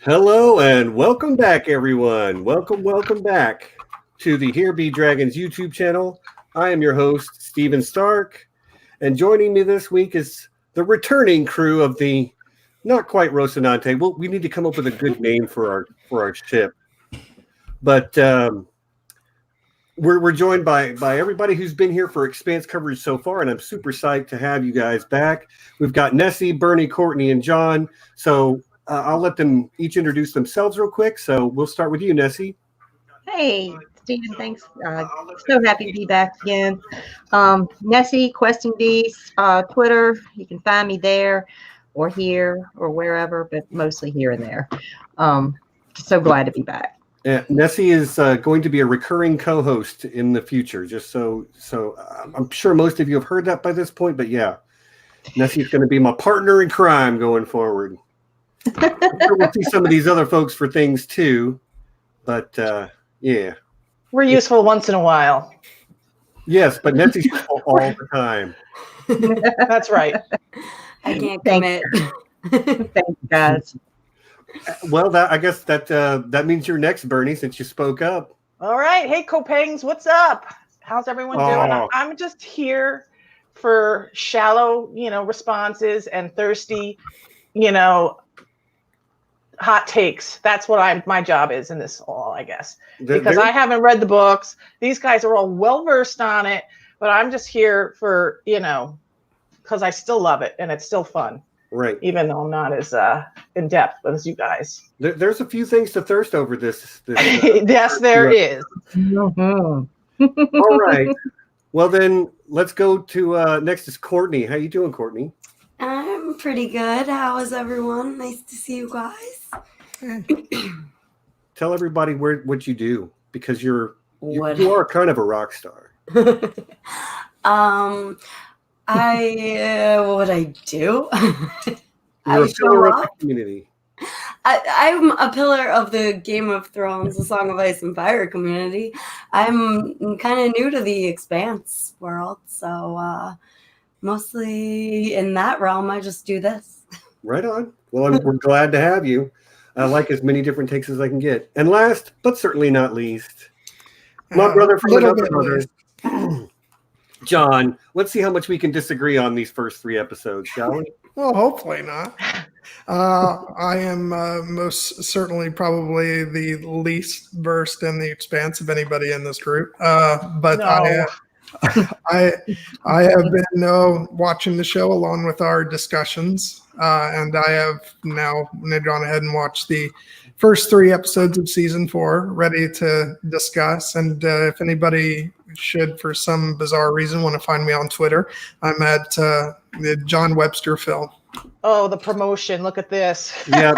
Hello and welcome back, everyone. Welcome back to the Here Be Dragons YouTube channel. I am your host, Steven Stark, and joining me this week is the returning crew of the not quite Rocinante. We need to come up with a good name for our ship, but we're joined by everybody who's been here for Expanse coverage so far, and I'm super psyched to have you guys back. We've got Nessie, Bernie, Courtney, and John. So I'll let them each introduce themselves real quick. So we'll start with you, Nessie. Hey, Stephen, thanks. So happy to be back again. Nessie, Questing Beast, Twitter, you can find me there or here or wherever, but mostly here and there. So glad to be back. Nessie is going to be a recurring co-host in the future, just so I'm sure most of you have heard that by this point, but yeah, Nessie's going to be my partner in crime going forward. I'm sure we'll see some of these other folks for things too, but yeah. We're useful once in a while. Yes, but Nessie's useful all the time. That's right. I can't commit. Thank you, guys. Well, I guess that means you're next, Bernie, since you spoke up. All right. Hey, Copangs, what's up? How's everyone doing? I'm just here for shallow, responses and thirsty, hot takes. That's what my job is in this all, I guess. Because I haven't read the books. These guys are all well versed on it, but I'm just here for, because I still love it and it's still fun. Right. Even though I'm not as in depth as you guys. There's a few things to thirst over this yes, there is. Mm-hmm. All right. Well, then let's go to next is Courtney. How you doing, Courtney? I'm pretty good. How is everyone? Nice to see you guys. Tell everybody what you do, because you are kind of a rock star. What I do? You're a pillar of the community. I'm a pillar of the Game of Thrones, the Song of Ice and Fire community. I'm kind of new to the Expanse world, so mostly in that realm, I just do this. Right on. Well, we're glad to have you. I like as many different takes as I can get. And last, but certainly not least, my brother from another brother, John. Let's see how much we can disagree on these first 3 episodes, shall we? Well, hopefully not. I am most certainly probably the least versed in the Expanse of anybody in this group. But no. I have been watching the show along with our discussions, and I have now gone ahead and watched the first 3 episodes of season 4, ready to discuss. And if anybody should, for some bizarre reason, want to find me on Twitter, I'm at the John Webster Phil. Oh, the promotion. Look at this. Yeah.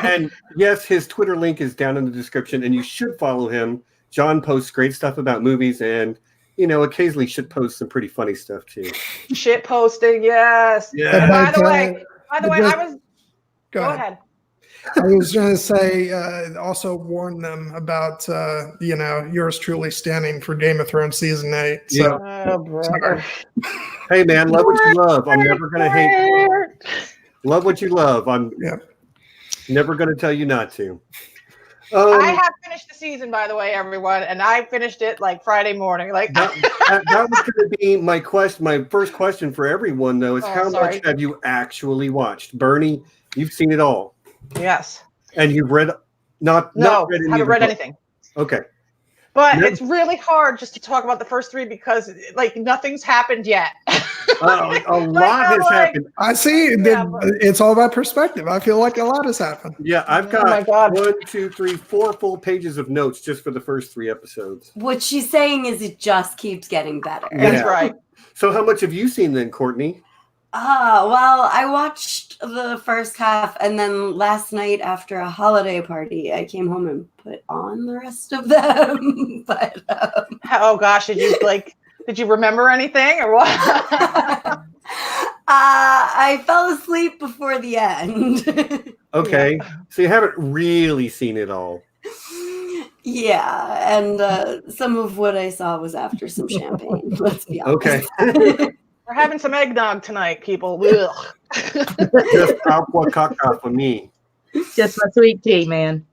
And yes, his Twitter link is down in the description, and you should follow him. John posts great stuff about movies, and occasionally should post some pretty funny stuff too. Shit posting, yes. Yeah. By the way, I was. Go ahead. I was going to say, also warn them about, yours truly standing for Game of Thrones season 8. So, brother. Hey man, love what you love. I'm never going to hate. Love what you love. I'm never going to tell you not to. I have finished the season, by the way, everyone, and I finished it like Friday morning. Like that was going to be my question. My first question for everyone, though, is how much have you actually watched? Bernie, you've seen it all. Yes. And you've read haven't read anything. Okay. But it's really hard just to talk about the first 3 because nothing's happened yet. A lot has happened. I see. It's all about perspective. I feel like a lot has happened. Yeah, I've got 1, 2, 3, 4 full pages of notes just for the first 3 episodes. What she's saying is it just keeps getting better. That's right. So how much have you seen then, Courtney? Well, I watched the first half, and then last night after a holiday party, I came home and put on the rest of them. But oh gosh, did you remember anything or what? I fell asleep before the end. Okay, so you haven't really seen it all. Yeah, and some of what I saw was after some champagne. Let's be honest. Okay. We're having some eggnog tonight, people. Just aqua caca for me. Just my sweet tea, man.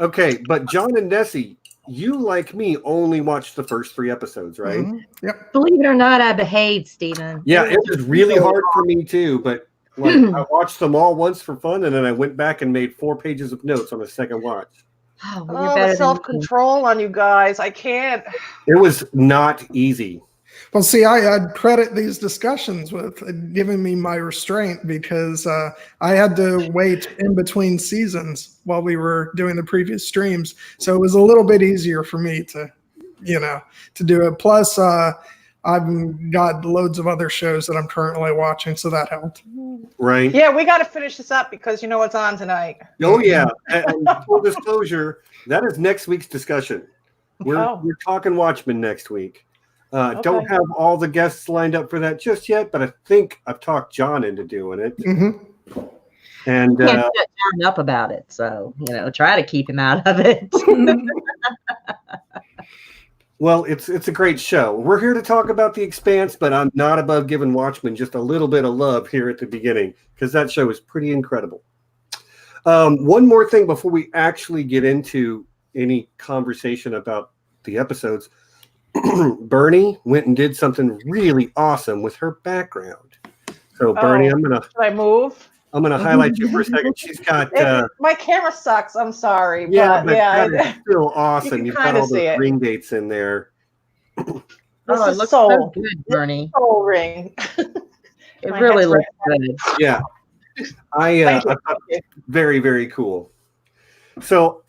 Okay, but John and Nessie, you, like me, only watched the first 3 episodes, right? Yep. Believe it or not, I behaved, Stephen. Yeah, it was really hard for me too, but like I watched them all once for fun, and then I went back and made 4 pages of notes on the second watch. Oh, well, you're better the than self-control on you guys. I can't. It was not easy. Well, see, I'd credit these discussions with giving me my restraint because I had to wait in between seasons while we were doing the previous streams. So it was a little bit easier for me to do it. Plus, I've got loads of other shows that I'm currently watching, so that helped. Right. Yeah, we got to finish this up because you know what's on tonight. Oh, yeah. And full disclosure, that is next week's discussion. We're talking Watchmen next week. Don't have all the guests lined up for that just yet, but I think I've talked John into doing it. Mm-hmm. And can't shut John up about it, so try to keep him out of it. Well, it's a great show. We're here to talk about The Expanse, but I'm not above giving Watchmen just a little bit of love here at the beginning because that show is pretty incredible. One more thing before we actually get into any conversation about the episodes. Bernie went and did something really awesome with her background. So Bernie, should I move? I'm gonna highlight you for a second. She's got my camera sucks. I'm sorry. Yeah, but it's still awesome. You've got all those ring dates in there. It looks so good, Bernie. Soul ring. It really looks good. Yeah. I thought it was very, very cool. So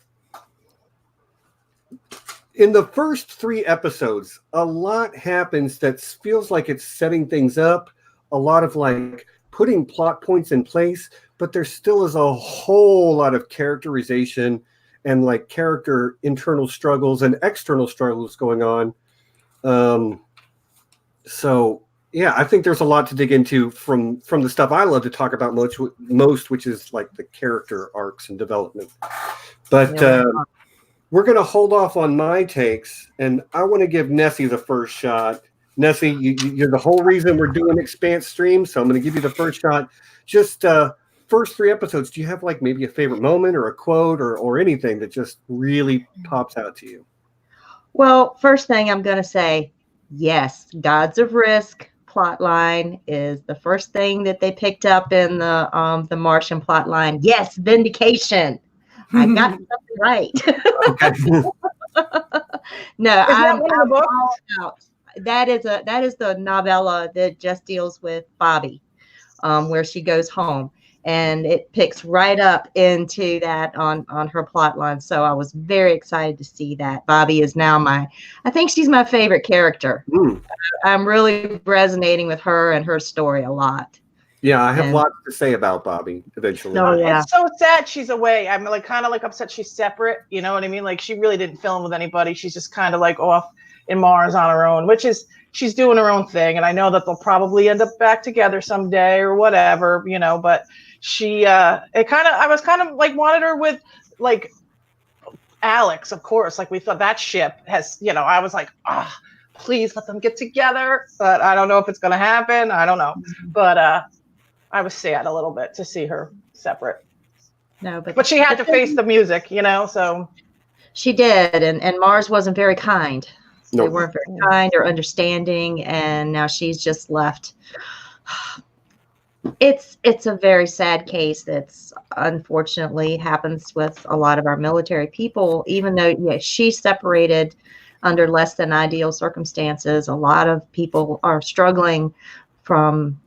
in the first 3 episodes, a lot happens that feels like it's setting things up, a lot of like putting plot points in place, but there still is a whole lot of characterization and like character internal struggles and external struggles going on. So yeah, I think there's a lot to dig into from the stuff I love to talk about most, which is like the character arcs and development. But we're going to hold off on my takes, and I want to give Nessie the first shot. Nessie, you're the whole reason we're doing Expanse streams, so I'm going to give you the first shot. Just first 3 episodes, do you have like maybe a favorite moment or a quote or anything that just really pops out to you? Well, first thing I'm going to say, yes, Gods of Risk plotline is the first thing that they picked up in the Martian plotline. Yes, vindication. I got something right. Okay. No, I'm all out. That is the novella that just deals with Bobby, where she goes home, and it picks right up into that on her plot line. So I was very excited to see that. Bobby is now I think she's my favorite character. I'm really resonating with her and her story a lot. Yeah, I have lots to say about Bobby eventually. Oh, yeah. It's so sad she's away. I'm like kind of like upset she's separate. You know what I mean? Like she really didn't film with anybody. She's just kind of like off in Mars on her own, which is she's doing her own thing. And I know that they'll probably end up back together someday or whatever, but she I was kind of like wanted her with like Alex, of course. Like we thought that ship has, I was like, please let them get together. But I don't know if it's gonna happen. I don't know. But I was sad a little bit to see her separate. No, but she had to face the music, so she did, and Mars wasn't very kind. No. They weren't very kind or understanding, and now she's just left. It's a very sad case that's unfortunately happens with a lot of our military people, even though she's separated under less than ideal circumstances. A lot of people are struggling from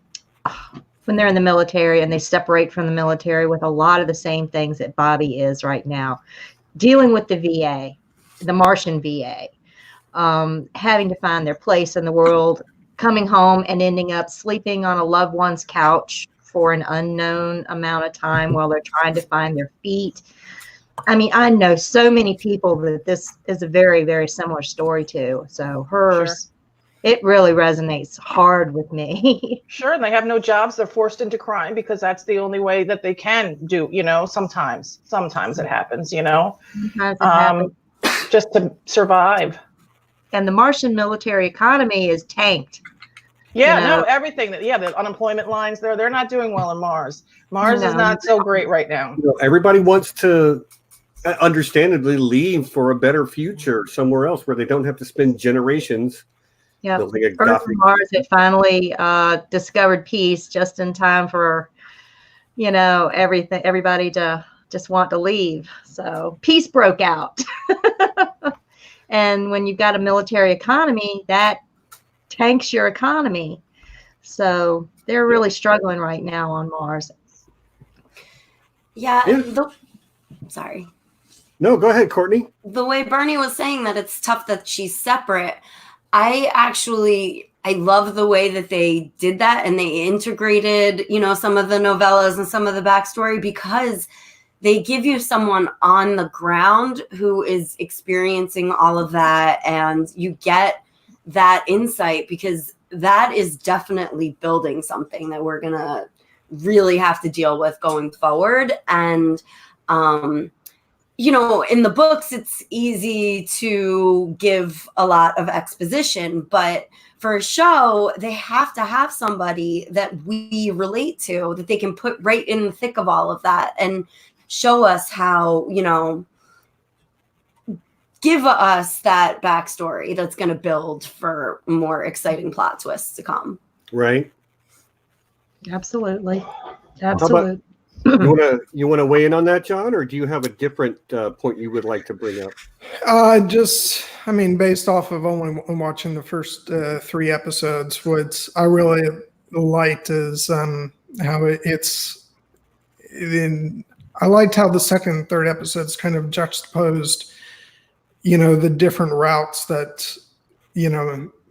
when they're in the military, and they separate from the military with a lot of the same things that Bobby is right now, dealing with the VA, the Martian VA, having to find their place in the world, coming home and ending up sleeping on a loved one's couch for an unknown amount of time while they're trying to find their feet. I mean, I know so many people that this is a very, very similar story to. So hers, it really resonates hard with me. Sure, and they have no jobs. They're forced into crime because that's the only way that they can do, sometimes it happens, Sometimes it happens. Just to survive. And the Martian military economy is tanked. Yeah, You know? no, everything that the unemployment lines they're not doing well in Mars. Mars is not so great right now. Everybody wants to understandably leave for a better future somewhere else where they don't have to spend generations building a Earth Gothic. and Mars had finally discovered peace just in time for everybody to just want to leave. So peace broke out. And when you've got a military economy, that tanks your economy. So they're really struggling right now on Mars. Yeah. Sorry. No, go ahead, Courtney. The way Bernie was saying that it's tough that she's separate, I love the way that they did that and they integrated, some of the novellas and some of the backstory, because they give you someone on the ground who is experiencing all of that, and you get that insight, because that is definitely building something that we're going to really have to deal with going forward. And, in the books, it's easy to give a lot of exposition, but for a show, they have to have somebody that we relate to, that they can put right in the thick of all of that and show us how, give us that backstory that's going to build for more exciting plot twists to come. Right. Absolutely. You want to weigh in on that, John, or do you have a different point you would like to bring up? Based off of only watching the first 3 episodes, what I really liked is how I liked how the second and third episodes kind of juxtaposed, the different routes that,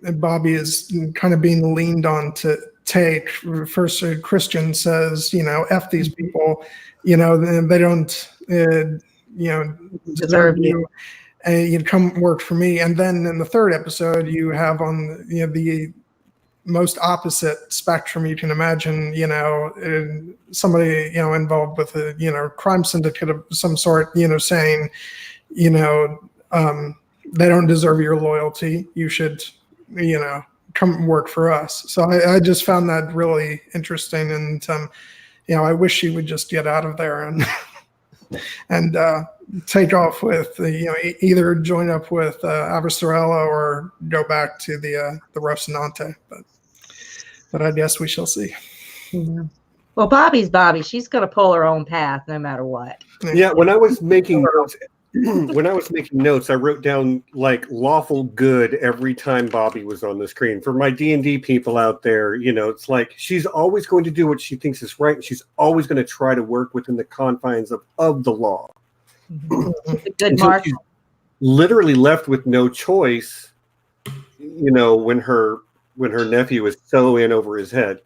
Bobby is kind of being leaned on to take. First, a Christian says, F these people, they don't, deserve you. And you'd come work for me. And then in the third episode, you have on the most opposite spectrum you can imagine, somebody, involved with a, crime syndicate of some sort, saying, they don't deserve your loyalty. You should, come work for us. So I just found that really interesting. And, I wish she would just get out of there and take off with, either join up with Avasarala or go back to the Rocinante. But I guess we shall see. Yeah. Well, Bobby's Bobby. She's going to pull her own path no matter what. Yeah. When I was making notes, I wrote down like lawful good every time Bobby was on the screen. For my D&D people out there, it's like she's always going to do what she thinks is right, and she's always going to try to work within the confines of the law. It's a good mark. She's literally left with no choice, when her nephew is so in over his head.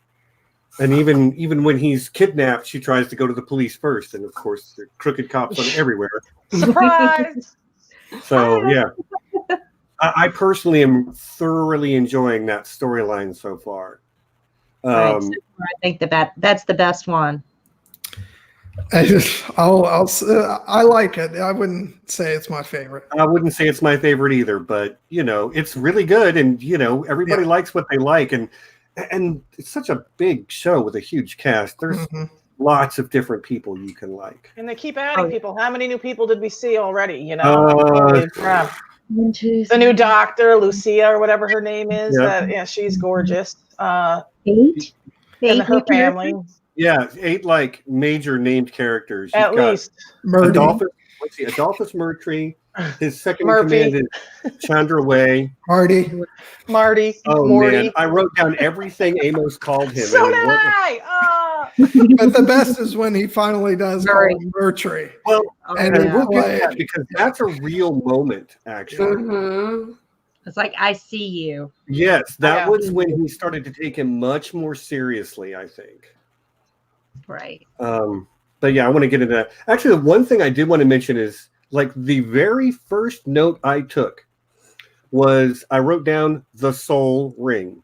And even when he's kidnapped, she tries to go to the police first. And of course, there are crooked cops on everywhere. Surprise! So, yeah. I personally am thoroughly enjoying that storyline so far. Right. So I think that's the best one. I like it. I wouldn't say it's my favorite. I wouldn't say it's my favorite either, but it's really good, and everybody likes what they like, and it's such a big show with a huge cast. There's lots of different people you can like, and they keep adding people. How many new people did we see already? The new doctor, Lucia, or whatever her name is. She's gorgeous. 8 and her family. Yeah, 8 like major named characters. At least. Adolphus Murtry. His second command is Chandra Way. Marty. Oh, Morty. Man. I wrote down everything Amos called him. So did I. But the best is when he finally does call him Murtry. Well, and we'll get that, because that's a real moment, actually. Mm-hmm. It's like, I see you. Yes, that was when he started to take him much more seriously, I think. Right. But yeah, I want to get into that. Actually, the one thing I did want to mention is, like, the very first note I took was I wrote down the Soul Ring.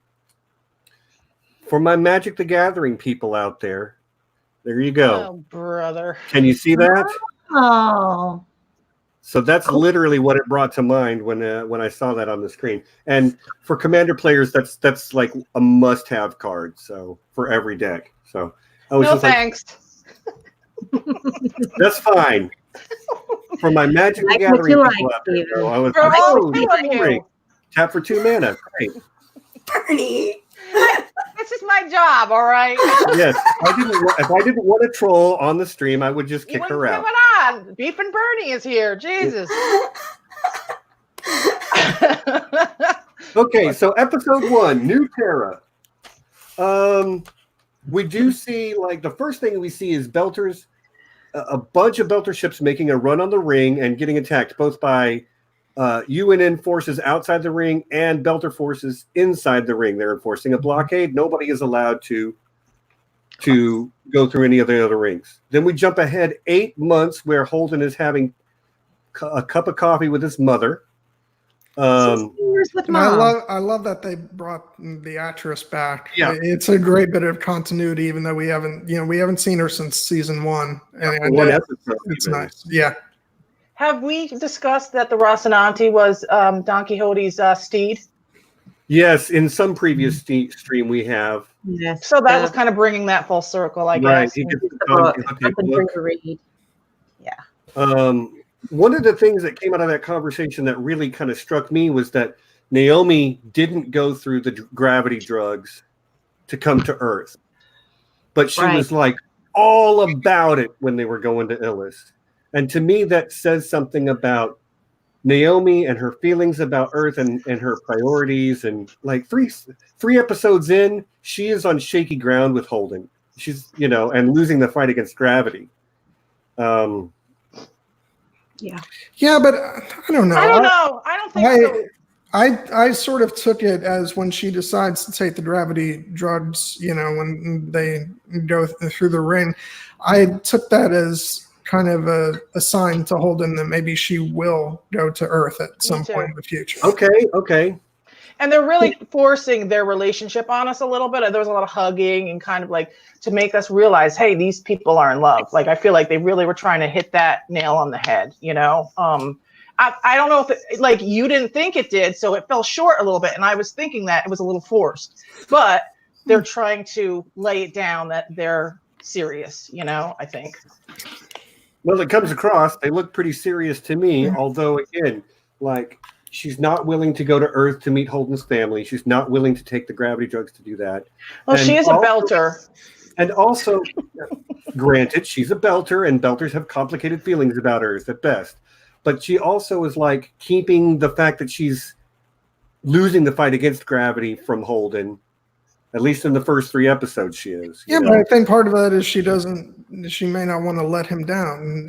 For my Magic the Gathering people out there, there you go. Oh, brother. Can you see that? Oh. So that's literally what it brought to mind when I saw that on the screen. And for Commander players, that's like a must-have card. So for every deck. So I was no just thanks. That's fine. For my Magic the Gathering people out there, though, I was We're like, all oh, killing you. tap for 2 mana. Great. Bernie. This is my job, all right? Yes. If I didn't want to troll on the stream, I would just kick her out. Come on. Beef and Bernie is here. Jesus. Okay, so episode 1, New Terra. We do see, like, the first thing we see is Belters, a bunch of Belter ships making a run on the ring and getting attacked both by UNN forces outside the ring and Belter forces inside the ring. They're enforcing a blockade. Nobody is allowed to go through any of the other rings. Then we jump ahead 8 months where Holden is having a cup of coffee with his mother. With And I love that they brought the actress back. Yeah. It's a great bit of continuity, even though we haven't seen her since season 1. And One episode, it's even. nice. Yeah. Have we discussed that the Rocinante was Don Quixote's steed? Yes, in some previous stream we have. Yes. So that was kind of bringing that full circle, I Right. guess. He gets the book. Don Quixote Something for you book. to read. One of the things that came out of that conversation that really kind of struck me was that Naomi didn't go through the gravity drugs to come to Earth, but she was like all about it when they were going to Ilus. And to me, that says something about Naomi and her feelings about Earth and her priorities. And like three episodes in, she is on shaky ground with Holden. She's, and losing the fight against gravity. Yeah, but I don't know. I don't know. I don't think so. I sort of took it as when she decides to take the gravity drugs, when they go through the ring, I took that as kind of a sign to Holden that maybe she will go to Earth at some point in the future. Okay. And they're really forcing their relationship on us a little bit. There was a lot of hugging and kind of like to make us realize, hey, these people are in love. Like, I feel like they really were trying to hit that nail on the head, I don't know if you didn't think it did, so it fell short a little bit. And I was thinking that it was a little forced, but they're trying to lay it down that they're serious, I think. Well, it comes across. They look pretty serious to me, although, again, she's not willing to go to Earth to meet Holden's family. She's not willing to take the gravity drugs to do that. Well, she is a belter. And also, granted, she's a belter, and belters have complicated feelings about Earth at best. But she also is keeping the fact that she's losing the fight against gravity from Holden. At least in the first 3 episodes, she is. Yeah, but I think part of that is she may not want to let him down.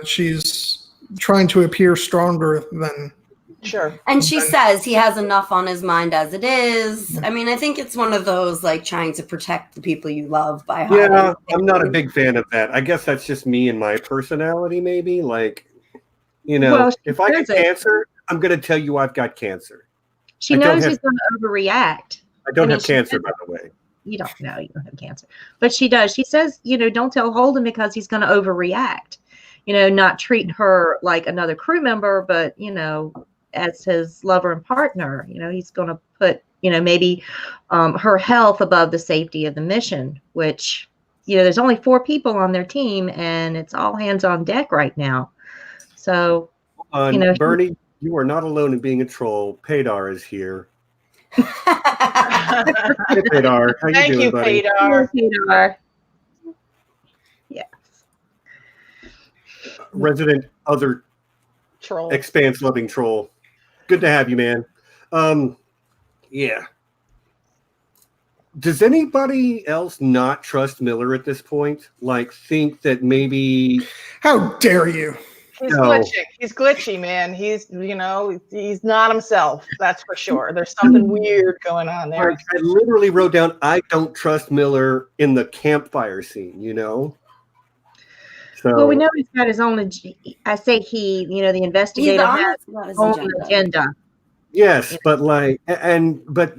She's trying to appear stronger than. Sure. And she says he has enough on his mind as it is. I mean, I think it's one of those trying to protect the people you love by hiding. Yeah, I'm not a big fan of that. I guess that's just me and my personality, maybe. If I get cancer, I'm going to tell you I've got cancer. She knows he's going to overreact. I don't have cancer, by the way. You don't know you don't have cancer. But she does. She says, don't tell Holden because he's going to overreact. Not treat her like another crew member, but, as his lover and partner. He's going to put, maybe her health above the safety of the mission, which, there's only 4 people on their team and it's all hands on deck right now. So, Bernie, you are not alone in being a troll. Padar is here. Hey, Padar. How Thank you doing, buddy? Padar. Yeah. Resident other Troll. Expanse loving troll. Good to have you, man. Yeah. Does anybody else not trust Miller at this point? Think that maybe... How dare you? He's glitching. He's glitchy, man. He's, he's not himself. That's for sure. There's something weird going on there. I literally wrote down, I don't trust Miller in the campfire scene, So, well, we know he's got his own. I say he, the investigator has his own agenda. Yes, but but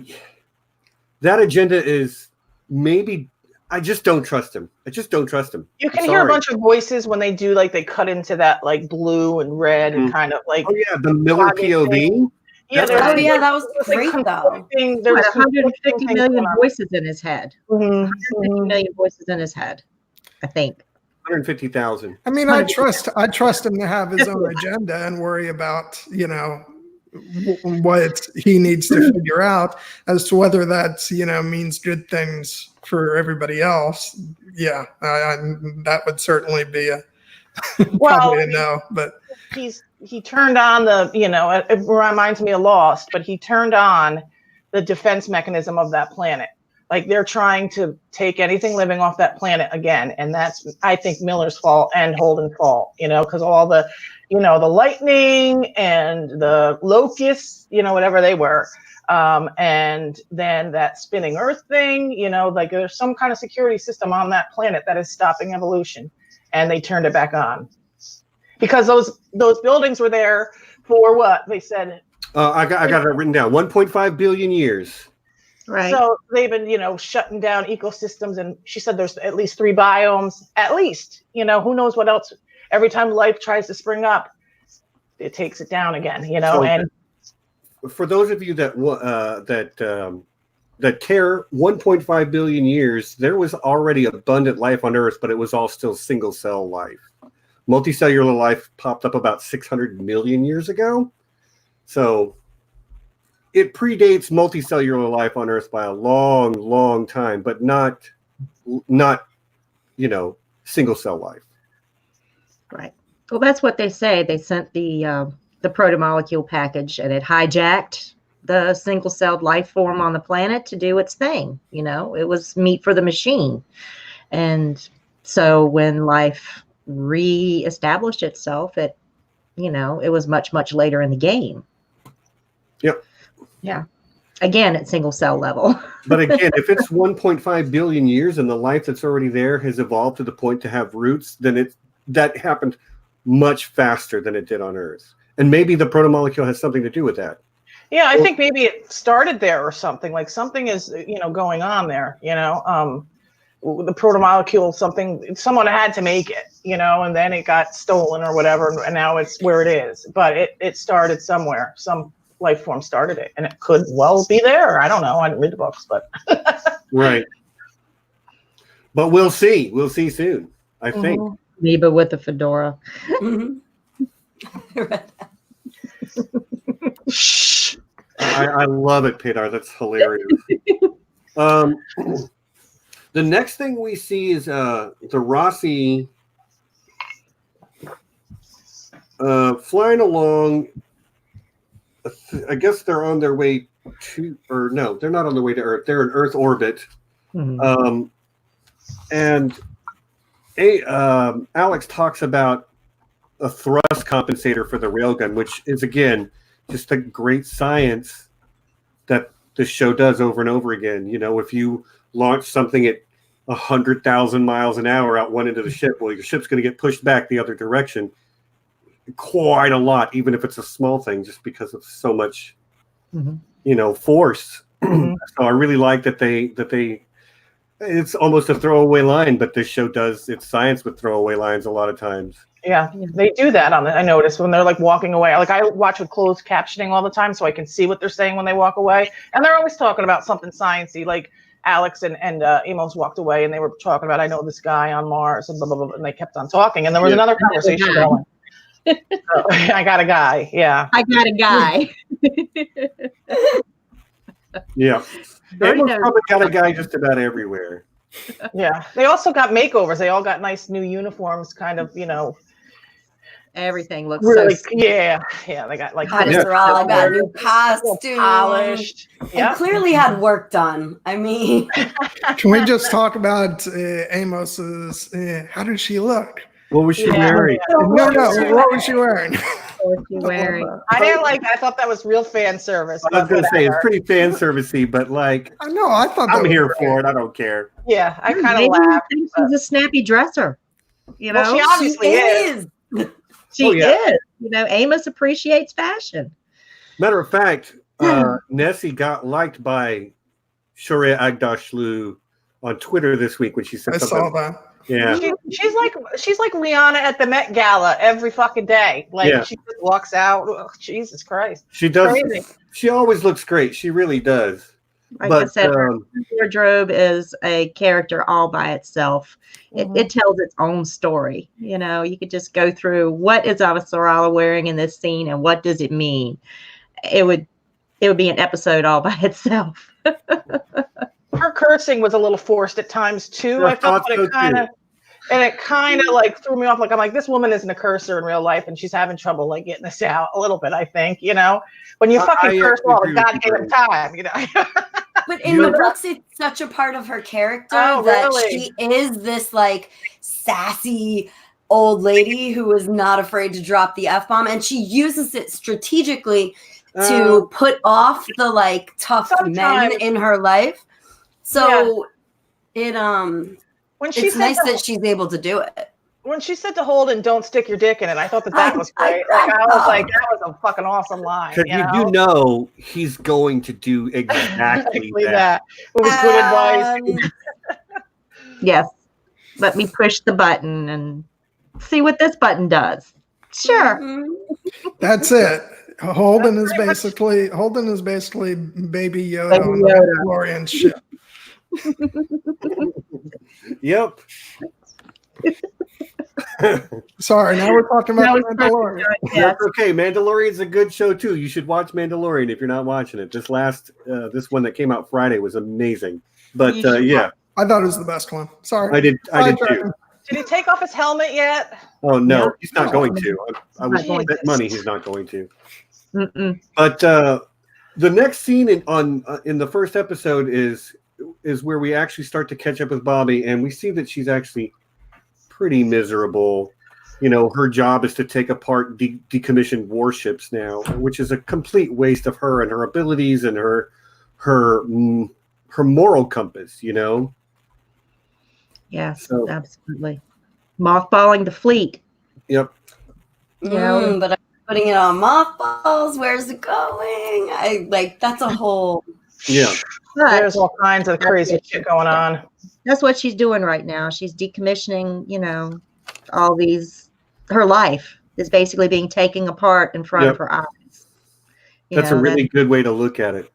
that agenda is maybe I just don't trust him. You can hear a bunch of voices when they do, like, they cut into that, like, blue and red and kind of like. Oh yeah, the Miller POV. Yeah, that was great though. There was 150 million voices in his head. 150 million voices in his head, I think. 150,000. I mean, I trust him to have his own agenda and worry about, what he needs to figure out as to whether that, means good things for everybody else. Yeah, that would certainly be probably a no. But he turned on the, it reminds me of Lost, but he turned on the defense mechanism of that planet. Like, they're trying to take anything living off that planet again. And that's, I think, Miller's fault and Holden's fault, because all the, the lightning and the locusts, whatever they were. And then that spinning Earth thing, like there's some kind of security system on that planet that is stopping evolution. And they turned it back on. Because those buildings were there for what? They said. I got it written down. 1.5 billion years. Right. So they've been, shutting down ecosystems, and she said there's at least 3 biomes. At least, who knows what else? Every time life tries to spring up, it takes it down again. So, and for those of you that care, 1.5 billion years, there was already abundant life on Earth, but it was all still single cell life. Multicellular life popped up about 600 million years ago. So it predates multicellular life on Earth by a long, long time, but not single cell life. Right. Well, that's what they say. They sent the protomolecule package, and it hijacked the single-celled life form on the planet to do its thing. It was meat for the machine. And so when life re-established itself, it was much, much later in the game. Yep. Yeah. Again, at single cell level. But again, if it's 1.5 billion years and the life that's already there has evolved to the point to have roots, then that happened much faster than it did on Earth. And maybe the protomolecule has something to do with that. Yeah, I think maybe it started there or something. Like something is, going on there. The protomolecule, someone had to make it, and then it got stolen or whatever, and now it's where it is. But it started somewhere. Some life form started it, and it could well be there. I don't know. I didn't read the books, but right. But we'll see. We'll see soon, I think. Neba with the fedora. Shh. I love it, Pedar. That's hilarious. The next thing we see is the Rossi flying along. I guess they're on their way to, or no, they're not on their way to Earth. They're in Earth orbit. And Alex talks about a thrust compensator for the railgun, which is, again, just a great science that this show does over and over again. If you launch something at 100,000 miles an hour out one end of the ship, well, your ship's going to get pushed back the other direction quite a lot, even if it's a small thing, just because of so much, force. So I really like that they it's almost a throwaway line, but this show does its science with throwaway lines a lot of times. Yeah, they do that I notice when they're like walking away. Like I watch with closed captioning all the time, so I can see what they're saying when they walk away. And they're always talking about something sciencey, like Alex and Amos walked away and they were talking about, I know this guy on Mars and blah, blah, blah, and they kept on talking. And there was another conversation going. So, I got a guy. Yeah. I got a guy. Yeah. Amos probably got a guy just about everywhere. Yeah. They also got makeovers. They all got nice new uniforms, kind of, Everything looks really, so yeah. They got like Sharla got a new costume, polished, and clearly had work done. I mean, can we just talk about Amos's? How did she look? What was she wearing? No, what was she wearing? What was she wearing? I thought that was real fan service. I was going to say, it's pretty fan servicey, but like, I know, I thought I'm here for it. I don't care. Yeah, I kind of laughed. She's a snappy dresser. Well, she obviously is. She is. Amos appreciates fashion. Matter of fact, Nessie got liked by Shorea Agdashlu on Twitter this week when she said I something. saw that. Yeah. She's like Rihanna at the Met Gala every fucking day. Like she just walks out. Ugh, Jesus Christ. She does. Crazy. She always looks great. She really does. Like I said, her wardrobe is a character all by itself. It tells its own story. You know, you could just go through what is Sharla wearing in this scene and what does it mean. It would be an episode all by itself. Her cursing was a little forced at times too. I felt it kind of like threw me off. Like I'm like, this woman isn't a cursor in real life, and she's having trouble like getting this out a little bit. I think when you fucking curse all the goddamn time, But in the books, it's such a part of her character that she is this like sassy old lady who is not afraid to drop the F-bomb, and she uses it strategically to put off the like tough men in her life. So it's nice that she's able to do it. When she said to Holden, "Don't stick your dick in it," I thought that was great. I was like, that was a fucking awesome line. Because you do know he's going to do exactly that. It was good advice. Yes. Let me push the button and see what this button does. Sure. That's it. Holden is basically Baby Yoda on the Mandalorian ship. Yep. Sorry, now we're talking about Mandalorian. That's okay. Mandalorian's a good show too. You should watch Mandalorian if you're not watching it. This one that came out Friday was amazing. But yeah, I thought it was the best one. Sorry, I did too. Did he take off his helmet yet? Oh no, he's not going to. I was bet money he's not going to. But the next scene in the first episode is where we actually start to catch up with Bobby, and we see that she's actually pretty miserable. Her job is to take apart decommissioned warships now, which is a complete waste of her and her abilities and her moral compass. Yes, absolutely. Mothballing the fleet. Yep. But I'm putting it on mothballs. Where's it going? That's a whole. Yeah. There's all kinds of crazy shit going on. That's what she's doing right now. She's decommissioning, all these. Her life is basically being taken apart in front of her eyes. That's a really good way to look at it.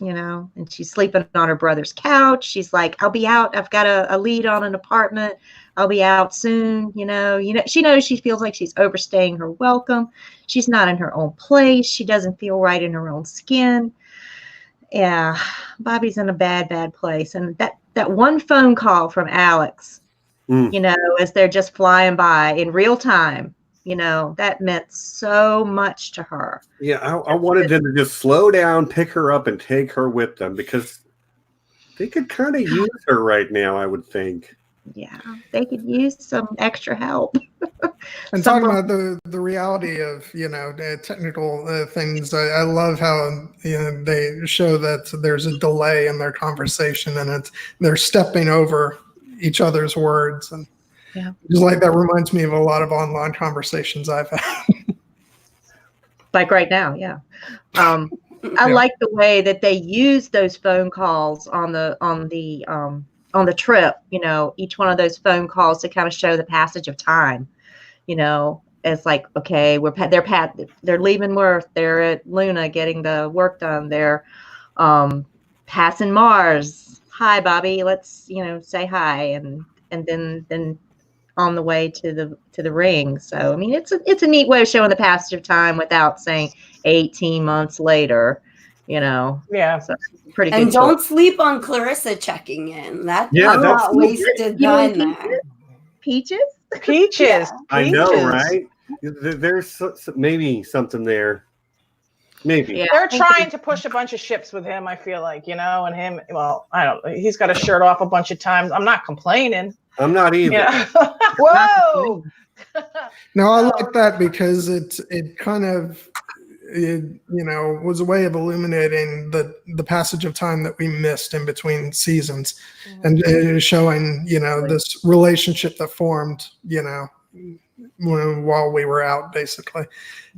And she's sleeping on her brother's couch. She's like, I'll be out. I've got a lead on an apartment. I'll be out soon. She knows she feels like she's overstaying her welcome. She's not in her own place. She doesn't feel right in her own skin. Yeah, Bobby's in a bad, bad place. And that one phone call from Alex, as they're just flying by in real time, that meant so much to her. Yeah, I wanted them to just slow down, pick her up, and take her with them because they could kind of use her right now, I would think. Yeah, they could use some extra help. And talking about the reality of the technical things, I love how they show that there's a delay in their conversation and they're stepping over each other's words, and just like that reminds me of a lot of online conversations I've had. Like right now, yeah. I like the way that they use those phone calls on the trip. Each one of those phone calls to kind of show the passage of time. It's like, okay, they're leaving Worth. They're at Luna getting the work done. They're passing Mars. Hi, Bobby. Let's say hi, and then on the way to the ring. So I mean, it's a neat way of showing the passage of time without saying 18 months later. Yeah. So pretty good. And don't sleep on Clarissa checking in. That's not wasted time there. Peaches. I know, right? There's maybe something there. Maybe. Yeah. They're trying to push a bunch of ships with him, I feel like, and him, well, I don't know. He's got a shirt off a bunch of times. I'm not complaining. I'm not either. Yeah. Whoa. No, I like that because it kind of was a way of illuminating the passage of time that we missed in between seasons, and showing this relationship that formed while we were out, basically.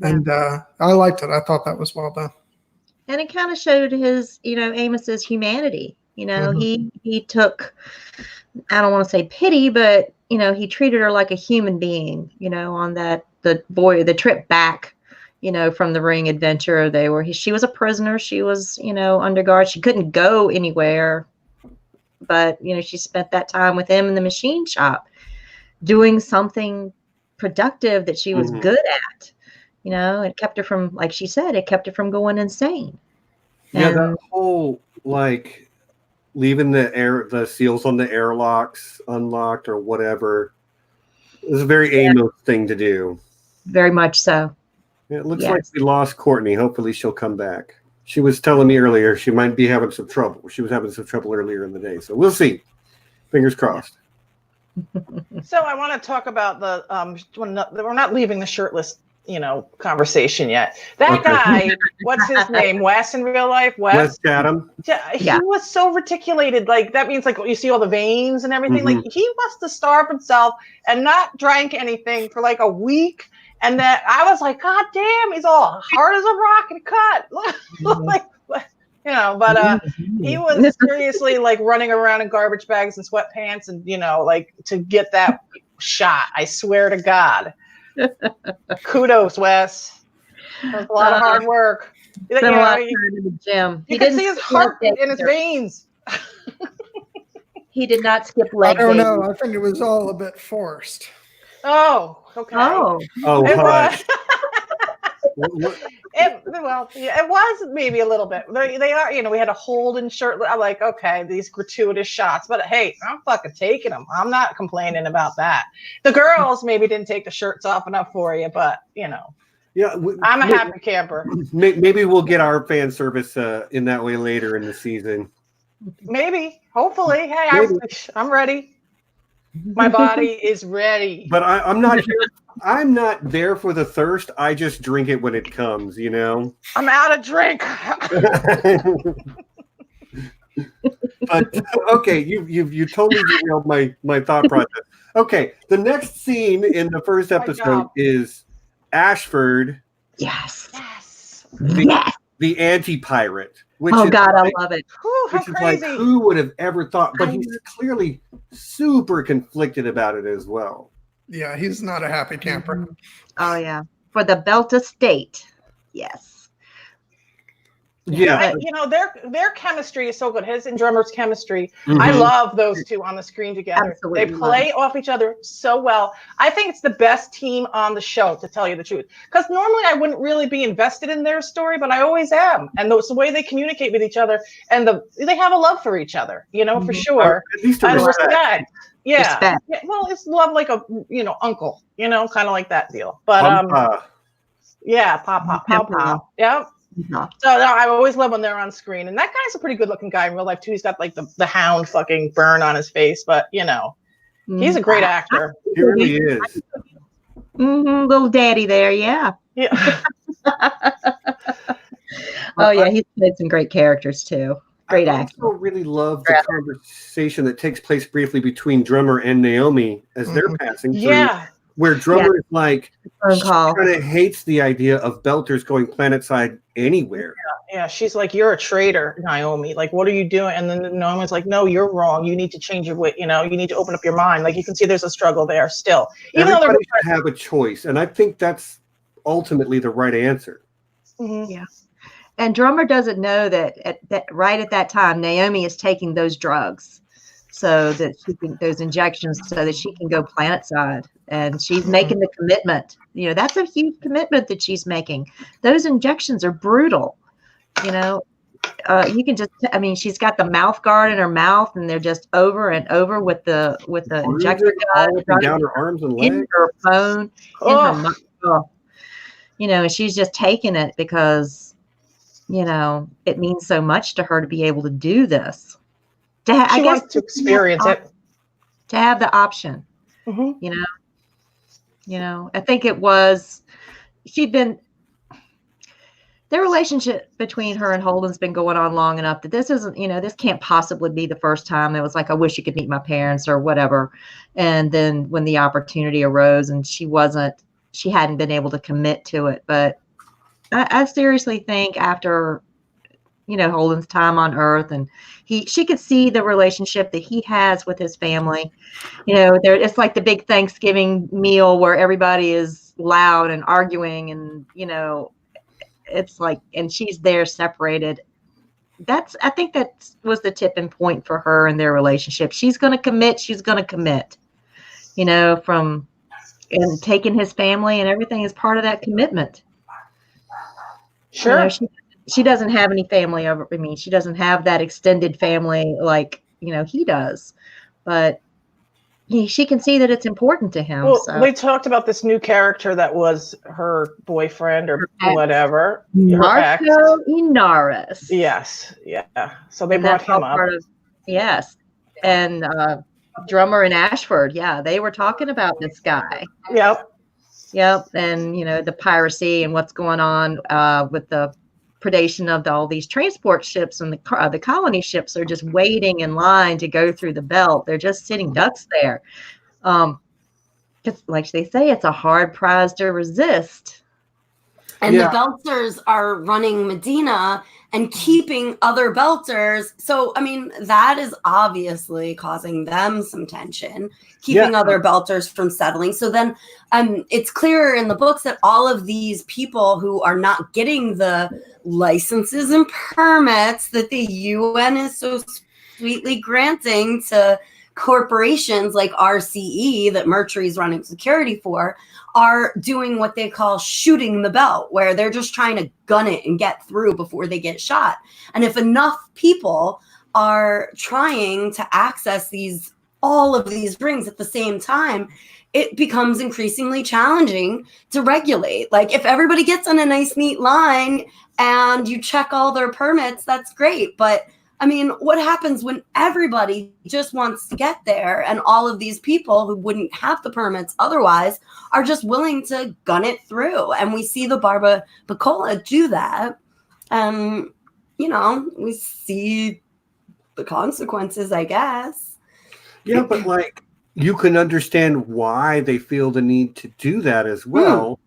And I liked it. I thought that was well done. And it kind of showed his Amos's humanity. He took, I don't want to say pity, but he treated her like a human being, on the trip back, from the ring adventure. She was a prisoner. She was, under guard. She couldn't go anywhere, but, she spent that time with him in the machine shop doing something productive that she was good at. It kept her from, like she said, it kept her from going insane. Yeah, that whole, like, leaving the seals on the airlocks unlocked or whatever, it was a very Amos thing to do. Very much so. It looks like we lost Courtney. Hopefully she'll come back. She was telling me earlier she might be having some trouble. She was having some trouble earlier in the day. So we'll see. Fingers crossed. So I want to talk about we're not leaving the shirtless, conversation yet. That guy, what's his name? Wes in real life? Wes Chatham. Yeah, he was so reticulated. Like, that means, like, you see all the veins and everything. Like, he must have starved himself and not drank anything for like a week. And then I was like, God damn, he's all hard as a rock and cut. But he was seriously, like, running around in garbage bags and sweatpants and, like, to get that shot. I swear to God. Kudos, Wes. That was a lot of hard work. Spent a lot of time in the gym. You can see his heart in his veins. He did not skip leg day. I don't know. I think it was all a bit forced. Oh, okay. Oh, hush. It was maybe a little bit. They are, we had a hold and shirt. I'm like, okay, these gratuitous shots, but hey, I'm fucking taking them. I'm not complaining about that. The girls maybe didn't take the shirts off enough for you, but yeah, I'm a happy camper. Maybe we'll get our fan service in that way later in the season. Maybe, hopefully. Hey, I'm ready. My body is ready. But I'm not here. I'm not there for the thirst. I just drink it when it comes, I'm out of drink. But okay, you totally derailed my thought process. Okay, the next scene in the first episode is Ashford. Yes. The anti-pirate. God, I love it. Which is like, who would have ever thought? But he's clearly super conflicted about it as well. Yeah, he's not a happy camper. Oh, yeah. For the Belt Estate. Yes. Yeah. Their chemistry is so good. His and Drummer's chemistry. I love those two on the screen together. Absolutely. They play off each other so well. I think it's the best team on the show, to tell you the truth. Because normally I wouldn't really be invested in their story, but I always am. And it's the way they communicate with each other, and they have a love for each other, for sure. At least a respect. Yeah. Respect. Yeah. Well, it's love like a uncle, kind of like that deal. But Papa. Yeah. No. So I always love when they're on screen, and that guy's a pretty good-looking guy in real life too. He's got like the hound fucking burn on his face, but he's a great actor. He really is. Little daddy there, yeah. Yeah. Oh yeah, he's played some great characters too. Great actor. I also really love the conversation that takes place briefly between Drummer and Naomi as they're passing through. Yeah. Where Drummer is like, Phone call. she kind of hates the idea of Belters going planetside anywhere. Yeah, she's like, you're a traitor, Naomi. Like, what are you doing? And then Naomi's like, no, you're wrong. You need to change your way. You need to open up your mind. Like, you can see there's a struggle there still. Everybody should have a choice. And I think that's ultimately the right answer. Mm-hmm. Yeah. And Drummer doesn't know that right at that time, Naomi is taking those drugs so that those injections so that she can go planetside. And she's making the commitment. That's a huge commitment that she's making. Those injections are brutal. You can just, she's got the mouth guard in her mouth, and they're just over and over with the injector all up and down her arms and legs, in her phone, in her mouth. And she's just taking it because, it means so much to her to be able to do this. She wants to experience it. To have the option, I think it was, their relationship between her and Holden's been going on long enough that this isn't, this can't possibly be the first time it was like, I wish you could meet my parents or whatever. And then when the opportunity arose and she hadn't been able to commit to it. But I seriously think after Holden's time on Earth, and she could see the relationship that he has with his family. It's like the big Thanksgiving meal where everybody is loud and arguing, and it's like, and she's there separated. I think that was the tipping point for her in their relationship. She's going to commit. And taking his family and everything is part of that commitment. Sure. She doesn't have any family she doesn't have that extended family like, he does, but she can see that it's important to him. Well, so. we talked about this new character that was her boyfriend or whatever. Marco Inaris. Yes. Yeah. So they brought him up. Yes. And drummer in Ashford. Yeah. They were talking about this guy. Yep. And, the piracy and what's going on with the predation of all these transport ships, and the colony ships are just waiting in line to go through the belt. They're just sitting ducks there. Because like they say, it's a hard prize to resist. And the Belters are running Medina and keeping other Belters. So, I mean, that is obviously causing them some tension, keeping other Belters from settling. So then it's clearer in the books that all of these people who are not getting the licenses and permits that the UN is so sweetly granting to corporations like RCE that Mercury's running security for are doing what they call shooting the belt, where they're just trying to gun it and get through before they get shot. And if enough people are trying to access all of these rings at the same time, it becomes increasingly challenging to regulate. Like if everybody gets on a nice, neat line and you check all their permits, that's great. But I mean, what happens when everybody just wants to get there and all of these people who wouldn't have the permits otherwise are just willing to gun it through? And we see the Barba Bacola do that. We see the consequences, I guess. Yeah, but like you can understand why they feel the need to do that as well.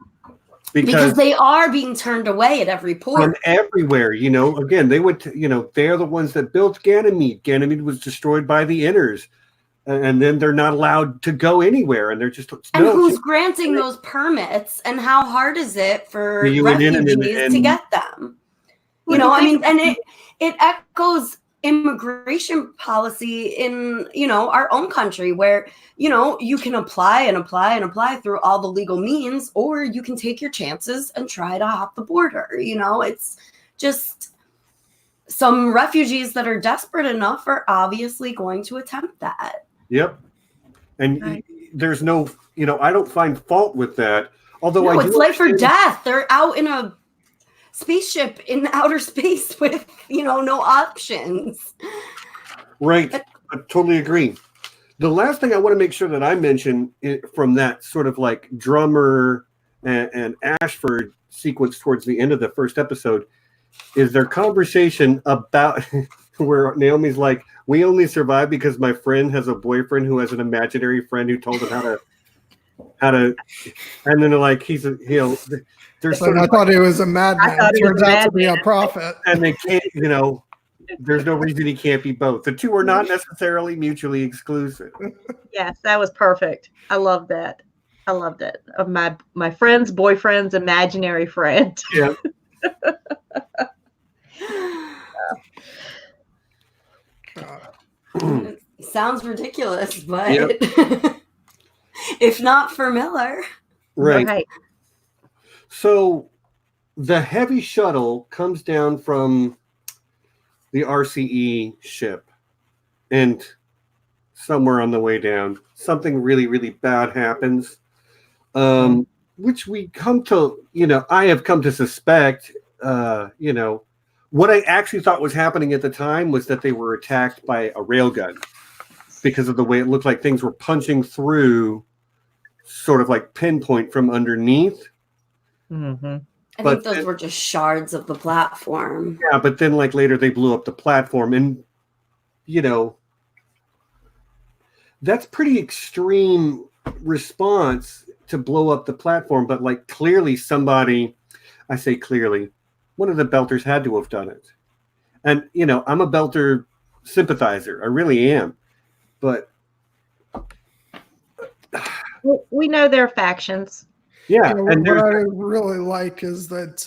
Because they are being turned away at every port. From everywhere, again, they went to, they're the ones that built Ganymede. Ganymede was destroyed by the Inners. And then they're not allowed to go anywhere. And they're just... And who's granting those permits? And how hard is it for refugees to get them? And it echoes immigration policy in, our own country where, you can apply and apply and apply through all the legal means, or you can take your chances and try to hop the border. It's just some refugees that are desperate enough are obviously going to attempt that. Yep. And there's no, I don't find fault with that. Although it's life or death. They're out in a spaceship in outer space with no options. Right. I totally agree. The last thing I want to make sure that I mention from that sort of like drummer and Ashford sequence towards the end of the first episode is their conversation about where Naomi's like, we only survive because my friend has a boyfriend who has an imaginary friend who told him how to, and then they're like, I thought it was a madman. It turns out to be a prophet. And they can't, there's no reason he can't be both. The two are not necessarily mutually exclusive. Yes, that was perfect. I love that. Of my friend's boyfriend's imaginary friend. Yeah. Sounds ridiculous, but if not for Miller. Right. So the heavy shuttle comes down from the RCE ship, and somewhere on the way down, something really, really bad happens, which we come to, I have come to suspect, what I actually thought was happening at the time was that they were attacked by a railgun because of the way it looked like things were punching through sort of like pinpoint from underneath. Mm-hmm. I think those were just shards of the platform. Yeah, but then like later they blew up the platform, and that's pretty extreme response to blow up the platform. But like clearly one of the Belters had to have done it. And I'm a Belter sympathizer. I really am. But we know there are factions. yeah, and what I really like is that,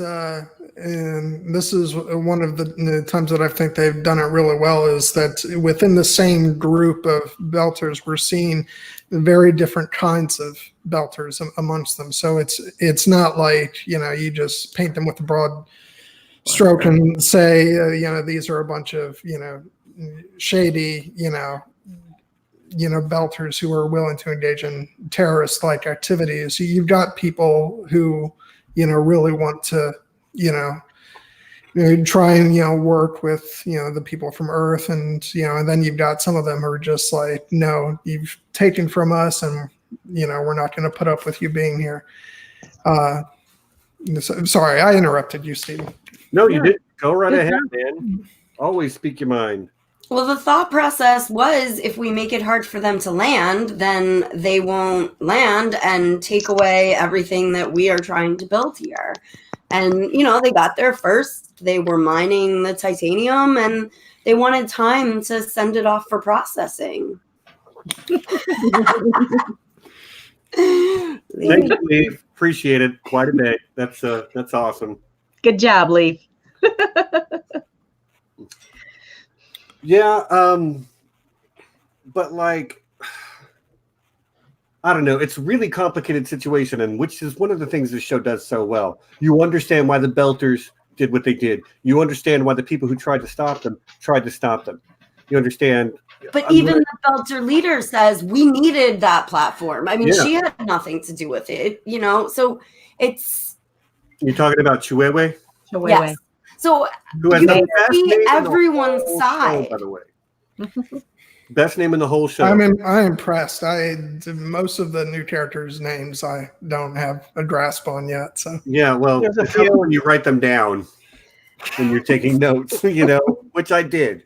and this is one of the times that I think they've done it really well, is that within the same group of Belters, we're seeing very different kinds of Belters amongst them. So it's not like, you just paint them with a broad stroke and say, these are a bunch of, shady, Belters who are willing to engage in terrorist-like activities. You've got people who, really want to, try and work with the people from Earth, and and then you've got some of them who are just like, no, you've taken from us, and we're not going to put up with you being here. Sorry, I interrupted you, Steve. No, you didn't. Go right ahead, man. Always speak your mind. Well, the thought process was, if we make it hard for them to land, then they won't land and take away everything that we are trying to build here. And, they got there first. They were mining the titanium, and they wanted time to send it off for processing. Thank you, Leaf. Appreciate it quite a bit. That's awesome. Good job, Leaf. Yeah, but like, I don't know. It's a really complicated situation, and which is one of the things this show does so well. You understand why the Belters did what they did. You understand why the people who tried to stop them. You understand. But even the Belter leader says we needed that platform. I mean, she had nothing to do with it, So it's. You're talking about Chiwewe? Yes. So who has you see everyone's side. Show, by the way. Best name in the whole show. I'm impressed. Most of the new characters' names I don't have a grasp on yet. So yeah, well, it's helpful when you write them down when you're taking notes, which I did.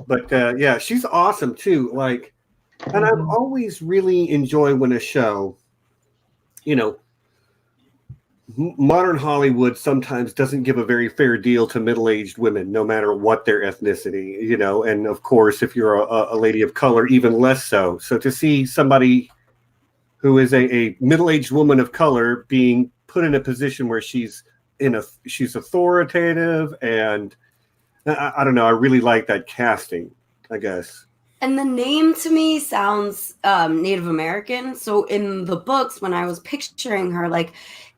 But yeah, she's awesome too. Like, and I've always really enjoyed when a show, modern Hollywood sometimes doesn't give a very fair deal to middle-aged women, no matter what their ethnicity, and of course, if you're a lady of color, even less so. So to see somebody who is a middle-aged woman of color being put in a position where she's authoritative, and I don't know, I really like that casting, I guess. And the name to me sounds Native American. So in the books, when I was picturing her, like,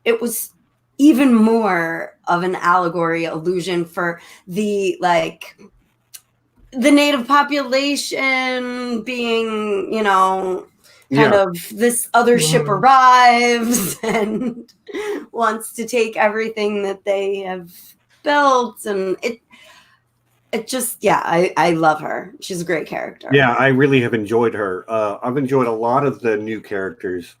it was even more of an allegory, allusion for the native population being, kind of this other ship arrives and wants to take everything that they have built. And it just, I love her. She's a great character. Yeah, I really have enjoyed her. I've enjoyed a lot of the new characters.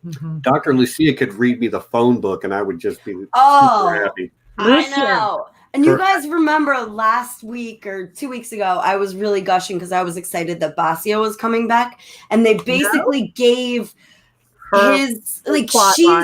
Mm-hmm. Dr. Lucia could read me the phone book and I would just be super happy. I know. And you guys remember last week or 2 weeks ago, I was really gushing because I was excited that Basio was coming back. And they basically gave she's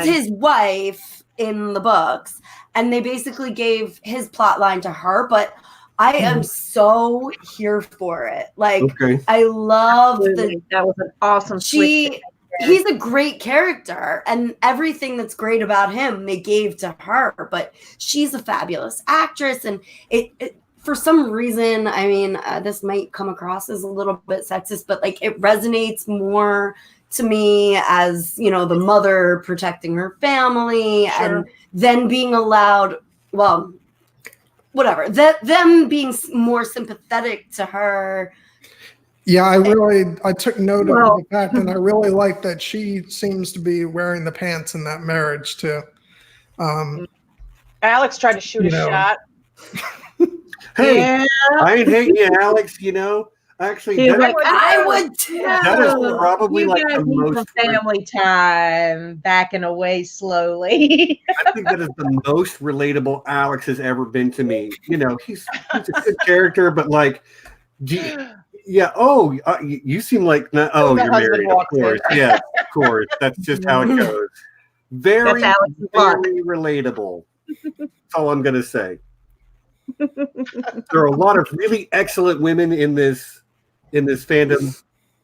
his wife in the books. And they basically gave his plot line to her. But I am so here for it. Like, I love that was an awesome switch. He's a great character, and everything that's great about him they gave to her, but she's a fabulous actress, and it for some reason, I mean, this might come across as a little bit sexist, but like it resonates more to me as, the mother protecting her family and then being allowed, well, whatever, them being more sympathetic to her. Yeah, I took note of the fact, and I really like that she seems to be wearing the pants in that marriage too. Alex tried to shoot a shot. Hey, I ain't hating you, Alex. Actually, I would too. That is probably you like guys the need most some family time, backing away slowly. I think that is the most relatable Alex has ever been to me. He's a good character, but like. Yeah. Oh, you seem like you're married. Of course. Yeah, of course. That's just how it goes. Very relatable. That's all I'm gonna say. There are a lot of really excellent women in this fandom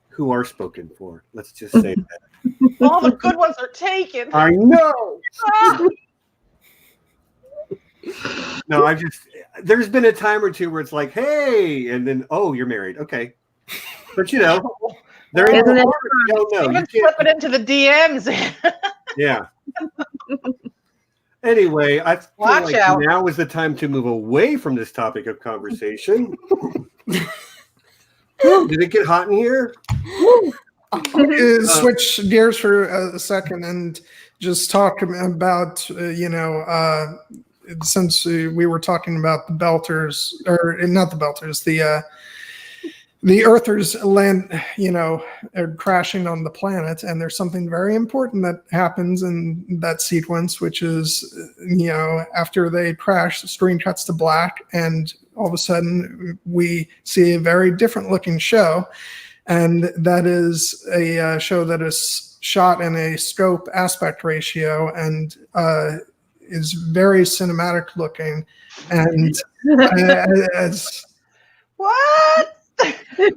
who are spoken for. Let's just say that. All the good ones are taken. I know. No, there's been a time or two where it's like, hey, and then, oh, you're married. Okay. But there ain't no, you don't know. You slip it into the DMs. Yeah. Anyway, I feel Watch like out. now is the time to move away from this topic of conversation. Did it get hot in here? Switch gears for a second and just talk about, since we were talking about the Belters, or not the Belters, the Earthers land, are crashing on the planet, and there's something very important that happens in that sequence, which is, after they crash, the screen cuts to black, and all of a sudden we see a very different looking show, and that is a show that is shot in a scope aspect ratio and is very cinematic looking, and as What?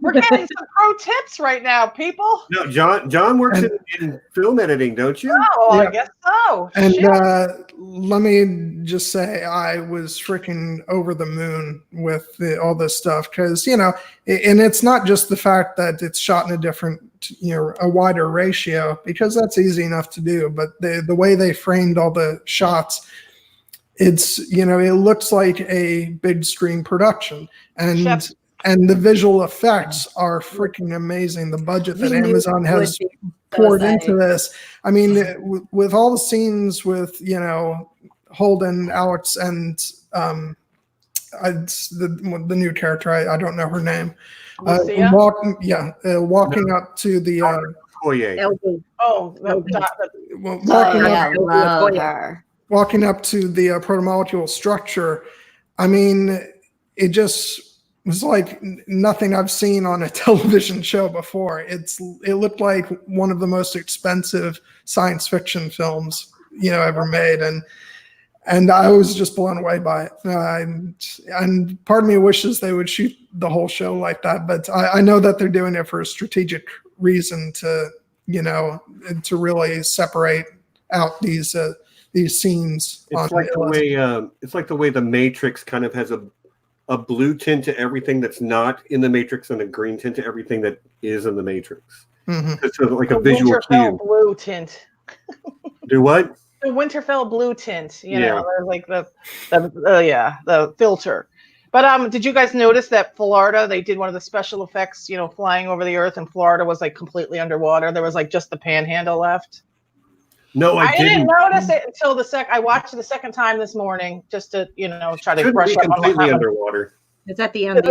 We're getting some pro tips right now, people. No, John works in film editing, don't you? Oh, Yeah. I guess so. And Shit. let me just say, I was freaking over the moon with all this stuff because, and it's not just the fact that it's shot in a different, a wider ratio, because that's easy enough to do. But the way they framed all the shots, it's, it looks like a big screen production. And the visual effects are freaking amazing. The budget that Amazon has poured into this. I mean, with all the scenes with, Holden, Alex, and the new character, I don't know her name. Walking up to the walking up to the protomolecule structure. I mean, it just was like nothing I've seen on a television show before. It looked like one of the most expensive science fiction films ever made, and I was just blown away by it. And part of me wishes they would shoot the whole show like that, but I know that they're doing it for a strategic reason to to really separate out these scenes. It's like the way the Matrix kind of has a blue tint to everything that's not in the Matrix and a green tint to everything that is in the Matrix. Mm-hmm. It's like a visual cue. Blue tint. Do what? The Winterfell blue tint. Like the filter. But did you guys notice that Florida? They did one of the special effects. Flying over the Earth, and Florida was like completely underwater. There was like just the panhandle left. No, I didn't notice it until I watched it the second time this morning, just to try to brush up on completely underwater. Is that the end?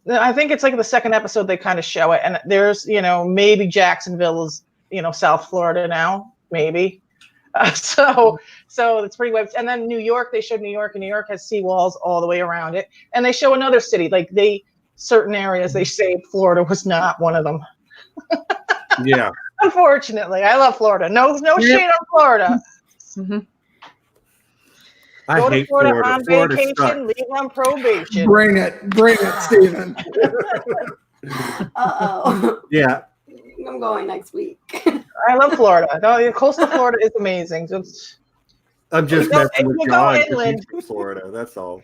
I think it's like the second episode they kind of show it, and there's maybe Jacksonville is South Florida now, maybe. So it's pretty web. And then New York, they showed New York, and New York has seawalls all the way around it. And they show another city, like certain areas. They say Florida was not one of them. Yeah. Unfortunately, I love Florida. No shade on Florida. Mm-hmm. I hate Florida. On vacation, sucks. leave on probation. Bring it, Stephen. Uh-oh. Yeah. I'm going next week. I love Florida. No, coastal Florida is amazing. I'm just messing with we'll John go because inland. he's from Florida. That's all.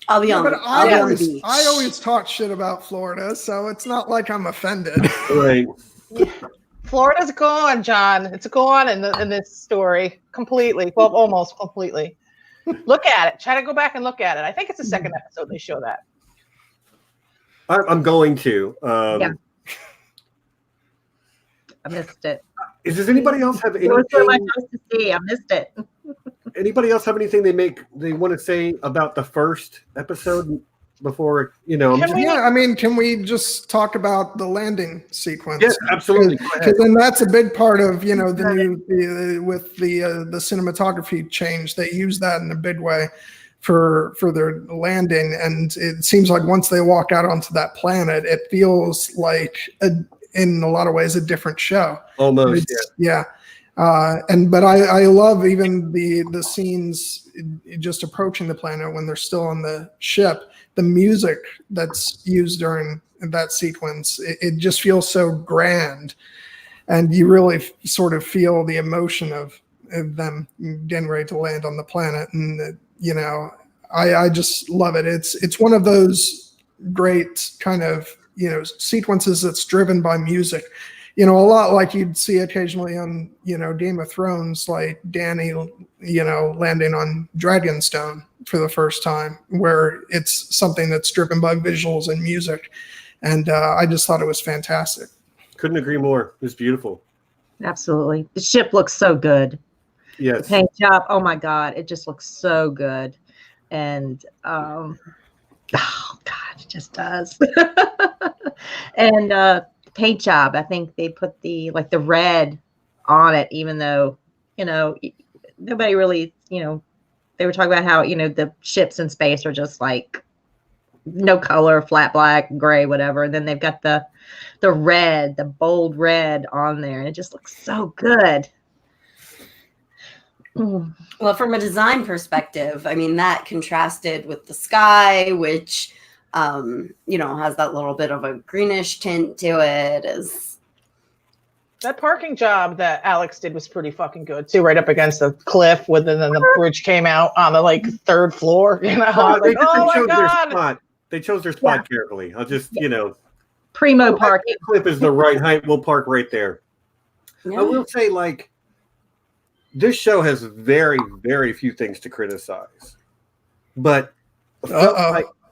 I'll be on the beach. I always talk shit about Florida, so it's not like I'm offended. Right. Florida's gone, John. It's gone in this story completely. Well, almost completely. Look at it. Try to go back and look at it. I think it's the second episode they show that. I'm going to. Yeah. I missed it. Does anybody else have anything? There was so much else to see. I missed it. Anybody else have anything they want to say about the first episode before Can we just talk about the landing sequence? Yes, absolutely. Because then that's a big part of the new with the cinematography change. They use that in a big way for their landing, and it seems like once they walk out onto that planet, it feels like in a lot of ways a different show. Almost, yeah. But I love even the scenes just approaching the planet when they're still on the ship. The music that's used during that sequence, it just feels so grand, and you really sort of feel the emotion of them getting ready to land on the planet. And I just love it. It's one of those great kind of sequences that's driven by music. A lot like you'd see occasionally on, Game of Thrones, like Dany, landing on Dragonstone for the first time, where it's something that's driven by visuals and music. And I just thought it was fantastic. Couldn't agree more. It was beautiful. Absolutely. The ship looks so good. Yes. The paint job, oh my God, it just looks so good. And, oh God, it just does. And, paint job, I think they put the red on it, even though nobody really they were talking about how the ships in space are just like no color, flat black, gray, whatever, and then they've got the red, the bold red on there, and it just looks so good. Well, from a design perspective, I mean, that contrasted with the sky, which has that little bit of a greenish tint to it. That parking job that Alex did was pretty fucking good too, right up against the cliff, and then the bridge came out on the third floor. I was like, oh my God. They chose their spot carefully. I'll just, primo parking. Cliff is the right height. We'll park right there. Yeah. I will say, this show has very, very few things to criticize, but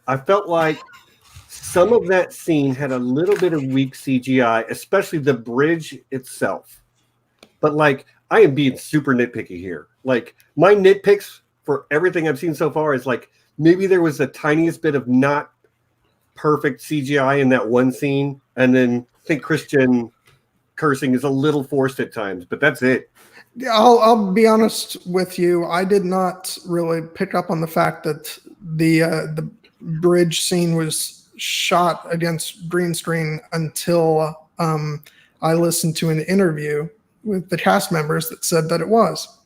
I felt like some of that scene had a little bit of weak CGI, especially the bridge itself. But I am being super nitpicky here. My nitpicks for everything I've seen so far is maybe there was the tiniest bit of not perfect CGI in that one scene, and then I think Christian cursing is a little forced at times, but that's it. I'll be honest with you. I did not really pick up on the fact that the bridge scene was shot against green screen until I listened to an interview with the cast members that said that it was.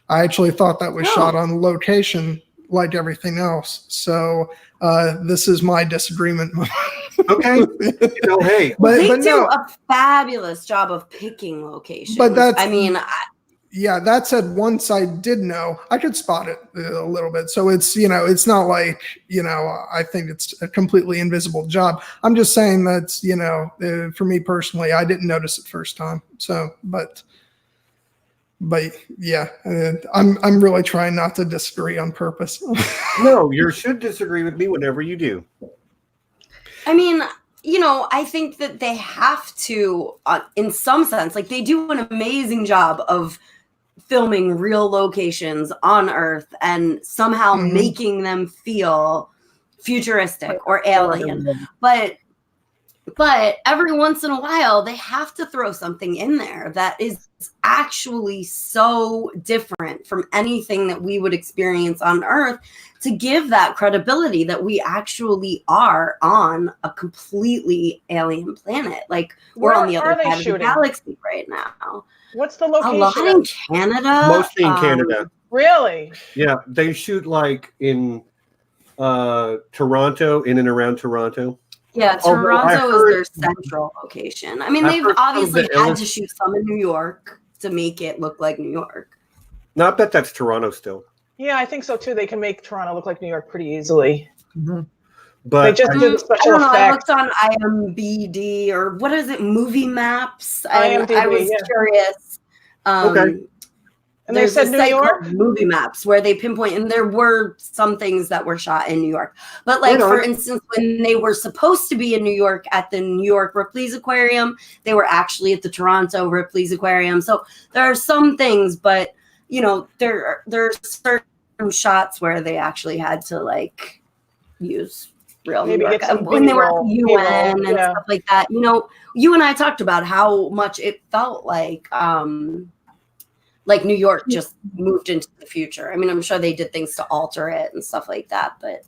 I actually thought that was shot on location like everything else. So this is my disagreement. Okay. Hey. They do a fabulous job of picking locations. But that's, yeah, that said, once I did know, I could spot it a little bit. So it's, it's not like, I think it's a completely invisible job. I'm just saying that, for me personally, I didn't notice it first time. So, but yeah, I'm really trying not to disagree on purpose. No, you should disagree with me whenever you do. I mean, I think that they have to, in some sense, they do an amazing job of filming real locations on Earth and somehow making them feel futuristic or alien. But every once in a while, they have to throw something in there that is actually so different from anything that we would experience on Earth to give that credibility that we actually are on a completely alien planet. We're on the other side of the galaxy right now. What's the location? A lot in Canada. Mostly in Canada. Really? Yeah, they shoot in Toronto, in and around Toronto. Yeah, Toronto is their central location. I mean, they've obviously had to shoot some in New York to make it look like New York. No, I bet that's Toronto still. Yeah, I think so too. They can make Toronto look like New York pretty easily. Mm-hmm. But they just did the special effects. I looked on IMDb or what is it, Movie Maps. IMDb, I was curious. Okay. And they said New York Movie Maps where they pinpoint, and there were some things that were shot in New York. But for instance, when they were supposed to be in New York at the New York Ripley's Aquarium, they were actually at the Toronto Ripley's Aquarium. So there are some things, but there are certain shots where they actually had to use real New York when they were at the UN and stuff like that. You and I talked about how much it felt like New York just moved into the future. I mean, I'm sure they did things to alter it and stuff like that, but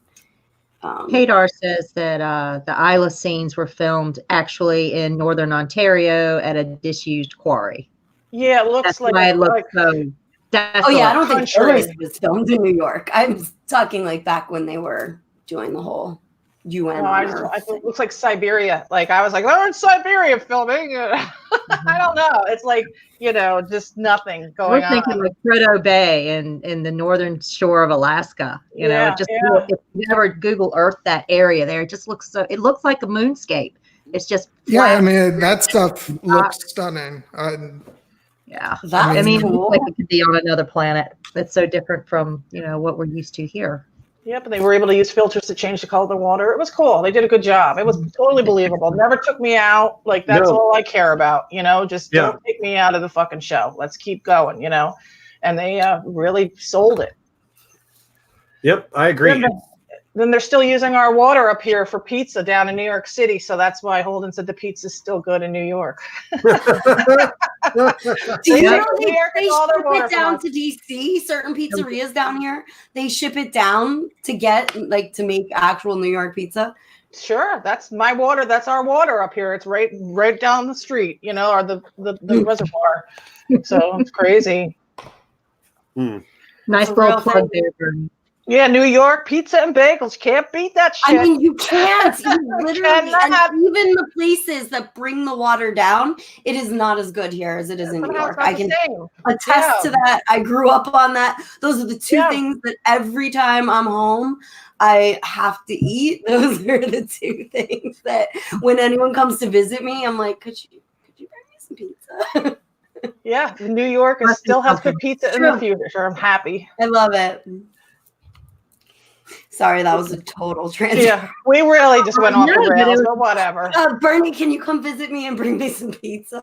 Hadar says that the Ilus scenes were filmed actually in northern Ontario at a disused quarry. Yeah, it looks That's why it looks so. Oh yeah, I don't think country. Ilus was filmed in New York. I'm talking like back when they were doing the whole UN on Earth it thing. looks like Siberia. Like I was like, oh, in Siberia filming. I don't know. It's like, just nothing going We're on. thinking like Prudhoe Bay in the northern shore of Alaska. If you ever Google Earth that area there, it just looks it looks like a moonscape. It's just Yeah, flat. I mean that stuff looks stunning. Yeah, That's it cool. looks like it could be on another planet. It's so different from what we're used to here. Yep, and they were able to use filters to change the color of the water. It was cool. They did a good job. It was totally believable. Never took me out. Like that's all I care about. Just don't take me out of the fucking show. Let's keep going. And they really sold it. Yep, I agree. Then they're still using our water up here for pizza down in New York City. So that's why Holden said the pizza's still good in New York. Do you know they ship it down to DC? Certain pizzerias down here, they ship it down to get to make actual New York pizza. Sure, that's my water. That's our water up here. It's right down the street, or the reservoir. So it's crazy. Nice little plug there, Bernie. Yeah, New York pizza and bagels. Can't beat that shit. I mean, you can't. You literally, and even the places that bring the water down, it is not as good here as it is in New York. I can attest to that. I grew up on that. Those are the two things that every time I'm home, I have to eat. Those are the two things that when anyone comes to visit me, I'm like, could you bring me some pizza? Yeah, New York still has good pizza in the future. I'm happy. I love it. Sorry, that was a total transition. Yeah, we really just went off the rails, but whatever. Bernie, can you come visit me and bring me some pizza?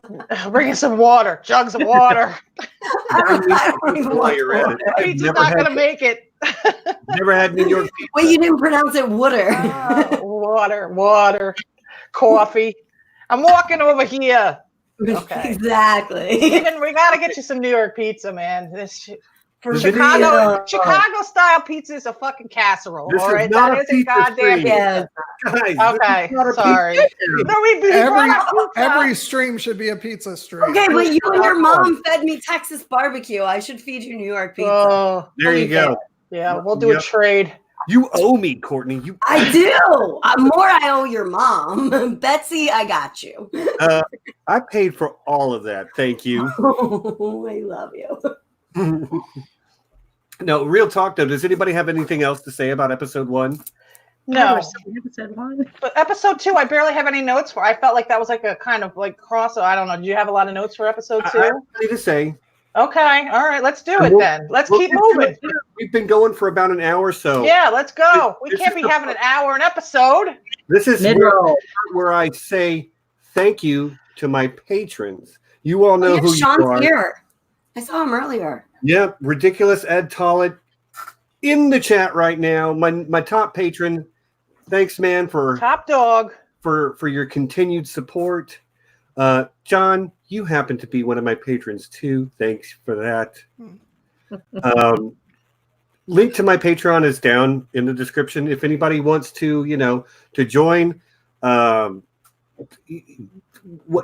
Bring us some water, jugs of water. I don't even want water. Pizza's not going to make it. Never had New York pizza. Wait, you didn't pronounce it water. Water, coffee. I'm walking over here. Okay. Exactly. We got to get you some New York pizza, man. Chicago style pizza is a fucking casserole. This all right, that is a goddamn pizza. Guys, okay, sorry. Every stream should be a pizza stream. Okay, but you and your mom fed me Texas barbecue. I should feed you New York pizza. Oh, there you go. Yeah, we'll do a trade. You owe me, Courtney. I do. More I owe your mom. Betsy, I got you. I paid for all of that. Thank you. Oh, I love you. No, real talk though. Does anybody have anything else to say about episode 1? No. But episode 2, I barely have any notes for. I felt like that was like a kind of like cross. I don't know. Did you have a lot of notes for episode 2? I have nothing to say. Okay. All right. Let's do it then. Let's keep moving. We've been going for about an hour, so yeah, let's go. We can't be having an hour an episode. This is where I say thank you to my patrons. You all know who Sean's you are. Here. I saw him earlier. Yep, ridiculous Ed Tollett in the chat right now. My top patron. Thanks, man, for top dog for your continued support. John, you happen to be one of my patrons too. Thanks for that. Link to my Patreon is down in the description. If anybody wants to, to join,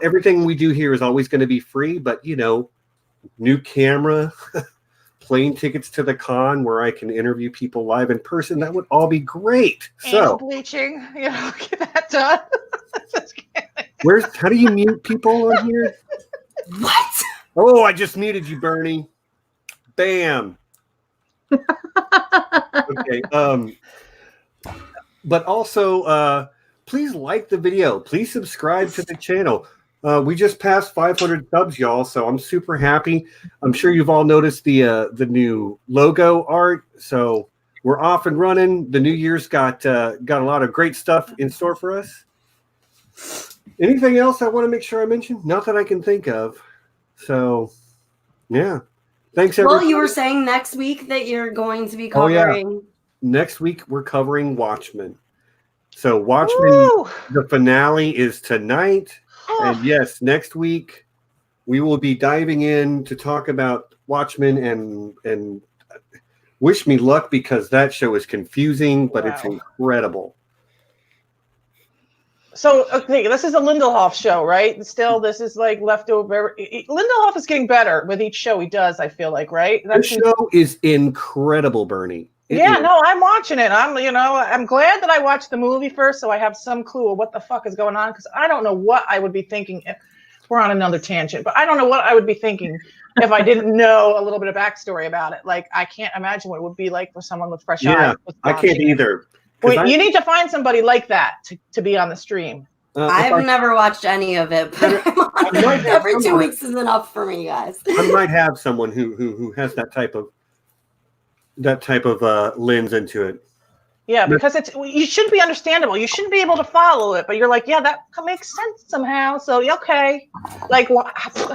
everything we do here is always going to be free, but new camera, plane tickets to the con where I can interview people live in person. That would all be great. So bleaching, get that done. How do you mute people on here? What? Oh, I just muted you, Bernie. Bam. Okay. But also, please like the video. Please subscribe to the channel. We just passed 500 subs, y'all, so I'm super happy. I'm sure you've all noticed the new logo art. So we're off and running. The New Year's got a lot of great stuff in store for us. Anything else I want to make sure I mention? Not that I can think of. So, yeah. Thanks, everybody. Well, you were saying next week that you're going to be covering. Oh, yeah. Next week, we're covering Watchmen. So, Watchmen, the finale is tonight. And yes, next week, we will be diving in to talk about Watchmen and wish me luck because that show is confusing, but it's incredible. So, okay, this is a Lindelof show, right? Still, this is like leftover. Lindelof is getting better with each show he does, I feel like, right? This show is incredible, Bernie. No, I'm watching it. I'm glad that I watched the movie first, so I have some clue of what the fuck is going on, because I don't know what I would be thinking if we're on another tangent, but I don't know what I would be thinking if I didn't know a little bit of backstory about it. Like, I can't imagine what it would be like for someone with fresh eyes. I can't either. Well, you need to find somebody like that to be on the stream. I've never watched any of it, but every 2 weeks is enough for me, guys. I might have someone who has that type of lens into it. Yeah, because you shouldn't be understandable. You shouldn't be able to follow it, but you're like, yeah, that makes sense somehow. So okay, like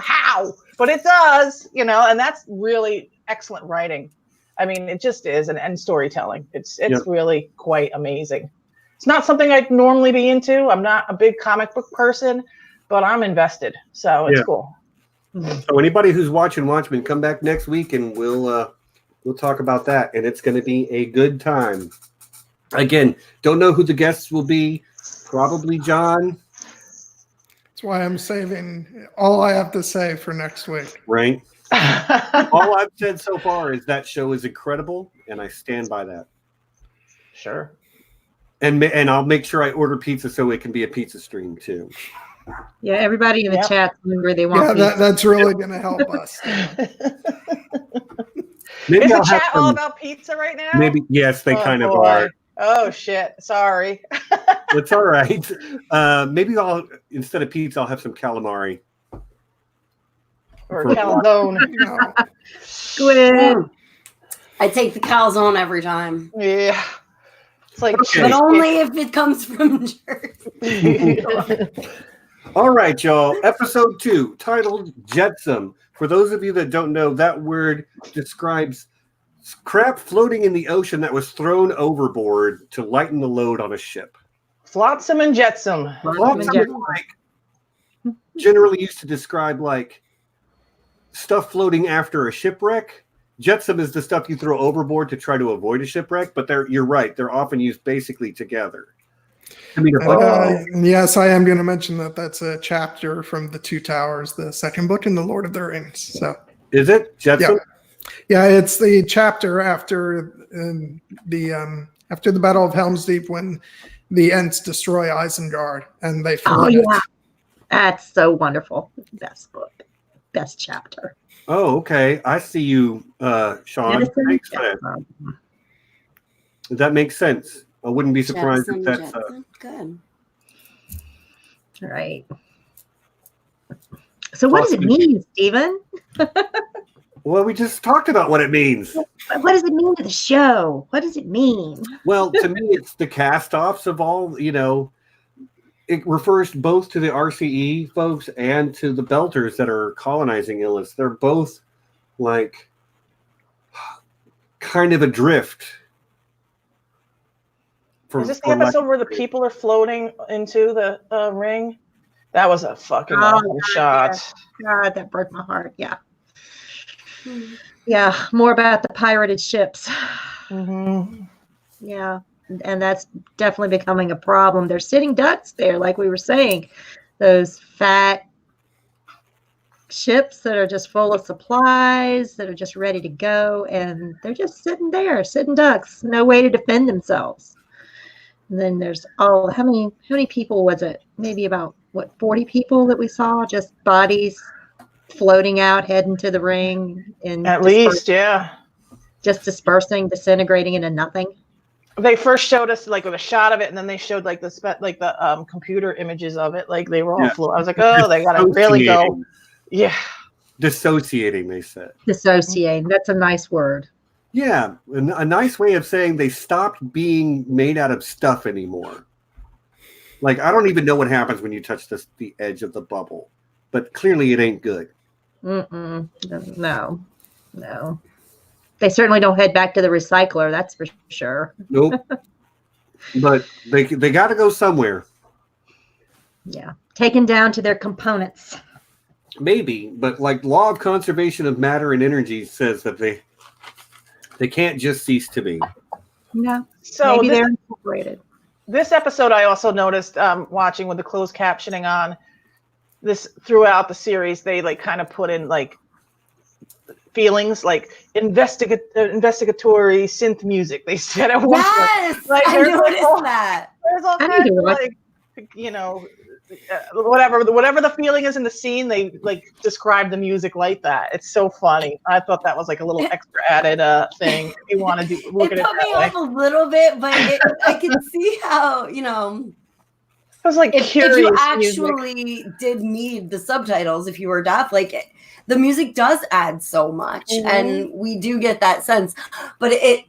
how? But it does, and that's really excellent writing. I mean, it just is, and storytelling. It's really quite amazing. It's not something I'd normally be into. I'm not a big comic book person, but I'm invested, so it's cool. So anybody who's watching Watchmen, come back next week and we'll talk about that, and it's going to be a good time. Again, don't know who the guests will be. Probably John. That's why I'm saving all I have to say for next week. Right. All I've said so far is that show is incredible, and I stand by that. Sure. And I'll make sure I order pizza so it can be a pizza stream too. Yeah, everybody in the chat remember they want pizza. That's really going to help us. Maybe is the chat all about pizza right now? Maybe yes, they kind of are. Oh shit! Sorry. It's all right. Maybe instead of pizza, I'll have some calamari or calzone. Squid. I take the calzone every time. Yeah. It's like, but only if it comes from Jersey. All right, y'all. Episode 2, titled Jetsam. For those of you that don't know, that word describes crap floating in the ocean that was thrown overboard to lighten the load on a ship. Flotsam and jetsam. Generally used to describe like stuff floating after a shipwreck. Jetsam is the stuff you throw overboard to try to avoid a shipwreck, but you're right. They're often used basically together. Yes, I am going to mention that that's a chapter from The Two Towers, the second book in The Lord of the Rings. So, is it Jetsam? Yeah, it's the chapter after the Battle of Helm's Deep when the Ents destroy Isengard and they float. Oh yeah, that's so wonderful. Best book, best chapter. Oh, okay. I see you, Sean. That makes sense. I wouldn't be surprised if that's good. All right. So what does it mean, Stephen? Well, we just talked about what it means. What does it mean to the show? What does it mean? Well, to me, it's the cast-offs of all, it refers both to the RCE folks and to the Belters that are colonizing Ilus. They're both like kind of adrift. Is this the episode where the people are floating into the ring? That was a fucking awful shot. God, that broke my heart. Yeah. Yeah, more about the pirated ships. Mm-hmm. Yeah, and that's definitely becoming a problem. They're sitting ducks there, like we were saying. Those fat ships that are just full of supplies, that are just ready to go, and they're just sitting there, sitting ducks, no way to defend themselves. And then there's how many people was it? Maybe about 40 people that we saw, just bodies floating out, heading to the ring, and at least, yeah, just dispersing, disintegrating into nothing. They first showed us like with a shot of it, and then they showed like the computer images of it, like they were all floating. I was like, oh, they gotta really go, yeah, dissociating. They said dissociating. That's a nice word. Yeah, a nice way of saying they stopped being made out of stuff anymore. Like, I don't even know what happens when you touch the edge of the bubble, but clearly it ain't good. No. They certainly don't head back to the recycler, that's for sure. Nope. But they got to go somewhere. Yeah, taken down to their components. Maybe, but like law of conservation of matter and energy says that they can't just cease to be. No, so maybe they're incorporated. This episode, I also noticed watching with the closed captioning on this throughout the series, they like kind of put in like feelings like investigatory synth music. They said at one point, like, I noticed that. There's all kinds of like, you know, whatever the feeling is in the scene, they like describe the music like that. It's so funny. I thought that was like a little extra added thing if you want to do. Look It at put it me off a little bit, but I can see how, you know, it was like if you actually music. Did need the subtitles, if you were deaf, like the music does add so much, and we do get that sense. But it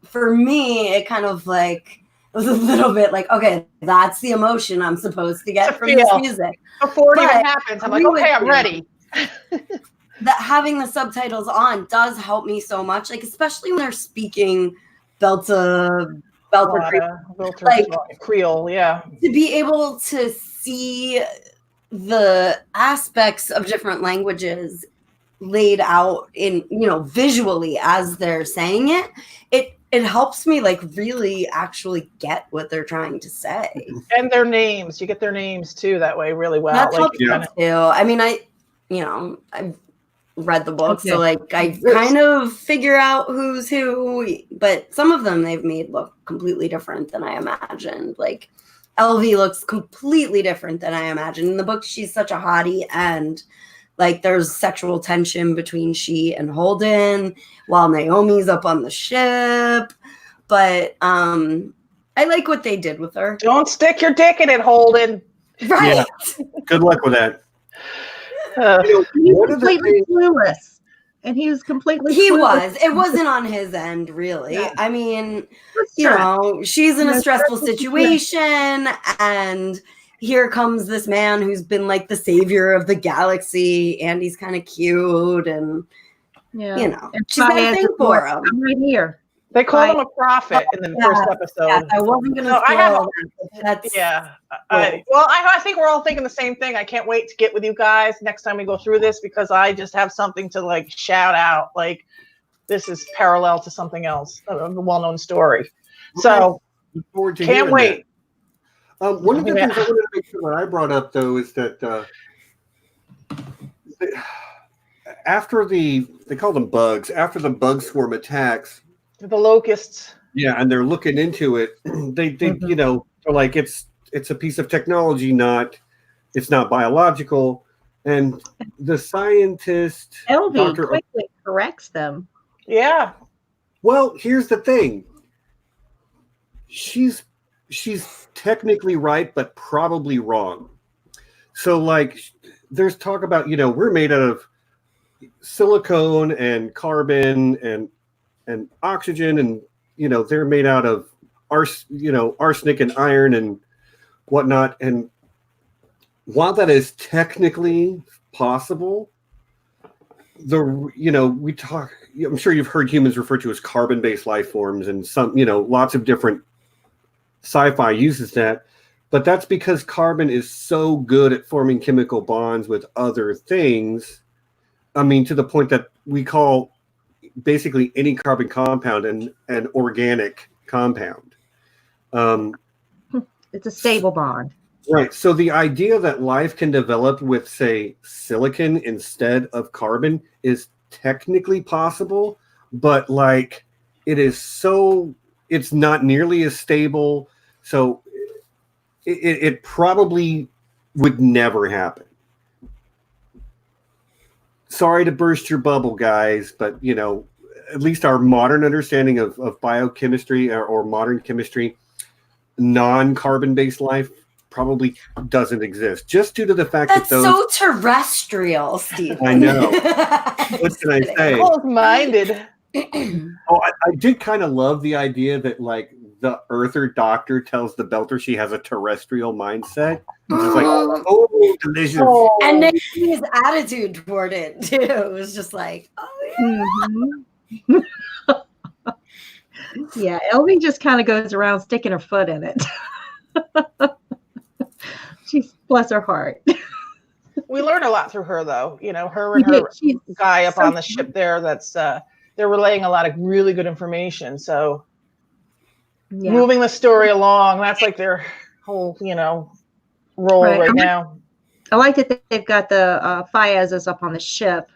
for me, it kind of like. It was a little bit like, okay, that's the emotion I'm supposed to get from this music. Before it even happens, I'm like, okay, I'm ready. That having the subtitles on does help me so much, like especially when they're speaking Belter like Creole, yeah. To be able to see the aspects of different languages laid out in, you know, visually as they're saying it, it helps me like really actually get what they're trying to say. And their names, you get their names too that way really well. That like, helps too. I mean, I've read the book, so like I kind of figure out who's who, but some of them they've made look completely different than I imagined. Like LV looks completely different than I imagined. In the book, she's such a hottie, and like there's sexual tension between she and Holden while Naomi's up on the ship. But I like what they did with her. Don't stick your dick in it, Holden. Right. Yeah. Good luck with that. He was completely clueless. And he was completely clueless. It wasn't on his end, really. Yeah. I mean, you know, she's in a stressful situation, and here comes this man who's been like the savior of the galaxy, and he's kind of cute, and you know, she's got a thing for him. I'm right here. They called him a prophet in the first episode. Yeah, I wasn't going to spoil that. I think we're all thinking the same thing. I can't wait to get with you guys next time we go through this, because I just have something to like shout out. Like this is parallel to something else, a well-known story. So can't wait. One of the things I wanted to make sure that I brought up though is that after they call them bugs, after the bug swarm attacks, the locusts. Yeah, and they're looking into it. They you know, they're like it's a piece of technology, it's not biological. And the scientist LV quickly corrects them. Yeah. Well, here's the thing. She's technically right, but probably wrong. So like there's talk about, you know, we're made out of silicone and carbon and oxygen, and you know they're made out of arsenic and iron and whatnot. And while that is technically possible, we talk. I'm sure you've heard humans referred to as carbon-based life forms, and some, you know, lots of different sci-fi uses that. But that's because carbon is so good at forming chemical bonds with other things. I mean, to the point that we call basically any carbon compound an organic compound. It's a stable bond. Right. So the idea that life can develop with, say, silicon instead of carbon is technically possible, but like it's not nearly as stable. So it probably would never happen. Sorry to burst your bubble, guys, but you know, at least our modern understanding of biochemistry or modern chemistry, non-carbon based life probably doesn't exist, just due to the fact that's that those so terrestrial, Steve. I know. What can I say? Close-minded. I did kind of love the idea that like the Earther doctor tells the Belter she has a terrestrial mindset. It's like, oh, delicious. And then his attitude toward it too. It was just like, oh yeah. Mm-hmm. Yeah, Elvie just kind of goes around sticking her foot in it. She's, bless her heart. We learn a lot through her, though. You know, her and her guy up on the ship there. That's they're relaying a lot of really good information. So moving the story along. That's like their whole, role right now. I like that they've got the Fayez's up on the ship.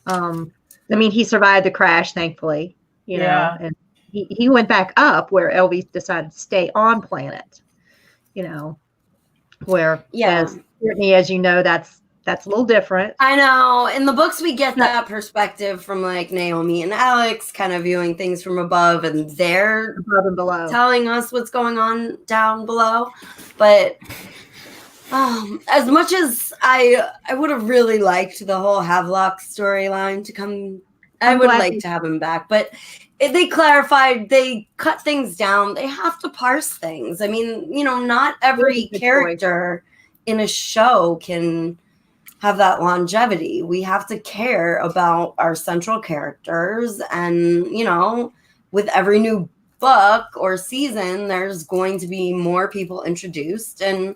I mean, he survived the crash, thankfully, know, and he went back up where Elvis decided to stay on planet, where as Brittany, as you know, that's a little different. I know. In the books, we get that perspective from like Naomi and Alex kind of viewing things from above, and they're above and below telling us what's going on down below. But as much as I would have really liked the whole Havelock storyline to come, I would like to have him back. But they clarified, they cut things down. They have to parse things. I mean, not every character in a show can have that longevity. We have to care about our central characters. And, with every new book or season, there's going to be more people introduced. And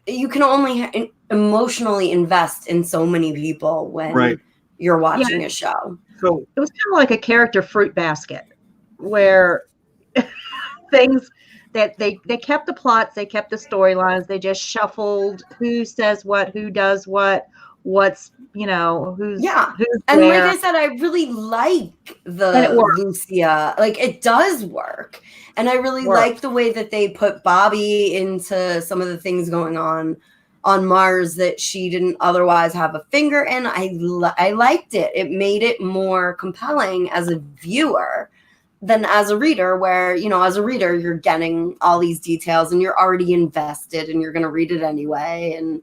you can only emotionally invest in so many people when you're watching a show. So it was kind of like a character fruit basket where things that they kept the plots, they kept the storylines, they just shuffled who says what, who does what's who's and where. Like I said, I really like the Lucia, like it does work, and I really like the way that they put Bobby into some of the things going on Mars that she didn't otherwise have a finger in. I liked it. It made it more compelling as a viewer than as a reader, where, as a reader, you're getting all these details and you're already invested and you're going to read it anyway. And,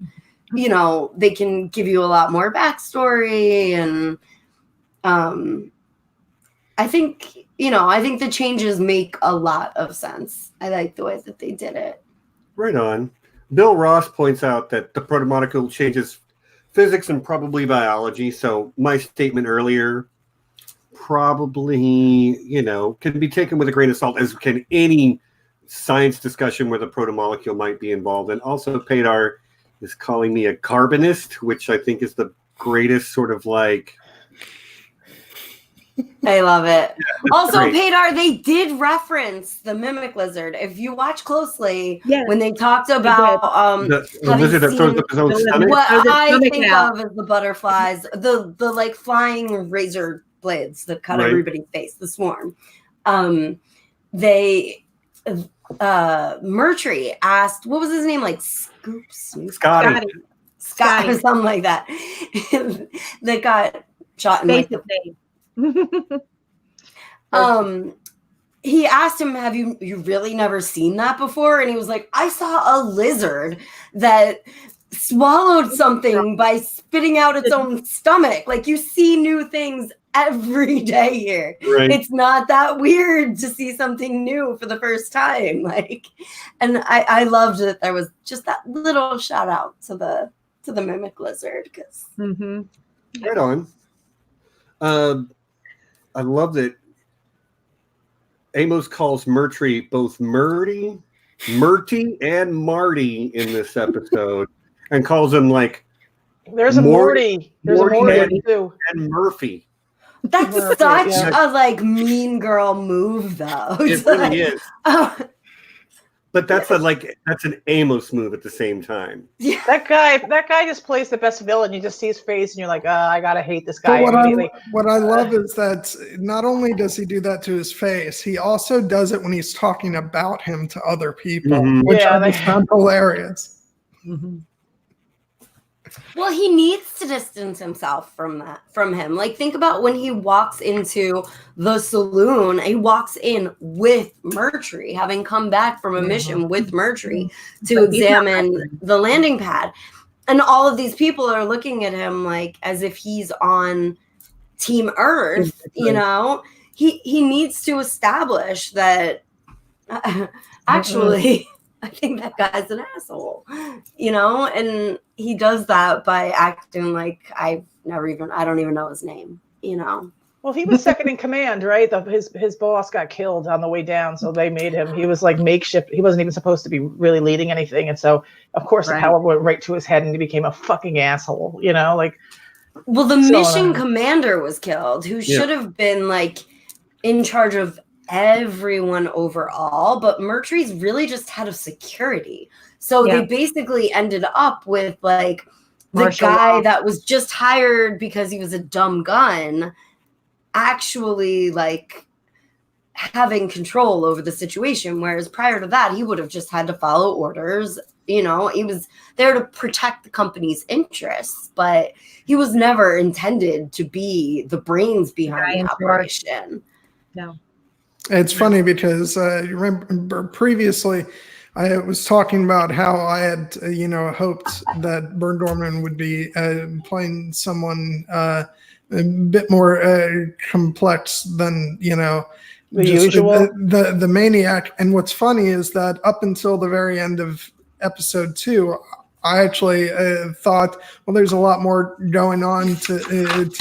they can give you a lot more backstory. And I think the changes make a lot of sense. I like the way that they did it. Right on. Bill Ross points out that the protomolecule changes physics and probably biology. So my statement earlier probably, can be taken with a grain of salt, as can any science discussion where the protomolecule might be involved. And also Padar is calling me a carbonist, which I think is the greatest sort of like... I love it. Yeah, also, Padar, they did reference the mimic lizard. If you watch closely, when they talked about the lizard that throws up his own stomach. What I think of as the butterflies, the like flying razor blades that cut everybody's face, the swarm. Murtry asked, what was his name? Like Scotty or something like that. That got shot in like he asked him, have you really never seen that before? And he was like, I saw a lizard that swallowed something by spitting out its own stomach. Like, you see new things every day here. It's not that weird to see something new for the first time. Like, and I loved that there was just that little shout out to the mimic lizard, because right on. I love that Amos calls Murtry both Murty and Marty in this episode, and calls him like there's a Morty. There's a Morty too. And Murphy. That's such a like mean girl move, though. It really is. But that's an Amos move at the same time. Yeah. That guy just plays the best villain. You just see his face and you're like, I gotta hate this guy immediately. What I love is that not only does he do that to his face, he also does it when he's talking about him to other people, which I find hilarious. Well, he needs to distance himself from him. Like, think about when he walks into the saloon. He walks in with Murtry, having come back from a mission with Murtry to examine the landing pad. And all of these people are looking at him like as if he's on Team Earth, He needs to establish that actually... I think that guy's an asshole, and he does that by acting like I don't even know his name, Well, he was second in command, right? His boss got killed on the way down, so they made him. He was like makeshift. He wasn't even supposed to be really leading anything, and so of course the power went right to his head, and he became a fucking asshole. Well, the mission commander was killed, who should have been like in charge of everyone overall, but Mercury's really just head of security. So they basically ended up with like the guy that was just hired because he was a dumb gun actually like having control over the situation, whereas prior to that he would have just had to follow orders. You know, he was there to protect the company's interests, but he was never intended to be the brains behind the operation. No. It's funny because you remember previously I was talking about how I had, hoped that Burn Dorman would be playing someone a bit more complex than, the usual. The maniac. And what's funny is that up until the very end of episode 2, I actually thought, well, there's a lot more going on to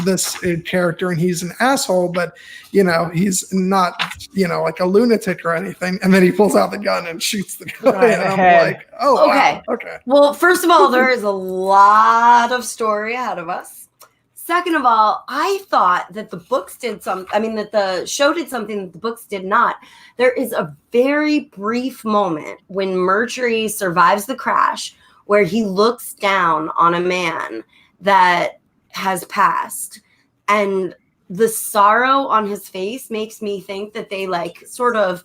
this character, and he's an asshole, but he's not, like a lunatic or anything. And then he pulls out the gun and shoots the guy, and I'm like, oh, okay, wow. Okay. Well, first of all, there is a lot of story ahead of us. Second of all, I thought that the books did something. I mean, that the show did something that the books did not. There is a very brief moment when Mercury survives the crash, where he looks down on a man that has passed, and the sorrow on his face makes me think that they like sort of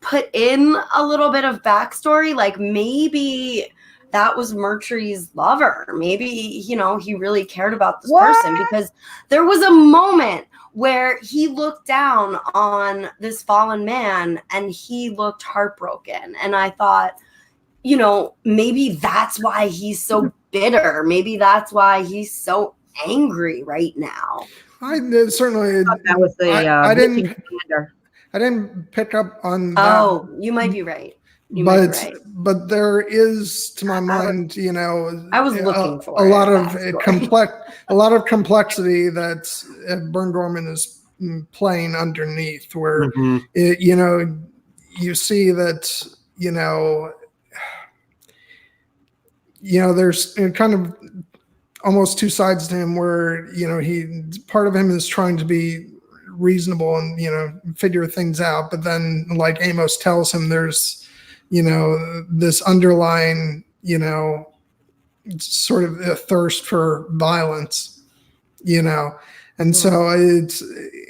put in a little bit of backstory. Like maybe that was Mercury's lover. Maybe, he really cared about this person, because there was a moment where he looked down on this fallen man and he looked heartbroken. And I thought, maybe that's why he's so bitter. Maybe that's why he's so angry right now. I certainly that was the I didn't pick up on that. Oh, you might be right. But there is, to my mind, I was looking for a lot of complexity that Burn Dorman is playing underneath, where you see that there's kind of almost two sides to him, where part of him is trying to be reasonable and figure things out, but then like Amos tells him, there's this underlying sort of a thirst for violence, and so it's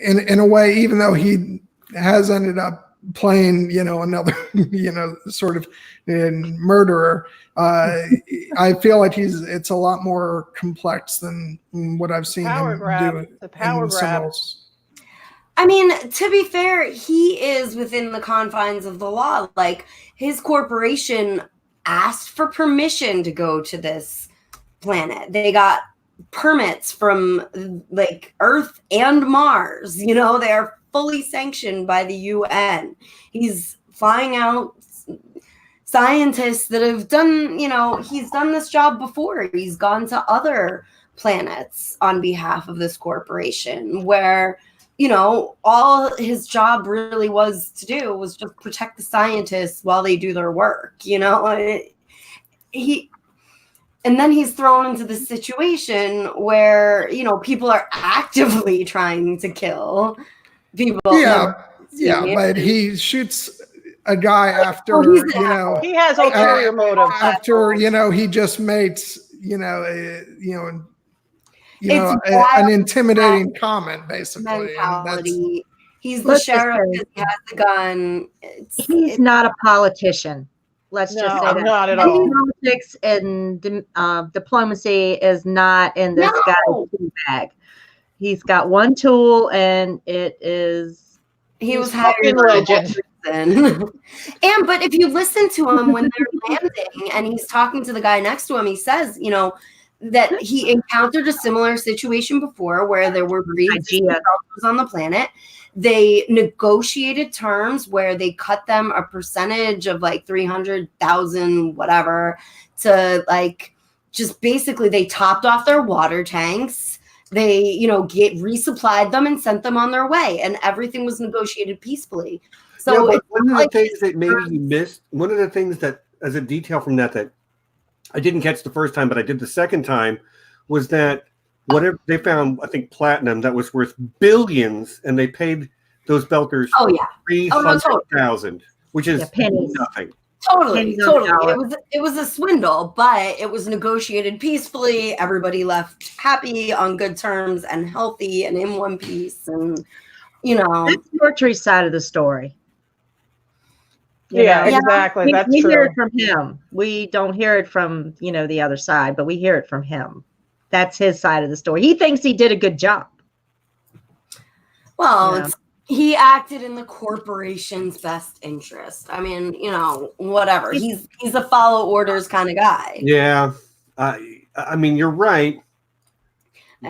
in a way, even though he has ended up playing another sort of murderer, I feel like it's a lot more complex than what I've seen him do. The power grab. I mean, to be fair, he is within the confines of the law. Like, his corporation asked for permission to go to this planet. They got permits from like Earth and Mars. They are fully sanctioned by the UN. He's flying out scientists that have done, he's done this job before. He's gone to other planets on behalf of this corporation, where all his job really was to do was just protect the scientists while they do their work. And then he's thrown into this situation where, people are actively trying to kill people. But he shoots a guy after, he has ulterior motive. After, he just makes, an intimidating comment, basically. He's the sheriff. He has the gun. He's not a politician. Let's just say that. Not at all. Politics and diplomacy is not in this guy's bag. He's got one tool, and it is he was having religion. But if you listen to him when they're landing and he's talking to the guy next to him, he says, that he encountered a similar situation before, where there were breeds on the planet. They negotiated terms where they cut them a percentage of like 300,000, whatever, to like, just basically they topped off their water tanks. They, resupplied them and sent them on their way, and everything was negotiated peacefully. So one of the things that maybe you missed, one of the things that, as a detail from that I didn't catch the first time, but I did the second time, was that whatever they found, I think platinum, that was worth billions, and they paid those belters. Oh yeah. 300,000, which is pennies. nothing. Totally. It was a swindle, but it was negotiated peacefully. Everybody left happy, on good terms, and healthy, and in one piece. And that's Marjorie's side of the story. Exactly. That's we true. hear it from him. We don't hear it from the other side, but we hear it from him. That's his side of the story. He thinks he did a good job. Well, he acted in the corporation's best interest. I mean, whatever. He's a follow orders kind of guy. Yeah. I mean, you're right.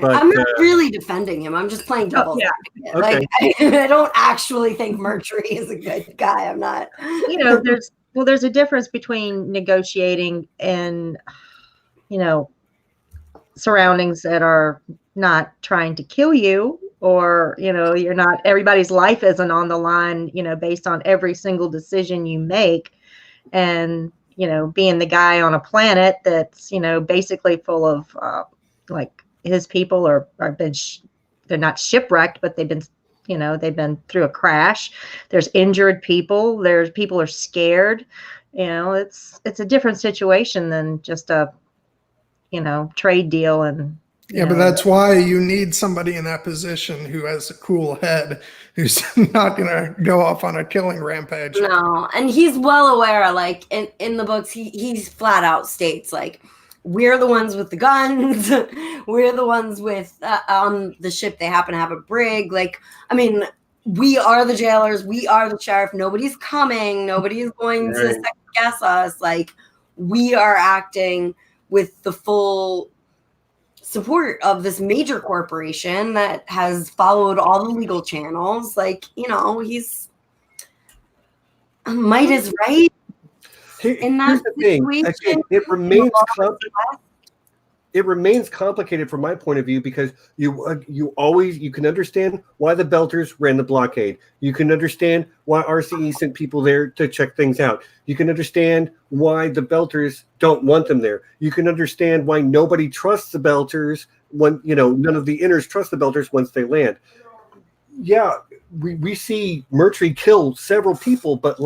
But, I'm not really defending him. I'm just playing devil's advocate. Okay. Like, I don't actually think Mercury is a good guy. I'm not. There's a difference between negotiating and, surroundings that are not trying to kill you, or, you're not, everybody's life isn't on the line, based on every single decision you make. And, being the guy on a planet that's, basically full of, his people they're not shipwrecked, but they've been through a crash. There's injured people. There's people are scared. It's a different situation than just a, trade deal. And but that's why you need somebody in that position who has a cool head, who's not going to go off on a killing rampage. No, and he's well aware, like in the books, he's flat out states, like, we're the ones with the guns. We're the ones with on the ship. They happen to have a brig. Like, I mean, we are the jailers. We are the sheriff. Nobody's coming. Nobody is going to second guess us. Like, we are acting with the full support of this major corporation that has followed all the legal channels. Like, he's might is right. In that situation, again, it remains complicated from my point of view, because you can understand why the Belters ran the blockade. You can understand why RCE sent people there to check things out. You can understand why the Belters don't want them there. You can understand why nobody trusts the Belters when none of the Inners trust the Belters once they land. Yeah, we see Mercury kill several people, but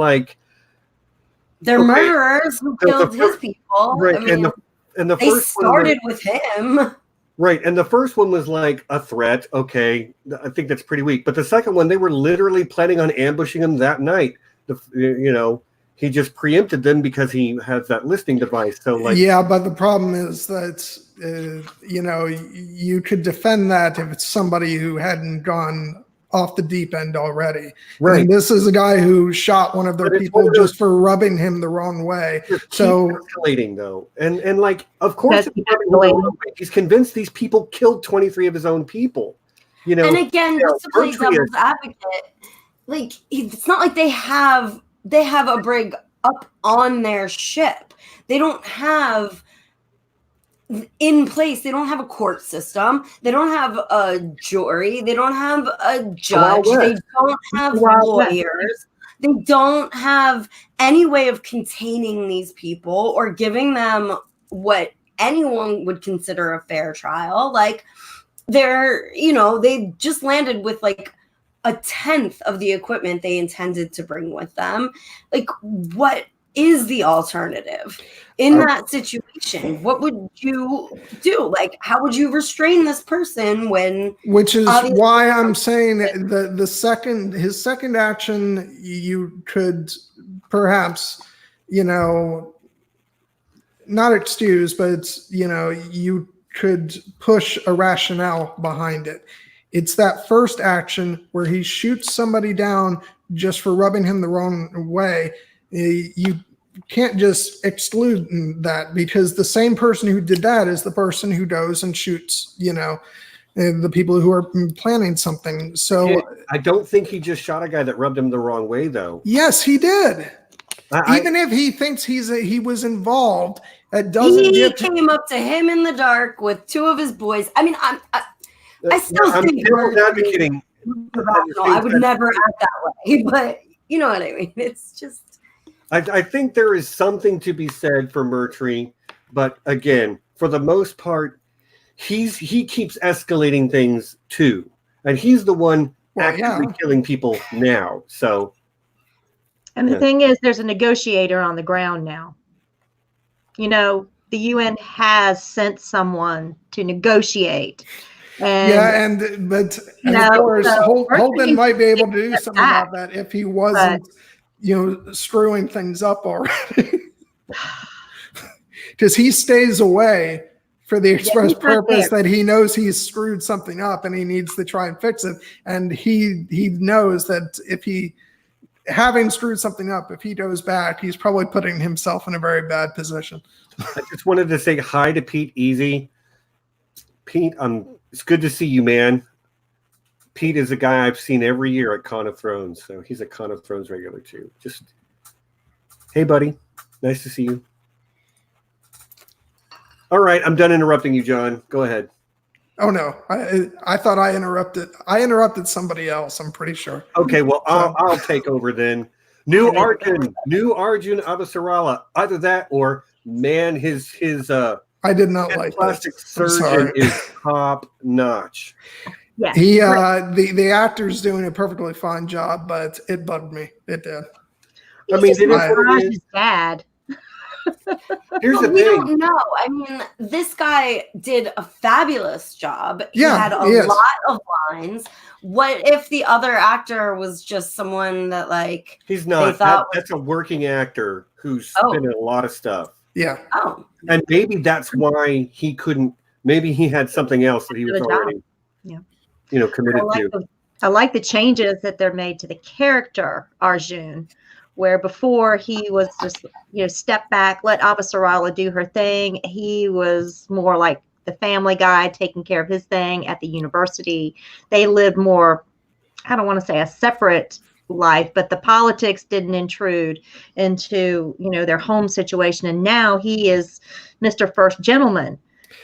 they're murderers who killed his people. Right, I mean, and the they first started with him. Right, and the first one was like a threat. Okay, I think that's pretty weak. But the second one, they were literally planning on ambushing him that night. He just preempted them because he has that listening device. So but the problem is that you could defend that if it's somebody who hadn't gone off the deep end already. Right. And this is a guy who shot one of their people just for rubbing him the wrong way. So escalating though. And of course he's convinced these people killed 23 of his own people. And again, just to play devil's advocate, like, it's not like they have a brig up on their ship. They don't have in place. They don't have a court system. They don't have a jury. They don't have a judge. They don't have lawyers. They don't have any way of containing these people or giving them what anyone would consider a fair trial. Like, they just landed with like a 10th of the equipment they intended to bring with them. Like, what is the alternative in that situation? What would you do? Like, how would you restrain this person when? Which is why I'm saying that his second action, you could perhaps, not excuse, but you could push a rationale behind it. It's that first action where he shoots somebody down just for rubbing him the wrong way. You can't just exclude that, because the same person who did that is the person who goes and shoots, the people who are planning something. So I don't think he just shot a guy that rubbed him the wrong way, though. Yes, he did. Even if he thinks he was involved, that doesn't. He came up to him in the dark with two of his boys. I mean, I still think advocating. I would never act that way, but you know what I mean. It's just. I think there is something to be said for Mercury, but again, for the most part, he keeps escalating things too, and he's the one actively killing people now. So, and the thing is, there's a negotiator on the ground now. You know, the UN has sent someone to negotiate. And, but of course, Holden might be able to do something about that if he wasn't, screwing things up already. Because he stays away for the express purpose that he knows he's screwed something up and he needs to try and fix it. And he knows that if he, having screwed something up, if he goes back, he's probably putting himself in a very bad position. I just wanted to say hi to Pete Easy. Pete, it's good to see you, man. Pete is a guy I've seen every year at Con of Thrones, so he's a Con of Thrones regular too. Just, hey, buddy. Nice to see you. All right, I'm done interrupting you, John. Go ahead. Oh no, I thought I interrupted. I interrupted somebody else. I'm pretty sure. Okay, well I'll take over then. New Arjun Avasarala. Either that or his I did not like plastic surgeon is top notch. Yeah, the actor's doing a perfectly fine job, but it bugged me. It did. I mean, his dad. Here's the thing. We don't know. I mean, this guy did a fabulous job. He had a lot of lines. What if the other actor was just someone that he's not? That's a working actor who's been in a lot of stuff. Yeah. Oh. And maybe that's why he couldn't. Maybe he had something else that he was already, committed to. I like the changes that they're made to the character Arjun, where before he was just, step back, let Avasarala do her thing. He was more like the family guy taking care of his thing at the university. They lived more, I don't want to say a separate life, but the politics didn't intrude into, their home situation. And now he is Mr. First Gentleman.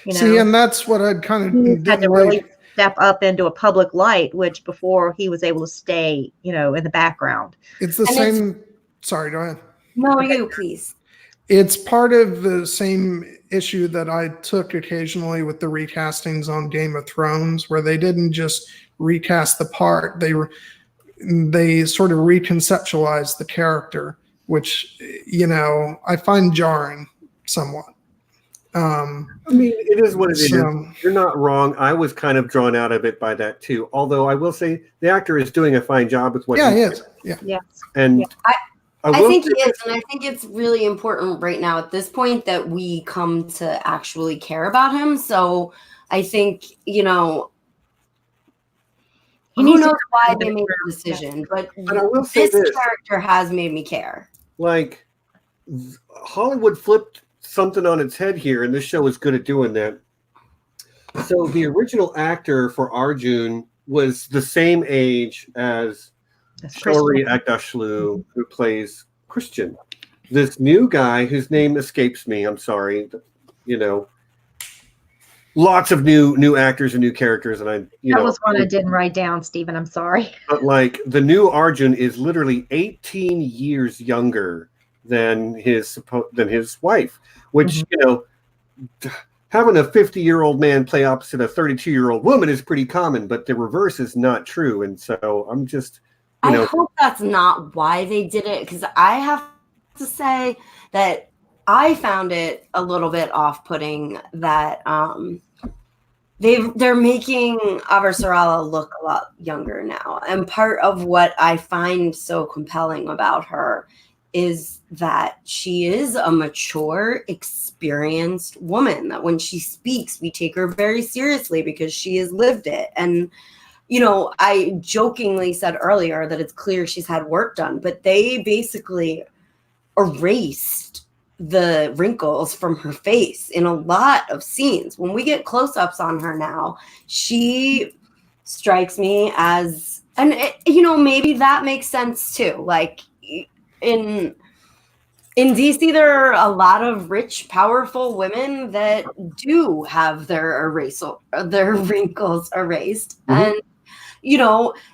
See, and that's what I'd kind of had to really step up into a public light, which before he was able to stay, in the background. It's the same. Sorry, go ahead. No, you please. It's part of the same issue that I took occasionally with the recastings on Game of Thrones, where they didn't just recast the part; they sort of reconceptualized the character, which I find jarring somewhat. I mean, it is what it is. You're not wrong. I was kind of drawn out of it by that too. Although I will say the actor is doing a fine job with what he is. Yeah. And I think he is, and I think it's really important right now at this point that we come to actually care about him. So I think, who knows why they made the decision, but I will say this character has made me care. Hollywood flipped something on its head here, and this show is good at doing that. So the original actor for Arjun was the same age as Shori Agdashlu, who plays Christian. This new guy whose name escapes me, I'm sorry, lots of new actors and new characters, and that was one I didn't write down, Stephen. I'm sorry. But the new Arjun is literally 18 years younger than his wife, which having a 50-year-old man play opposite a 32-year-old woman is pretty common, but the reverse is not true. And so I'm just, I hope that's not why they did it, because I have to say that I found it a little bit off-putting that they're making Avasarala look a lot younger now. And part of what I find so compelling about her is that she is a mature, experienced woman, that when she speaks, we take her very seriously because she has lived it. And, I jokingly said earlier that it's clear she's had work done, but they basically erased the wrinkles from her face in a lot of scenes. When we get close-ups on her now, she strikes me as, and maybe that makes sense too. In DC, there are a lot of rich, powerful women that do have their wrinkles erased. Mm-hmm. And,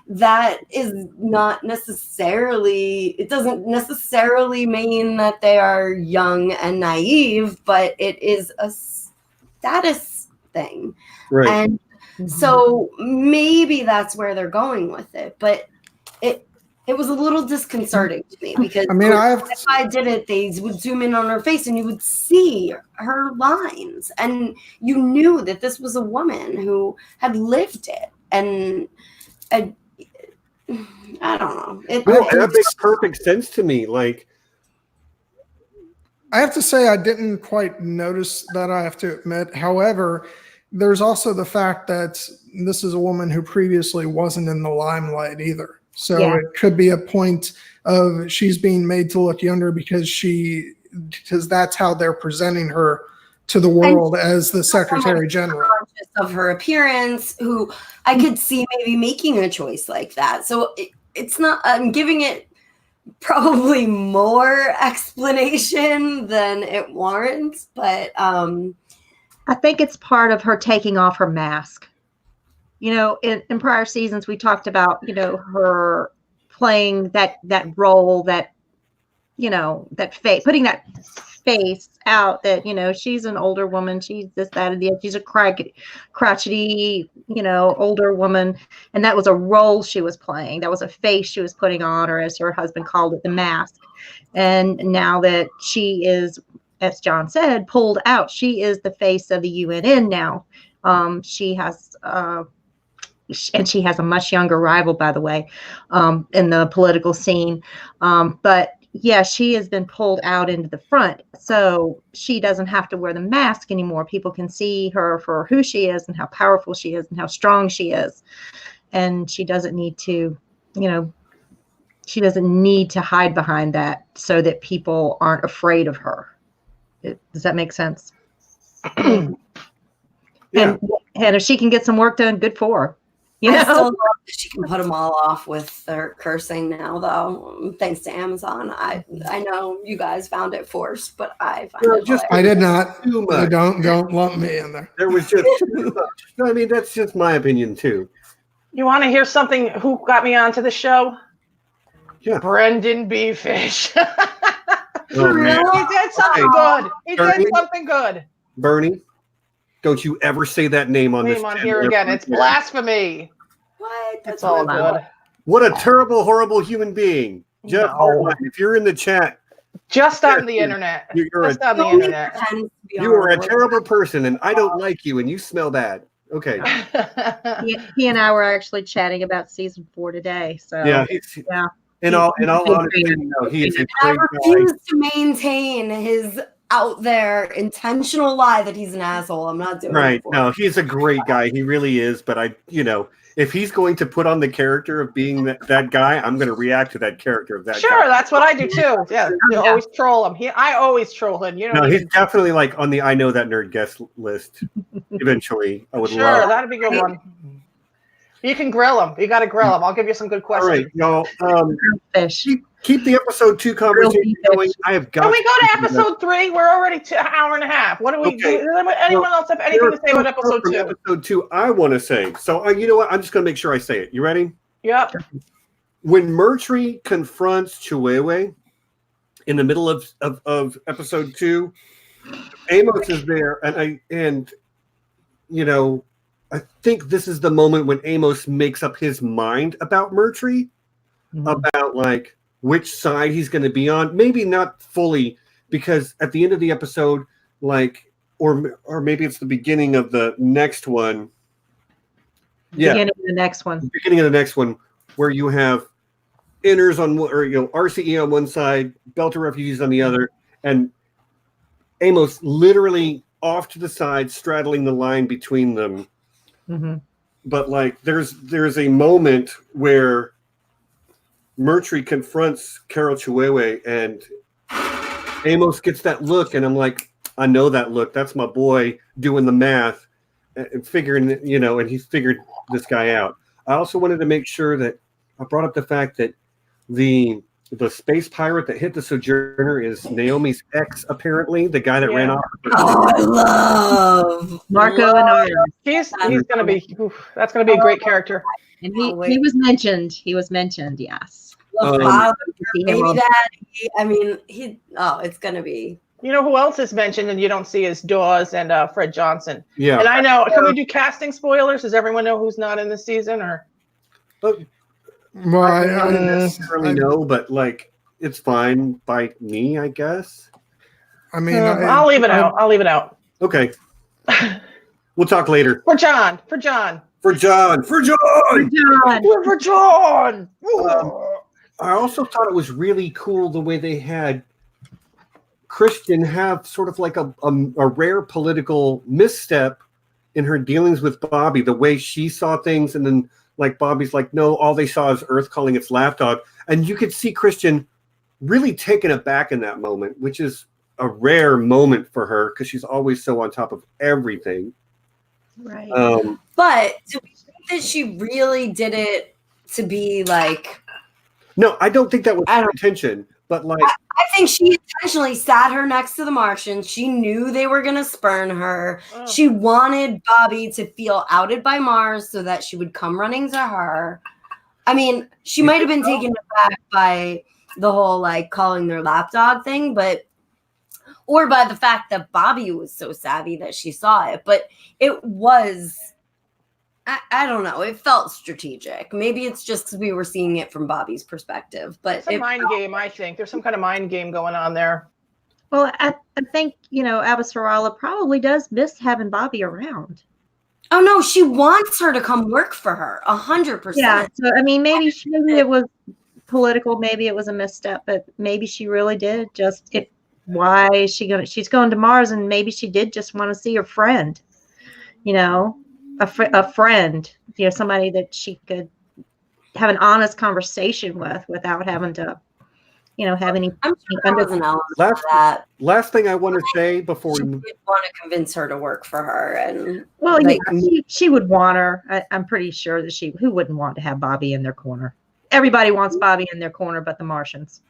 that is not necessarily, it doesn't necessarily mean that they are young and naive, but it is a status thing. Right. And So maybe that's where they're going with it, but it was a little disconcerting to me because I mean, if I did it, they would zoom in on her face and you would see her lines, and you knew that this was a woman who had lived it. And I don't know. That makes perfect sense to me. Like, I have to say, I didn't quite notice that, I have to admit. However, there's also the fact that this is a woman who previously wasn't in the limelight either. So it could be a point of she's being made to look younger because that's how they're presenting her to the world as the Secretary General. Conscious of her appearance, who I could see maybe making a choice like that. So it's not, I'm giving it probably more explanation than it warrants, but I think it's part of her taking off her mask. You know, in prior seasons, we talked about, you know, her playing that role, that, you know, that face, putting that face out that, you know, she's an older woman. She's this, that, and the other. She's a crotchety, you know, older woman. And that was a role she was playing. That was a face she was putting on, or as her husband called it, the mask. And now that she is, as John said, pulled out, she is the face of the UNN now. She has, and she has a much younger rival, by the way, in the political scene. But yeah, she has been pulled out into the front. So she doesn't have to wear the mask anymore. People can see her for who she is and how powerful she is and how strong she is. And she doesn't need to, you know, she doesn't need to hide behind that so that people aren't afraid of her. Does that make sense? yeah. And if she can get some work done, good for her. You I know? still love that she can put them all off with their cursing now, though. Thanks to Amazon. I know you guys found it forced, but I find it just, I did not. Too much. Don't lump me in there. There was just too much. No, I mean, that's just my opinion too. You want to hear something? Who got me onto the show? Yeah. Brendan B. Fish. Oh, man. He did something good. He Bernie? did something good. Bernie, don't you ever say that name on this Name on channel here again. It's blasphemy. What? It's all good. What a terrible, horrible human being. Jeff, No. if you're in the chat, Just on the internet. you're Just on the internet. you are a terrible person, and I don't like you, and you smell bad. Okay. He and I were actually chatting about season 4 today. So Yeah. yeah. In all honesty, no, he is a I great guy. refuse to maintain his out there intentional lie that he's an asshole. I'm not doing Right. it. No, he's a great guy. He really is. But if he's going to put on the character of being that guy, I'm going to react to that character of that guy. Sure, that's what I do too. Yeah, you always troll him. I always troll him. You know. No, he's definitely like on the I Know That Nerd guest list. Eventually, I would Sure, love. that'd be a good one. You can grill him. You got to grill him. I'll give you some good All questions. right, y'all. Fish. Keep the episode 2 conversation going. I have got. Can we go to episode 3? We're already an hour and a half. What do we do? Anyone else have anything to say about episode 2? Episode 2, I want to say. So, you know what? I'm just going to make sure I say it. You ready? Yep. When Murtry confronts Chiwewe in the middle of episode 2, Amos is there, and I think this is the moment when Amos makes up his mind about Murtry, about like which side he's going to be on. Maybe not fully, because at the end of the episode, like, or maybe it's the beginning of the next one. Yeah, Beginning of the next one. Beginning of the next one, where you have inners on, or RCE on one side, Belter refugees on the other, and Amos literally off to the side, straddling the line between them. Mm-hmm. But like, there's a moment where Murtry confronts Carol Chiwewe, and Amos gets that look, and I'm like, I know that look. That's my boy doing the math and figuring, and he's figured this guy out. I also wanted to make sure that I brought up the fact that the space pirate that hit the Sojourner is Naomi's ex, apparently, the guy that ran off. Oh, I love Marco and Ira. He's gonna be. That's gonna be a great character. And he was mentioned. He was mentioned. Yes. Father, baby daddy. I mean, it's gonna be You know who else is mentioned and you don't see is Dawes and Fred Johnson. Yeah. And I know, can we do casting spoilers? Does everyone know who's not in this season? Or Well, I don't necessarily know, but like it's fine by me, I guess. I mean, I'll leave it out. I'll leave it out. Okay. We'll talk later. For John. I also thought it was really cool the way they had Christian have sort of like a rare political misstep in her dealings with Bobby, the way she saw things, and then like Bobby's like, no, all they saw is Earth calling its lapdog. And you could see Christian really taken aback in that moment, which is a rare moment for her because she's always so on top of everything. Right. But do we think that she really did it to be like... No, I don't think that was her intention, but like... I think she intentionally sat her next to the Martians. She knew they were going to spurn her. Oh. She wanted Bobby to feel outed by Mars so that she would come running to her. I mean, she might have been taken aback by the whole like calling their lapdog thing, but or by the fact that Bobby was so savvy that she saw it. But it was, I don't know, it felt strategic. Maybe it's just because we were seeing it from Bobby's perspective. But it's a mind game, I think. There's some kind of mind game going on there. Well, I think, Sharla probably does miss having Bobby around. Oh, no, she wants her to come work for her, 100%. Yeah, so, I mean, maybe it was political, maybe it was a misstep, but maybe she really did just... Why is she's going to Mars, and maybe she did just want to see her friend, a friend, somebody that she could have an honest conversation with without having to, have any. I'm sure there was an element of that. Last thing I want to say before she did want to convince her to work for her, and she would want her. I'm pretty sure that who wouldn't want to have Bobby in their corner? Everybody wants Bobby in their corner, but the Martians,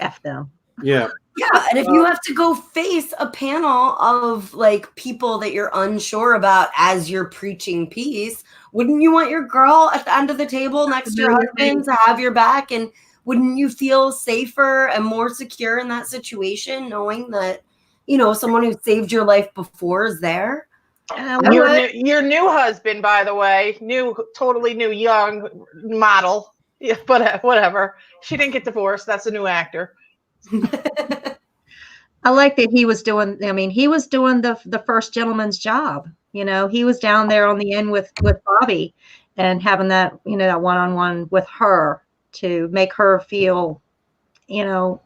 F them. Yeah. Yeah, and if you have to go face a panel of like people that you're unsure about as you're preaching peace, wouldn't you want your girl at the end of the table next to your husband to have your back? And wouldn't you feel safer and more secure in that situation, knowing that, someone who saved your life before is there? Your new husband, by the way, totally new, young model. Yeah, but whatever. She didn't get divorced. That's a new actor. I like that he was doing the first gentleman's job. He was down there on the end with Bobby and having that, that one-on-one with her to make her feel, to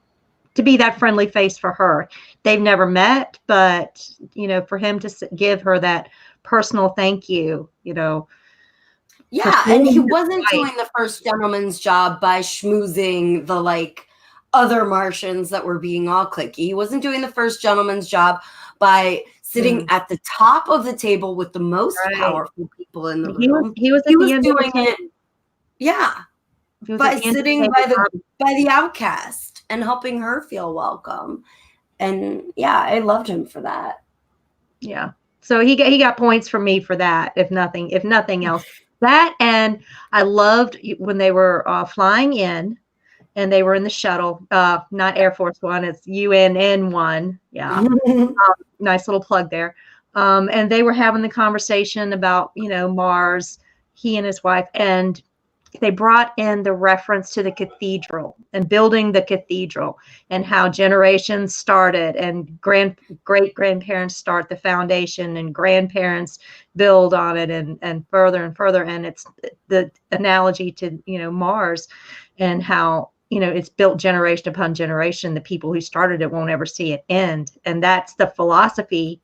be that friendly face for her. They've never met, but, for him to give her that personal thank you, Yeah, and he wasn't doing the first gentleman's job by schmoozing the, other Martians that were being all cliquey. He wasn't doing the first gentleman's job by sitting at the top of the table with the most powerful people in the room. He was doing it, by sitting by the outcast and helping her feel welcome. And I loved him for that. Yeah. So he got points from me for that, if nothing else. That, and I loved when they were flying in. And they were in the shuttle, not Air Force One, it's UNN One. Yeah, nice little plug there. And they were having the conversation about, Mars, he and his wife, and they brought in the reference to the cathedral and building the cathedral and how generations started and great-grandparents start the foundation and grandparents build on it and further and further. And it's the analogy to, Mars and how, it's built generation upon generation. The people who started it won't ever see it end. And that's the philosophy.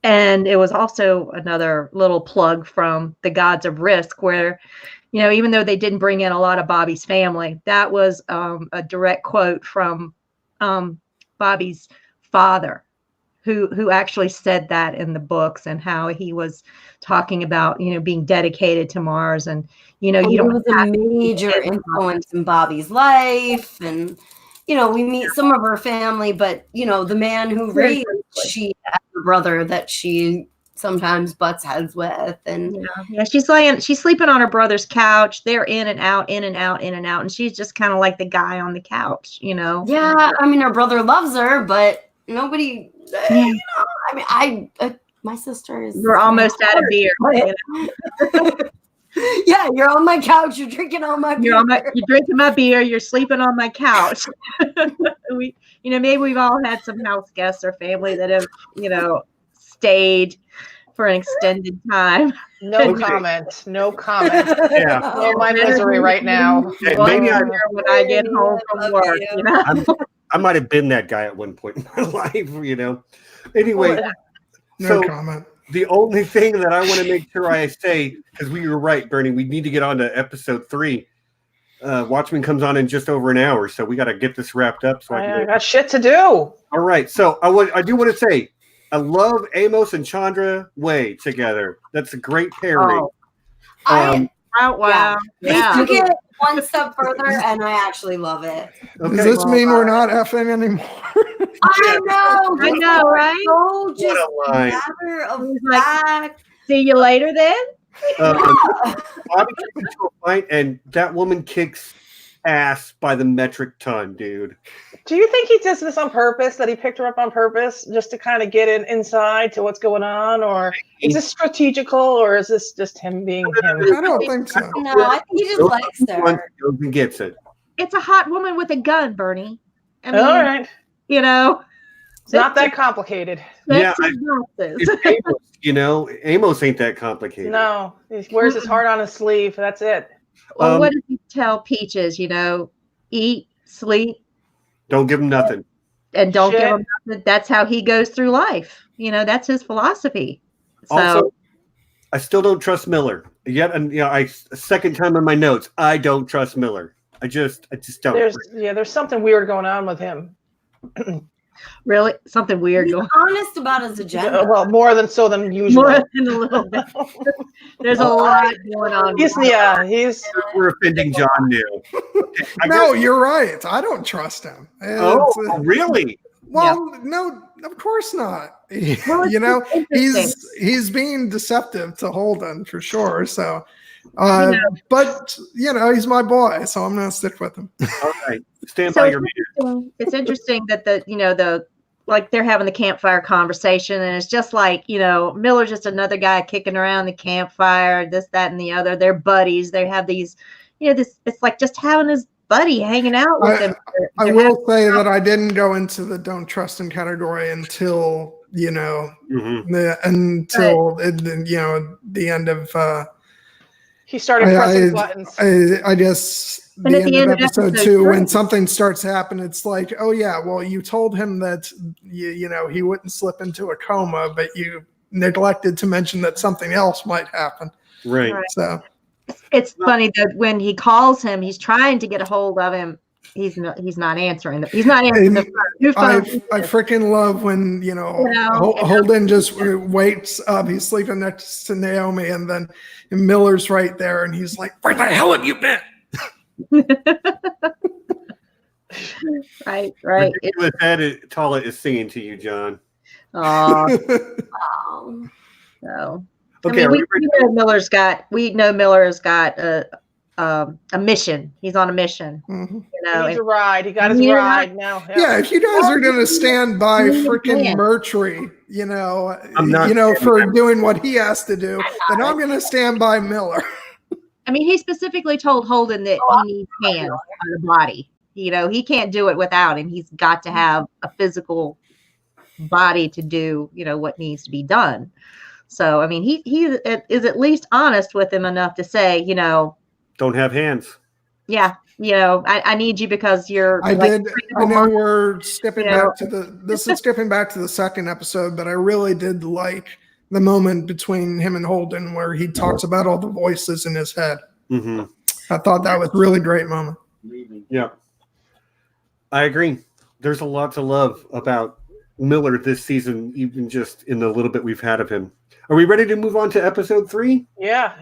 And it was also another little plug from the Gods of Risk where, even though they didn't bring in a lot of Bobby's family, that was a direct quote from Bobby's father, who actually said that in the books and how he was talking about, being dedicated to Mars and, you don't was a major influence in Bobby's life. And, we meet some of her family, but, the man who raised she had a brother that she sometimes butts heads with. And she's sleeping on her brother's couch. They're in and out, in and out, in and out. And she's just kind of like the guy on the couch, Yeah. I mean, her brother loves her, but nobody. Yeah. You know, I mean, my sister is. We're almost out of beer. You know? Yeah, you're on my couch. You're drinking all my beer. You're drinking my beer. You're sleeping on my couch. Maybe we've all had some house guests or family that have, stayed for an extended time. No comment. No comment. Yeah. Oh, my misery right now. Hey, maybe when I get home from work, I might have been that guy at one point in my life, Anyway, No comment. The only thing that I want to make sure I say, because we were right, Bernie, we need to get on to episode 3. Watchmen comes on in just over an hour, so we got to get this wrapped up. So I got shit to do. All right, so I do want to say, I love Amos and Chandra Way together. That's a great pairing. Wow. Yeah. You get one step further, and I actually love it. Okay. Does this mean we're not effing anymore? I know, right? So just What a line. matter of Like, fact. See you later then. Bobby gets into a fight, and that woman kicks ass by the metric ton, dude. Do you think he does this on purpose, that he picked her up on purpose just to kind of get inside to what's going on? Or is this strategical, or is this just him being him? I don't think so. No, I think he just likes her. Goes and gets it. It's a hot woman with a gun, Bernie. I mean, All right. It's not that complicated. Yeah, synopsis. It's Amos, Amos ain't that complicated. No, he wears his heart on his sleeve. That's it. Well, what did you tell Peaches? Eat, sleep, don't give him nothing. and don't give him nothing. That's how he goes through life. That's his philosophy. So, Also, I still don't trust Miller. Yet, and second time in my notes, I don't trust Miller. I just don't. There's something weird going on with him. really, something weird He's going honest about his agenda. Well, more than usual. More than a little bit. There's a lot going on. We're offending John now. No, you're right. I don't trust him. Really? Well, no, of course not. Well, he's being deceptive to Holden for sure. So, but he's my boy, so I'm gonna stick with him. All right, stand by your meter. It's interesting that they're having the campfire conversation, and it's just like Miller's just another guy kicking around the campfire, this, that, and the other. They're buddies. They have these, it's like just having his buddy hanging out with him. I will say that I didn't go into the don't trust him category until the end of he started pressing buttons. I guess the end of episode 2, when something starts happening, it's like, oh yeah, well, you told him that he wouldn't slip into a coma, but you neglected to mention that something else might happen. Right. So it's funny that when he calls him, he's trying to get a hold of him. He's not answering. He's not answering the phone. I freaking love when Holden just wakes up. He's sleeping next to Naomi, and then Miller's right there, and he's like, "Where the hell have you been?" Right. Ed Tollett is singing to you, John. Oh. So. Okay, we know Miller has got a mission. He's on a mission. Mm-hmm. He needs a ride. He got his ride now. Yeah, if you guys are going to stand by freaking Murtry, for doing what he has to do, then I'm going to stand by Miller. I mean, he specifically told Holden that he needs hands on the body. He can't do it without him. He's got to have a physical body to do, what needs to be done. So, I mean, he is at least honest with him enough to say, don't have hands. Yeah. I need you because you're. I know we're skipping back to this is skipping back to the second episode, but I really did like the moment between him and Holden where he talks about all the voices in his head. Mm-hmm. I thought that was a really great moment. Yeah. I agree. There's a lot to love about Miller this season, even just in the little bit we've had of him. Are we ready to move on to episode 3? Yeah.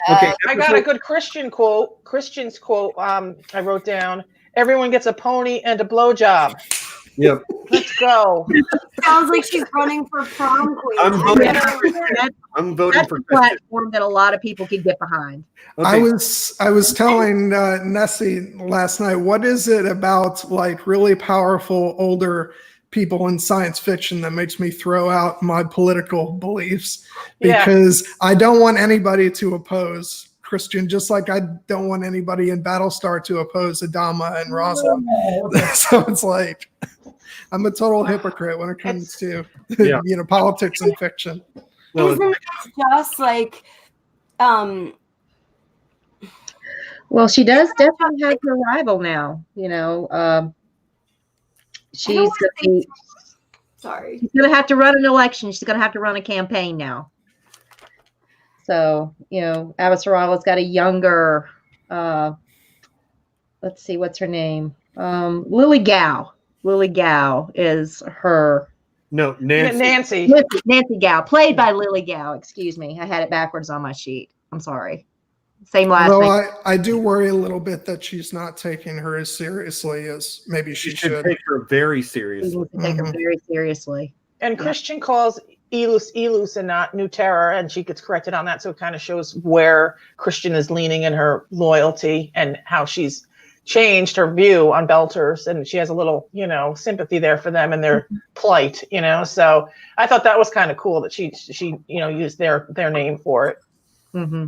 Okay. I got a good Christian's quote. I wrote down: "Everyone gets a pony and a blowjob." Yep. Let's go. Sounds like she's running for prom queen. I'm voting for a platform that a lot of people can get behind. Okay. I was telling Nessie last night, what is it about like really powerful older people in science fiction that makes me throw out my political beliefs because I don't want anybody to oppose Christian, just like I don't want anybody in Battlestar to oppose Adama and Rosalind. So it's like I'm a total hypocrite when it comes to politics and fiction. Isn't it just like well, she does definitely have her rival now. She's going to have to run an election. She's going to have to run a campaign now. So, Avasarala's got a younger, let's see, what's her name? Lily Gao. Lily Gao is her. No, Nancy. Nancy Gao, played by Lily Gao. Excuse me. I had it backwards on my sheet. I'm sorry. Same last name. Although I do worry a little bit that she's not taking her as seriously as maybe she should. Take her very seriously. Take her very seriously. And Christian calls Ilus and not New Terror, and she gets corrected on that. So it kind of shows where Christian is leaning in her loyalty and how she's changed her view on Belters, and she has a little, sympathy there for them and their plight, So I thought that was kind of cool that she used their name for it. Mm-hmm.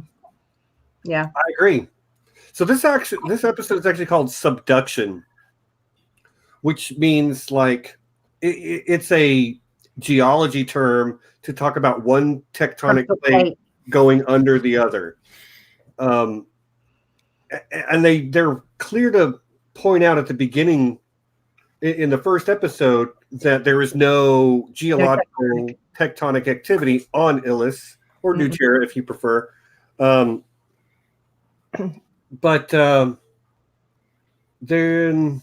Yeah, I agree. So this episode is actually called Subduction, which means like it's a geology term to talk about one tectonic plate going under the other. And they're clear to point out at the beginning in the first episode that there is no geological tectonic activity on Ilus or New Terra, if you prefer. But then,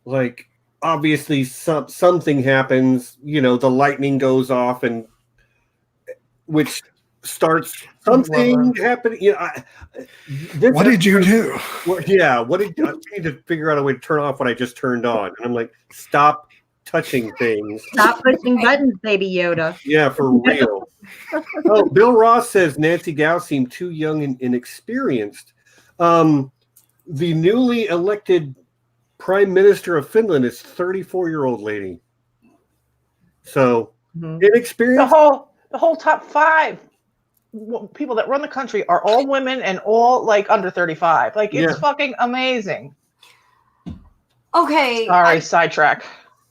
like, obviously something happens, the lightning goes off, and which starts something happening. What did you do? I need to figure out a way to turn off what I just turned on. And I'm like, stop touching things. Stop pushing buttons, baby Yoda. Yeah, for real. Oh, Bill Ross says Nancy Gao seemed too young and inexperienced. The newly elected Prime Minister of Finland is 34-year-old lady. So inexperienced. The whole top 5 people that run the country are all women and all like under 35. Like it's fucking amazing. Okay. Sorry, sidetrack.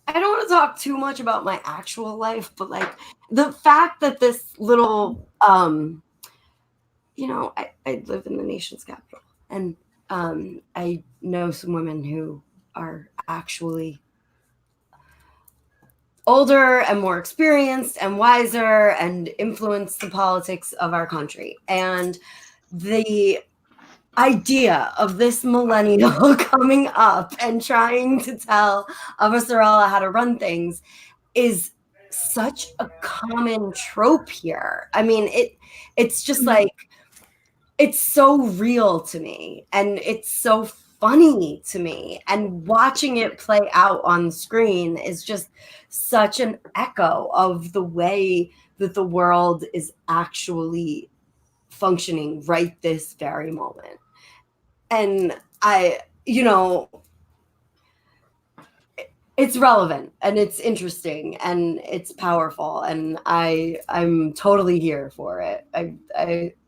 I don't want to talk too much about my actual life, but like the fact that this little, I live in the nation's capital, and I know some women who are actually older and more experienced and wiser and influence the politics of our country. And the idea of this millennial coming up and trying to tell Avasarala how to run things is such a common trope here. I mean, it's just like, it's so real to me, and it's so funny to me, and watching it play out on screen is just such an echo of the way that the world is actually functioning right this very moment. And it's relevant and it's interesting and it's powerful, and I'm totally here for it.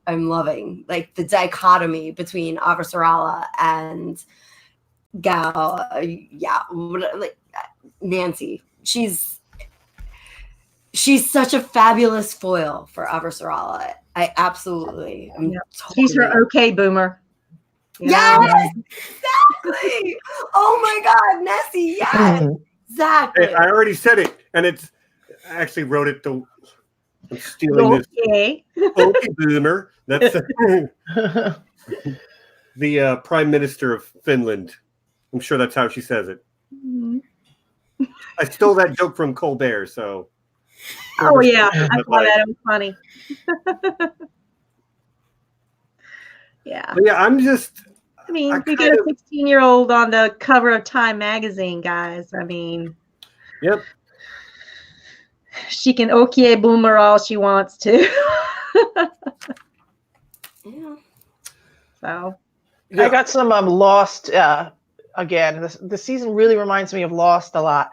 I'm loving like the dichotomy between Avasarala and Gao. Like Nancy. She's such a fabulous foil for Avasarala. I absolutely am. Totally. She's her okay boomer. Yes, exactly. Oh my God, Nessie. Yes, exactly. Hey, I already said it, and I actually wrote it. I'm stealing this. Okay, boomer. That's the Prime Minister of Finland. I'm sure that's how she says it. Mm-hmm. I stole that joke from Colbert, so. Oh yeah, I thought that was funny. Yeah. But yeah, we got a 16-year-old on the cover of Time magazine, guys. I mean, yep. She can okay boomer all she wants to. Yeah. So I got some lost again. The season really reminds me of Lost a lot.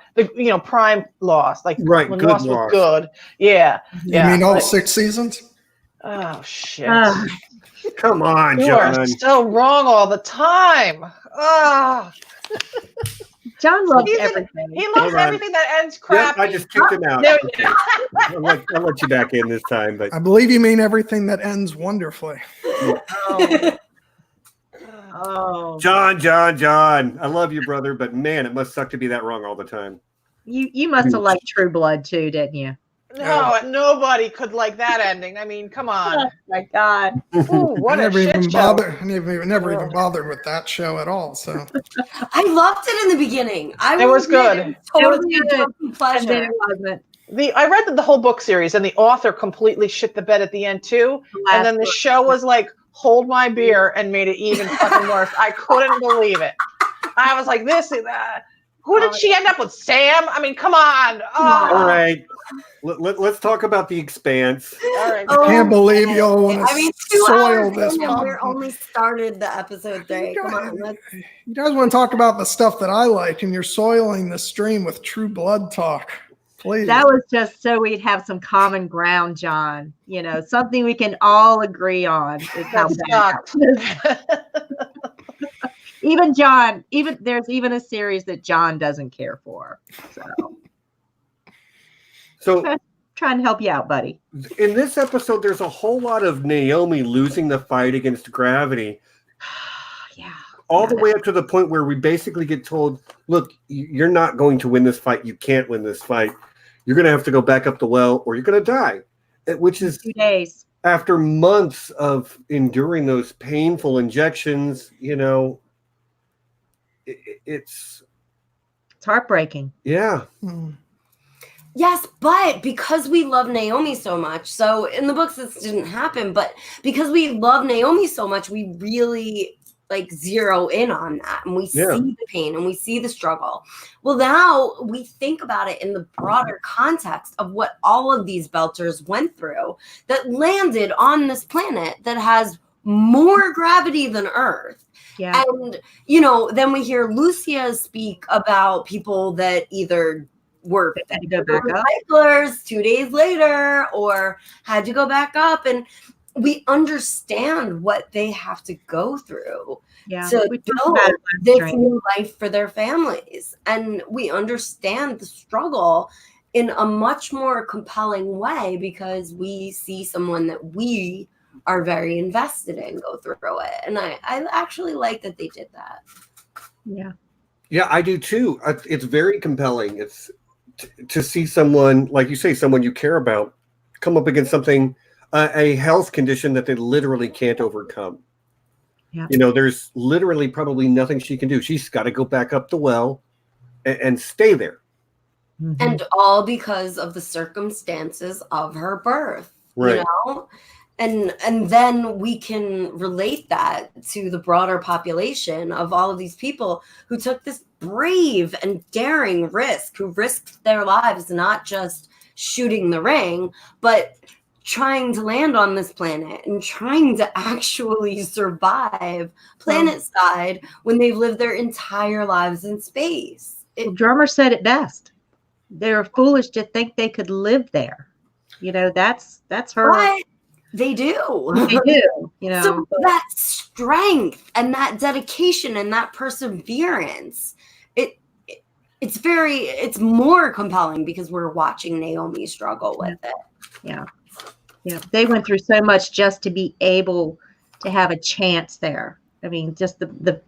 Prime Lost, like right, when good Lost was Lost. good. Yeah. You mean all 6 seasons? Oh shit! Come on, You John. are so wrong all the time. Ah. John loves everything. He loves everything that ends crappy. Yep, I just kicked him out. There Okay. I'll let you back in this time. But I believe you mean everything that ends wonderfully. Oh, John, I love you, brother, but man, it must suck to be that wrong all the time. you must have liked True Blood too, didn't you? No, nobody could like that ending. I mean, come on. Oh my God. Ooh, what I a never shit even show. bothered. I never even bothered with that show at all. So I loved it in the beginning. It was good. It was totally a guilty pleasure. And then it wasn't. I read the whole book series, and the author completely shit the bed at the end too. And then the show was like, hold my beer, and made it even fucking worse. I couldn't believe it. I was like, this is that. Who did she end up with? Sam? I mean, come on. Oh. All right. Let's talk about The Expanse. All right. I can't believe y'all want to 2 soil hours this. in and we're only started the episode 3. Come on, you guys want to talk about the stuff that I like, and you're soiling the stream with True Blood talk. Please. That was just so we'd have some common ground, John. Something we can all agree on is how bad. Even John, there's even a series that John doesn't care for. So trying to help you out, buddy. In this episode, there's a whole lot of Naomi losing the fight against gravity. Yeah. All the way up to the point where we basically get told, look, you're not going to win this fight. You can't win this fight. You're going to have to go back up the well or you're going to die, which is 2 days. After months of enduring those painful injections, it's heartbreaking. Yeah. Yes, but because we love Naomi so much, so in the books this didn't happen, but because we love Naomi so much, we really zero in on that, and we see the pain and we see the struggle. Well, now we think about it in the broader context of what all of these Belters went through that landed on this planet that has more gravity than Earth. Yeah. And, then we hear Lucia speak about people that either were had to go back up recyclers 2 days later or had to go back up. And we understand what they have to go through to build this new life for their families. And we understand the struggle in a much more compelling way because we see someone that we are very invested in go through it. And I actually like that they did that. Yeah. Yeah, I do too. It's very compelling. It's to see someone, like you say, someone you care about, come up against something, a health condition that they literally can't overcome. Yeah. There's literally probably nothing she can do. She's got to go back up the well and stay there. Mm-hmm. And all because of the circumstances of her birth. Right. And then we can relate that to the broader population of all of these people who took this brave and daring risk, who risked their lives, not just shooting the ring, but trying to land on this planet and trying to actually survive planet side when they've lived their entire lives in space. Drummer said it best. They were foolish to think they could live there. That's her. But they do. They do. So that strength and that dedication and that perseverance, it's more compelling because we're watching Naomi struggle with it. Yeah. Yeah. They went through so much just to be able to have a chance there. I mean, just the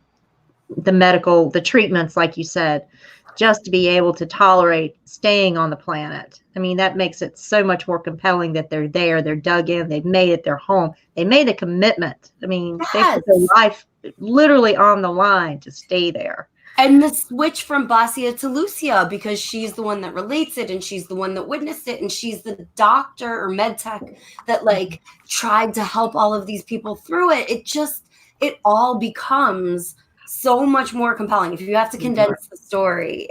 medical, the treatments, like you said, just to be able to tolerate staying on the planet. I mean, that makes it so much more compelling that they're there, they're dug in, they've made it their home. They made a commitment. I mean, they put their life literally on the line to stay there. And the switch from Basia to Lucia, because she's the one that relates it and she's the one that witnessed it and she's the doctor or med tech that tried to help all of these people through it. It all becomes so much more compelling. If you have to condense the story,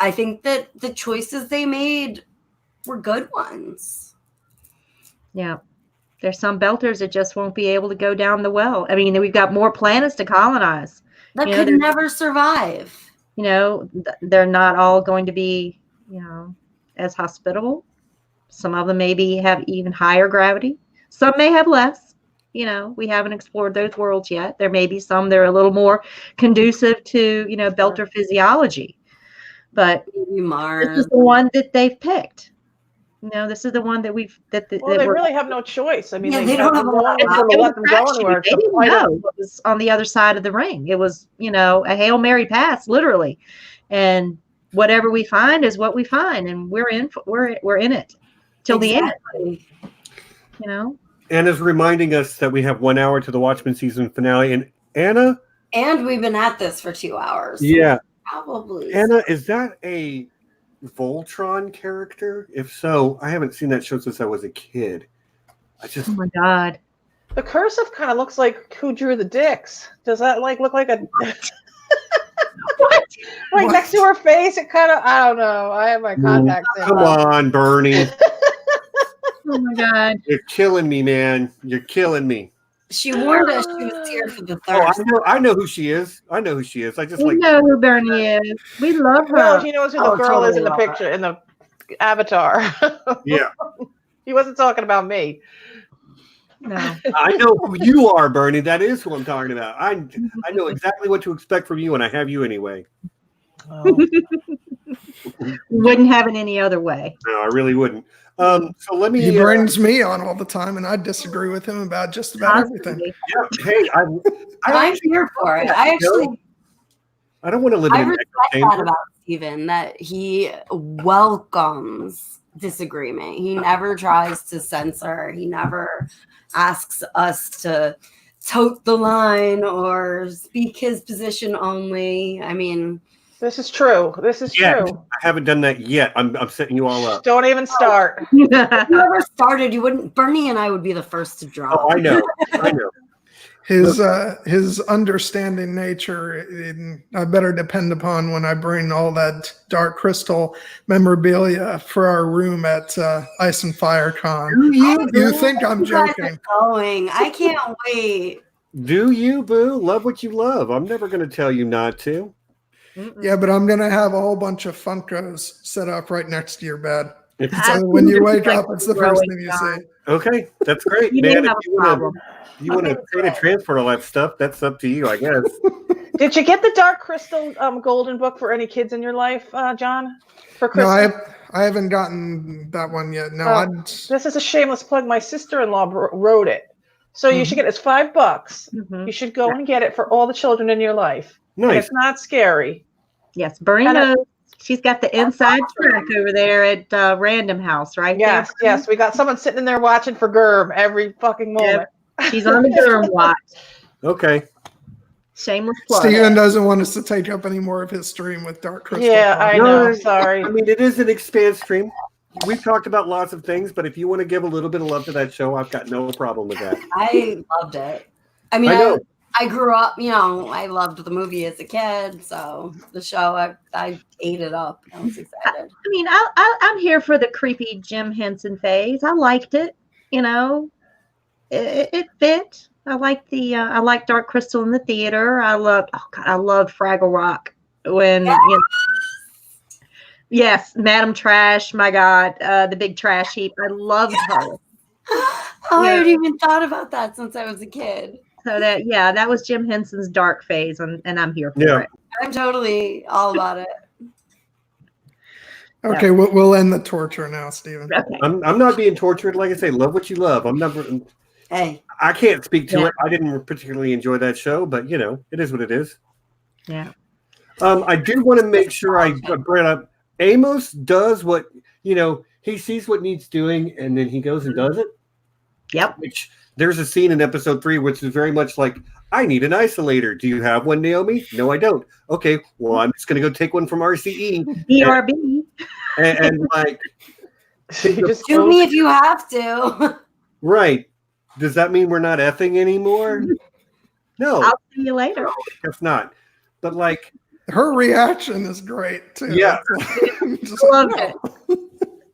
I think that the choices they made were good ones. Yeah. There's some belters that just won't be able to go down the well. I mean, we've got more planets to colonize. That You know, could never survive. You know, they're not all going to be, you know, as hospitable. Some of them maybe have even higher gravity. Some may have less. You know, we haven't explored those worlds yet. There may be some that are a little more conducive to, you know, belter physiology. But Mars. this is the one that they've picked. You know, this is the one that we've well, they really have no choice. I mean, they don't have a lot. They let them go anywhere. They didn't know what was on the other side of the ring. It was, you know, a Hail Mary pass, literally. And whatever we find is what we find, and we're in it till the end. You know. Anna's reminding us that we have 1 hour to the Watchmen season finale, and Anna. And we've been at this for 2 hours. Yeah. Probably. Anna, is that a Voltron character? If so, I haven't seen that show since I was a kid. Oh my God. The cursive kind of looks like Who Drew the Dicks. Does that look like a what? Like what? Next to her face? It kind of, I don't know. I have my contacts in. Come on, Bernie. Oh my God. You're killing me, man. You're killing me. She warned us she was here for the thirst. Oh, I know who she is. I know who she is. We know who Bernie is. We love her. No, he knows who the girl is in the picture, in the avatar. Yeah. He wasn't talking about me. No. I know who you are, Bernie. That is who I'm talking about. I know exactly what to expect from you, and I have you anyway. Oh. Wouldn't have it any other way. No, I really wouldn't. So let me. He brings me on all the time, and I disagree with him about just about everything. Yeah, hey, I'm here for it. I don't want to live in an respect echo chamber. that about Steven, that he welcomes disagreement. He never tries to censor. He never asks us to tote the line or speak his position only. I mean, this is true. This is true. I haven't done that yet. I'm setting you all up. Don't even start. If you ever started, you wouldn't. Bernie and I would be the first to drop. Oh, I know. I know. His understanding nature, I better depend upon when I bring all that Dark Crystal memorabilia for our room at Ice and Fire Con. You think I'm joking? Going. I can't wait. Do you, boo? Love what you love. I'm never going to tell you not to. Yeah, but I'm going to have a whole bunch of Funkos set up right next to your bed. So when you wake up, it's the first thing you see. Okay, that's great, man. If you want to create a transport all that stuff, that's up to you, I guess. Did you get the Dark Crystal golden book for any kids in your life, John? For Christmas? No, I haven't gotten that one yet. No, this is a shameless plug. My sister-in-law wrote it, so you should get it. It's $5. Mm-hmm. You should go and get it for all the children in your life. Nice. And it's not scary. Yes, Bernie knows. She's got the inside track over there at Random House, right? Yes, there. yes. We got someone sitting in there watching for Gerb every fucking moment. Yep. She's on the Gerb watch. Okay. Shameless plug. Steven doesn't want us to take up any more of his stream with Dark Crystal. Yeah, I know. Sorry. I mean, it is an Expanse stream. We've talked about lots of things, but if you want to give a little bit of love to that show, I've got no problem with that. I loved it. I mean, I grew up, I loved the movie as a kid, so the show, I ate it up. I was excited. I mean, I'm here for the creepy Jim Henson phase. I liked it, it fit. I like I like Dark Crystal in the theater. I loved Fraggle Rock when yes, Madam Trash. My God, the big trash heap. I loved her. I hadn't even thought about that since I was a kid. So that was Jim Henson's dark phase, and I'm here for it. I'm totally all about it. Okay, we'll end the torture now, Steven. Okay. I'm not being tortured. Like I say, love what you love. I'm never. Hey. I can't speak to it. I didn't particularly enjoy that show, but it is what it is. Yeah. I do want to make sure I bring up. Amos does what he sees what needs doing, and then he goes and does it. Yep. Which there's a scene in episode 3 which is very much like, I need an isolator. Do you have one, Naomi? No, I don't. Okay, well, I'm just going to go take one from RCE. BRB. And like, just do me if you have to. Right. Does that mean we're not effing anymore? No. I'll see you later. No, it's not. But like, her reaction is great too. Yeah. Love it.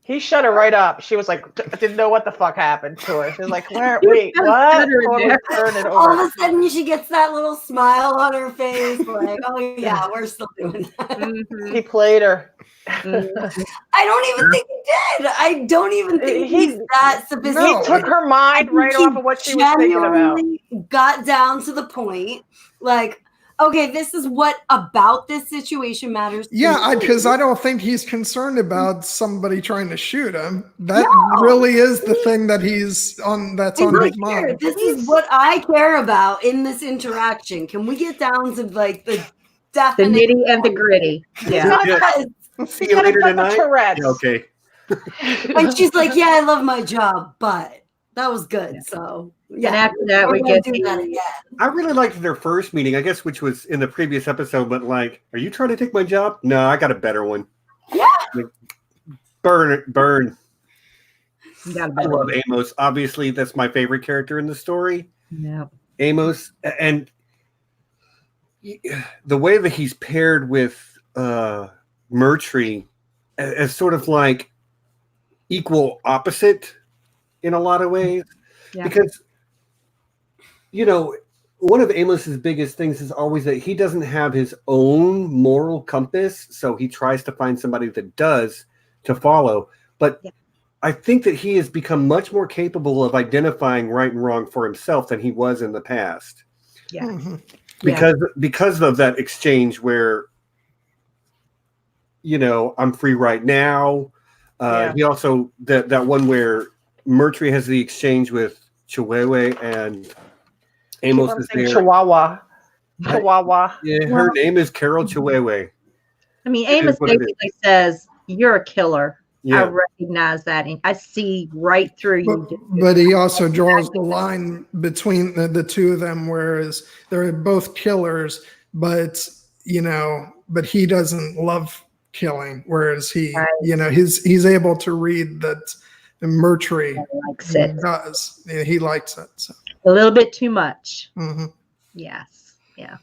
He shut her right up. She was like, didn't know what the fuck happened to her. She was like, wait, what? Totally turn it over. All of a sudden, she gets that little smile on her face, like, oh yeah, we're still doing that. Mhm. He played her. Mhm. I don't even think he did. I don't even think he's that sophisticated. He took her mind right off of what she was thinking about. Got down to the point, like, okay, this is what about this situation matters. Yeah, because I don't think he's concerned about somebody trying to shoot him. That really is the thing that he's on. That's on his mind. This is what I care about in this interaction. Can we get down to like the definite, the nitty and the gritty? Yeah. See you later tonight. Yeah, okay. And she's like, "Yeah, I love my job, but that was good." So. Yeah, and after that, we get to that again. I really liked their first meeting, I guess, which was in the previous episode. But like, are you trying to take my job? No, I got a better one. Yeah, like, burn it, burn. I love Amos. Obviously, that's my favorite character in the story. Yeah, Amos, and the way that he's paired with Murtry as sort of like equal opposite in a lot of ways, because. You know, one of Amos's biggest things is always that he doesn't have his own moral compass, so he tries to find somebody that does to follow. But I think that he has become much more capable of identifying right and wrong for himself than he was in the past. Yeah. Mm-hmm. Because of that exchange where, you know, I'm free right now. He also that one where Murtry has the exchange with Chihuahua and Amos is there. Chihuahua. Yeah, her name is Carol Chihuahua. I mean, Amos basically says, "You're a killer." Yeah. I recognize that, and I see right through you. But he also draws the line between the two of them, whereas they're both killers, but but he doesn't love killing, whereas he, he's able to read that Murtry likes it. Does. Yeah, he likes it. So. A little bit too much. Mm-hmm. Yes. Yeah.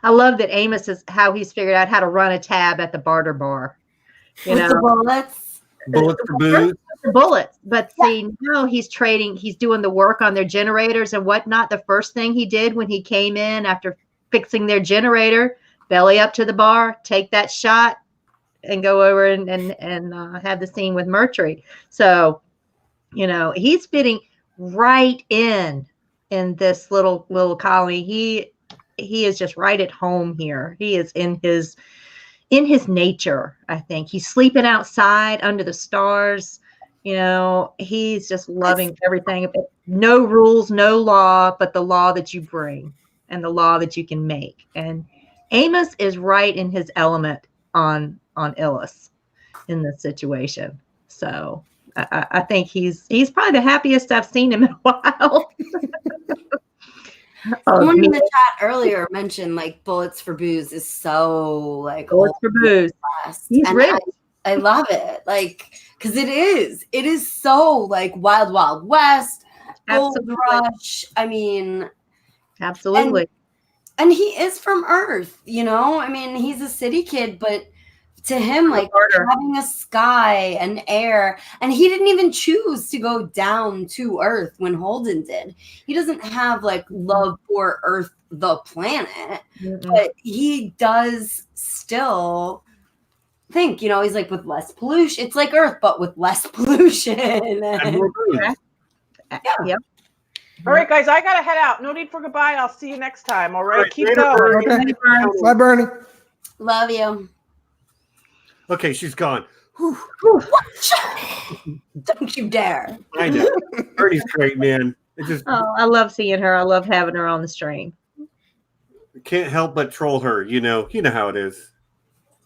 I love that Amos is how he's figured out how to run a tab at the barter bar. With the bullets. Bullets for booze. The bullets. But see, no, he's doing the work on their generators and whatnot. The first thing he did when he came in after fixing their generator, belly up to the bar, take that shot, and go over and have the scene with Murtry. So, he's fitting right in this little colony. He is just right at home here. He is in his nature. I think he's sleeping outside under the stars. He's just loving everything. No rules, no law, but the law that you bring and the law that you can make. And Amos is right in his element on Ilus in this situation. So I think he's probably the happiest I've seen him in a while. Someone in the chat earlier mentioned like bullets for booze is so like bullets for booze. He's rich. I love it, like because it is so like Wild West, Gold Rush. I mean, absolutely. And he is from Earth, I mean, he's a city kid, but to him, like having a sky and air, and he didn't even choose to go down to Earth when Holden did. He doesn't have like love for Earth, the planet, but he does still think, he's like with less pollution. It's like Earth, but with less pollution. And more Yep. All right, guys, I gotta head out. No need for goodbye. I'll see you next time. All right, keep going. Okay. Bye, Bernie. Love you. Okay, she's gone. Don't you dare. I know. Bernie's great, man. I love seeing her. I love having her on the stream. Can't help but troll her. You know how it is.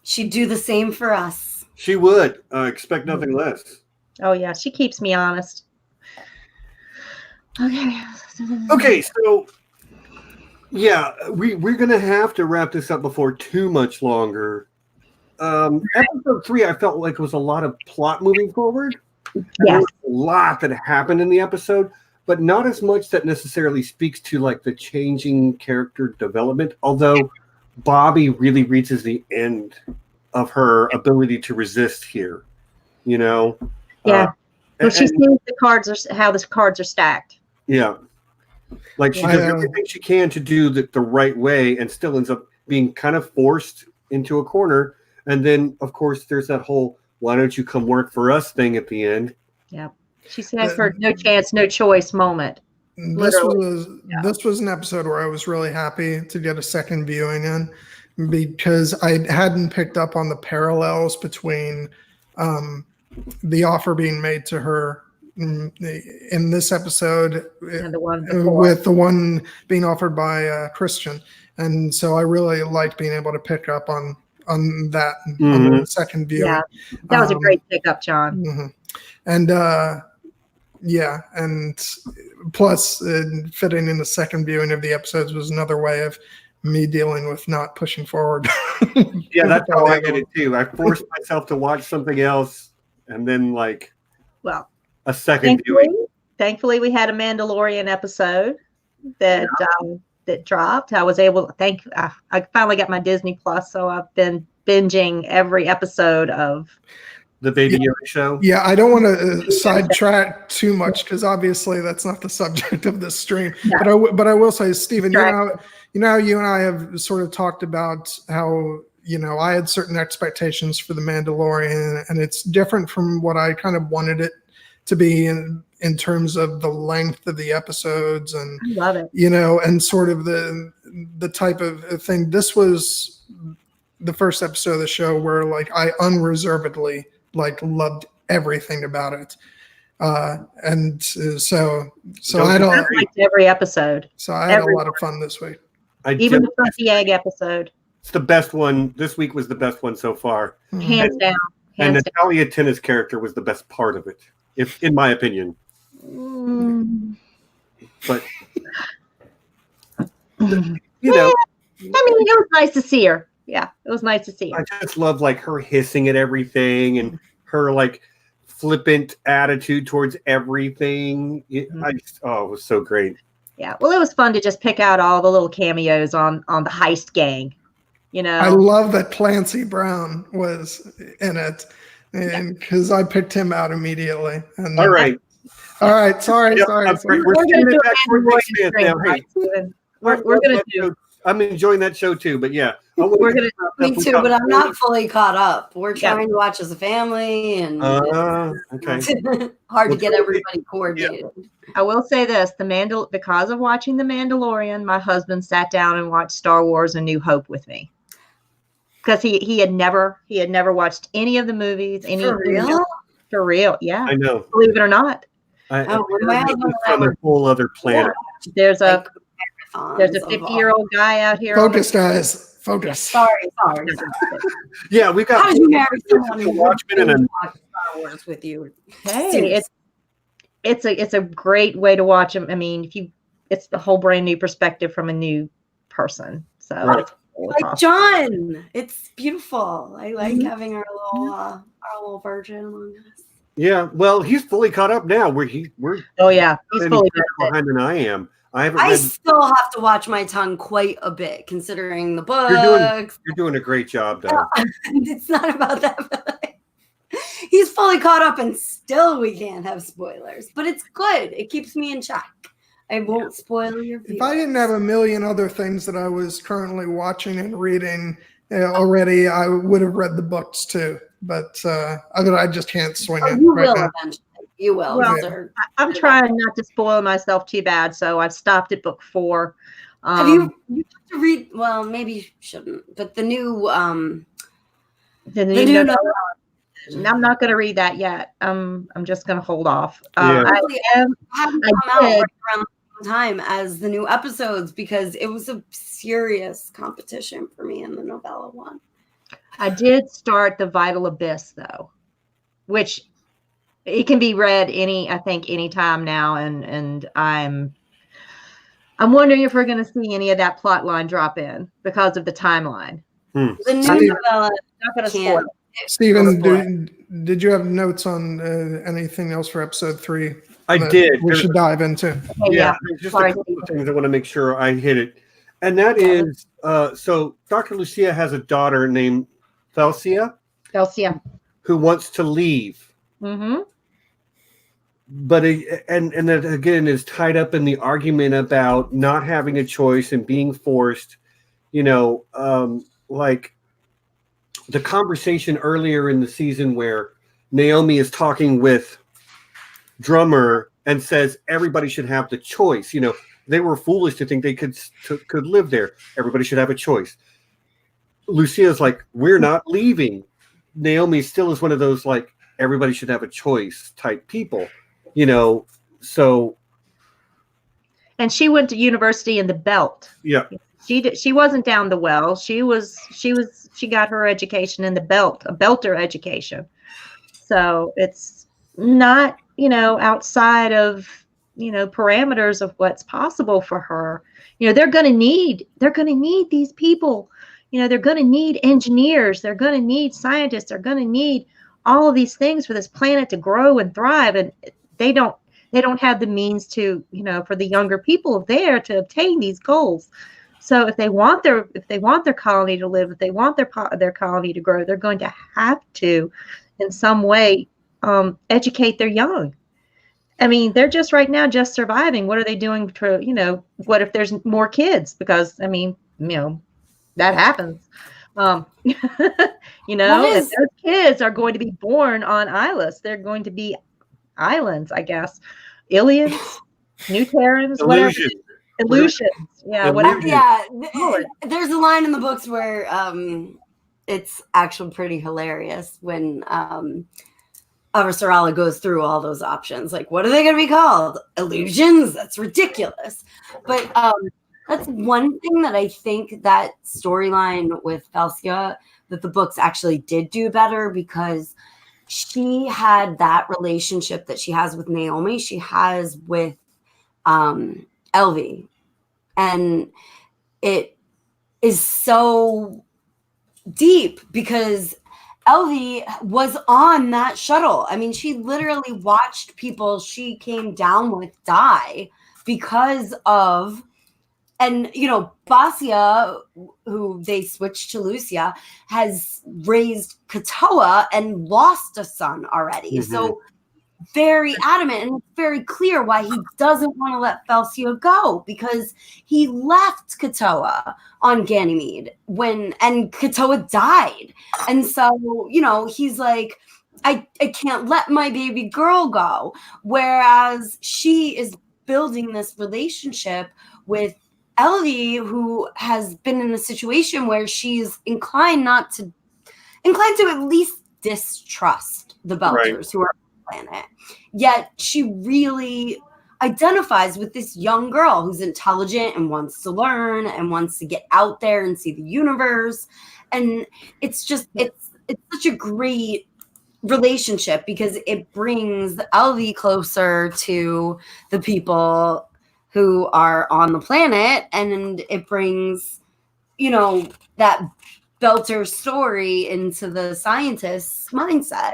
She'd do the same for us. She would. Expect nothing less. Oh, yeah. She keeps me honest. Okay, so yeah, we're gonna have to wrap this up before too much longer. Episode 3, I felt like it was a lot of plot moving forward. Yes, there was a lot that happened in the episode, but not as much that necessarily speaks to like the changing character development. Although Bobby really reaches the end of her ability to resist here. you know. Yeah. Well, she sees the cards are how the cards are stacked. Yeah. Like she does everything she can to do the right way and still ends up being kind of forced into a corner. And then, of course, there's that whole "why don't you come work for us" thing at the end. Yeah. She says her no chance, no choice moment. This was an episode where I was really happy to get a second viewing in, because I hadn't picked up on the parallels between the offer being made to her in this episode with the one being offered by Christian. And so I really liked being able to pick up on that on the second viewing. Yeah, that was a great pickup, John. Mm-hmm. And and plus fitting in the second viewing of the episodes was another way of me dealing with not pushing forward. Yeah, that's how I did it too. I forced myself to watch something else, and then a second viewing. Thankfully, we had a Mandalorian episode that dropped. I was able to I finally got my Disney Plus, so I've been binging every episode of the Baby Yoda show. Yeah, I don't want to sidetrack too much because obviously that's not the subject of this stream. No. But I will say, Stephen, you know, you and I have sort of talked about how I had certain expectations for the Mandalorian, and it's different from what I kind of wanted it to be in terms of the length of the episodes and I love it. And sort of the type of thing. This was the first episode of the show where I unreservedly loved everything about it. And so I liked every episode. So I had a lot of fun this week. Even the Fluffy Egg episode. It's the best one. This week was the best one so far. Hands down. And Natalia Tinna's character was the best part of it, in my opinion. But I mean, it was nice to see her. Yeah, it was nice to see her. I just love her hissing at everything and her flippant attitude towards everything. It was so great. Yeah, well, it was fun to just pick out all the little cameos on the heist gang. I love that Clancy Brown was in it, and because I picked him out immediately. And all right. Sorry. We're going to do. I'm enjoying that show too, but yeah, me too. But I'm not fully caught up. We're trying to watch as a family, and okay, hard to get everybody coordinated. Yeah. I will say this: because of watching The Mandalorian, my husband sat down and watched Star Wars: A New Hope with me. Because he had never watched any of the movies. For real, yeah. I know. Believe it or not. I'm from a whole other planet. There's a 50-year-old guy out here. Focus, guys. Focus. Sorry. Yeah, we got. How did you marry someone who Watchmen and watch Star Wars with you? Hey, it's a great way to watch them. I mean, it's the whole brand new perspective from a new person. So. Right. Like John, it's beautiful. I like having our little virgin among us. Yeah, well, he's fully caught up now. He's fully behind than I am. I still have to watch my tongue quite a bit, considering the books. You're doing a great job, though. It's not about that. But he's fully caught up, and still we can't have spoilers. But it's good. It keeps me in check. I won't spoil your viewers. If I didn't have a million other things that I was currently watching and reading already, I would have read the books too. But I just can't swing it. You will eventually. You will. Well, I'm trying not to spoil myself too bad, so I've stopped at book 4. Have you have to read? Well, maybe you shouldn't. But the new novella. I'm not going to read that yet. I'm just going to hold off. I haven't come out right around the same time as the new episodes because it was a serious competition for me in the novella one. I did start The Vital Abyss though, which it can be read any time now, and I'm wondering if we're going to see any of that plot line drop in because of the timeline. The new novella. Not going to spoil it. Stephen, did you have notes on anything else for episode 3? I did. We should dive into. Yeah, just a couple of things I want to make sure I hit it. And that is, so Dr. Lucia has a daughter named Felcia, Felcia, who wants to leave Mm-hmm. But and that again is tied up in the argument about not having a choice and being forced. Like the conversation earlier in the season where Naomi is talking with Drummer and says everybody should have the choice. They were foolish to think they could live there. Everybody should have a choice. Lucia's like, we're not leaving. Naomi still is one of those like everybody should have a choice type people. So. And she went to university in the Belt. Yeah. She wasn't down the well. She got her education in the Belt, a Belter education. So it's not, outside of, parameters of what's possible for her. They're going to need these people. They're going to need engineers. They're going to need scientists. They're going to need all of these things for this planet to grow and thrive. And they don't have the means to, for the younger people there to obtain these goals. So if they want their colony to live, if they want their colony to grow, they're going to have to, in some way, educate their young. I mean, they're just right now just surviving. What are they doing to, what if there's more kids? Because I mean, that happens. And those kids are going to be born on Ilus. They're going to be islands, I guess. Ilians, New Terrans, whatever. Illusions. Yeah, whatever. Yeah, there's a line in the books where it's actually pretty hilarious when Sharla goes through all those options. Like, what are they going to be called? Illusions? That's ridiculous. But that's one thing that I think that storyline with Felsia, that the books actually did do better, because she had that relationship that she has with Naomi, she has with Elvie. And it is so deep because Elvie was on that shuttle. I mean, she literally watched people she came down with die because of, and, Basia, who they switched to Lucia, has raised Katoa and lost a son already. Mm-hmm. So very adamant, and it's very clear why he doesn't want to let Felsia go, because he left Katoa on Ganymede and Katoa died. And so, he's like, I can't let my baby girl go. Whereas she is building this relationship with Elvie, who has been in a situation where she's inclined to at least distrust the Belters, who are planet. Yet she really identifies with this young girl who's intelligent and wants to learn and wants to get out there and see the universe. And it's such a great relationship because it brings Elvie closer to the people who are on the planet, and it brings, that Belter story into the scientist's mindset.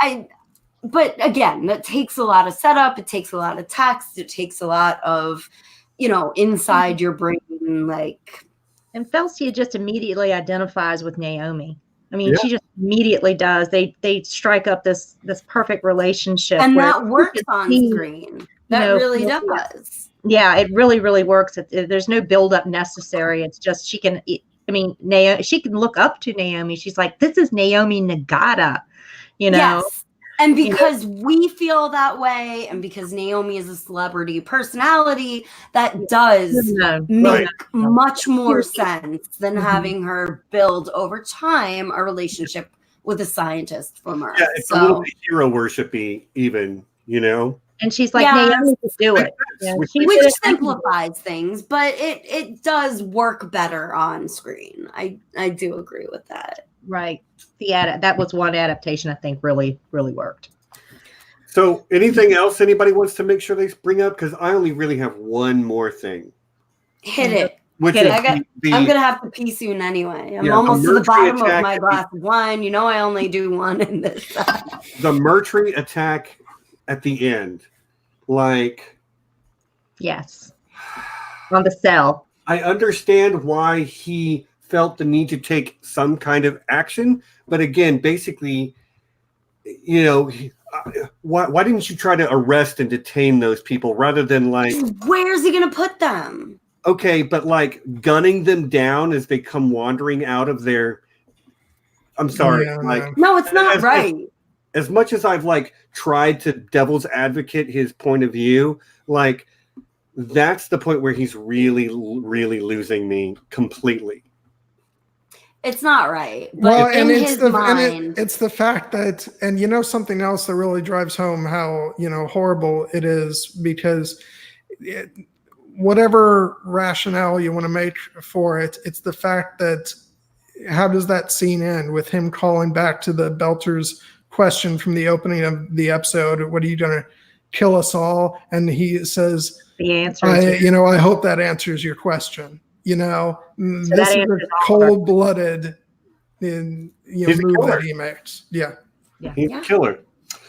And but again, that takes a lot of setup. It takes a lot of text. It takes a lot of, inside your brain, like. And Felsia just immediately identifies with Naomi. I mean, she just immediately does. They strike up this perfect relationship, and that works on screen. That really does. Yeah, it really, really works. There's no buildup necessary. It's just she can look up to Naomi. She's like, this is Naomi Nagata. Yes. And because we feel that way, and because Naomi is a celebrity personality, that does make much more sense than having her build over time a relationship with a scientist from Earth. Yeah, it's a little bit hero worshipy, even, And she's like, Naomi could do it. Which simplifies things, but it does work better on screen. I do agree with that. Right. That was one adaptation I think really, really worked. So anything else anybody wants to make sure they bring up? Because I only really have one more thing. Hit it. I'm going to have to pee soon anyway. I'm almost to the bottom of my glass of wine. I only do one in this. The Mertry attack at the end. Yes. On the cell. I understand why he felt the need to take some kind of action. But again, basically, you know, why didn't you try to arrest and detain those people rather than like, where's he gonna put them? okay, but like gunning them down as they come wandering out of their, I'm sorry, Yeah, like, No, it's not right. As much as I've like tried to devil's advocate his point of view, like that's the point where he's really, really losing me completely. It's not right. But well, in and it's his the mind, it's the fact that, and you know, something else that really drives home how, you know, horrible it is, because whatever rationale you want to make for it, it's the fact that how does that scene end with him calling back to the Belter's question from the opening of the episode? What are you going to kill us all? And he says, The answer I hope that answers your question. You know, So this that is a answers all cold-blooded move that he makes. Yeah. He's a killer.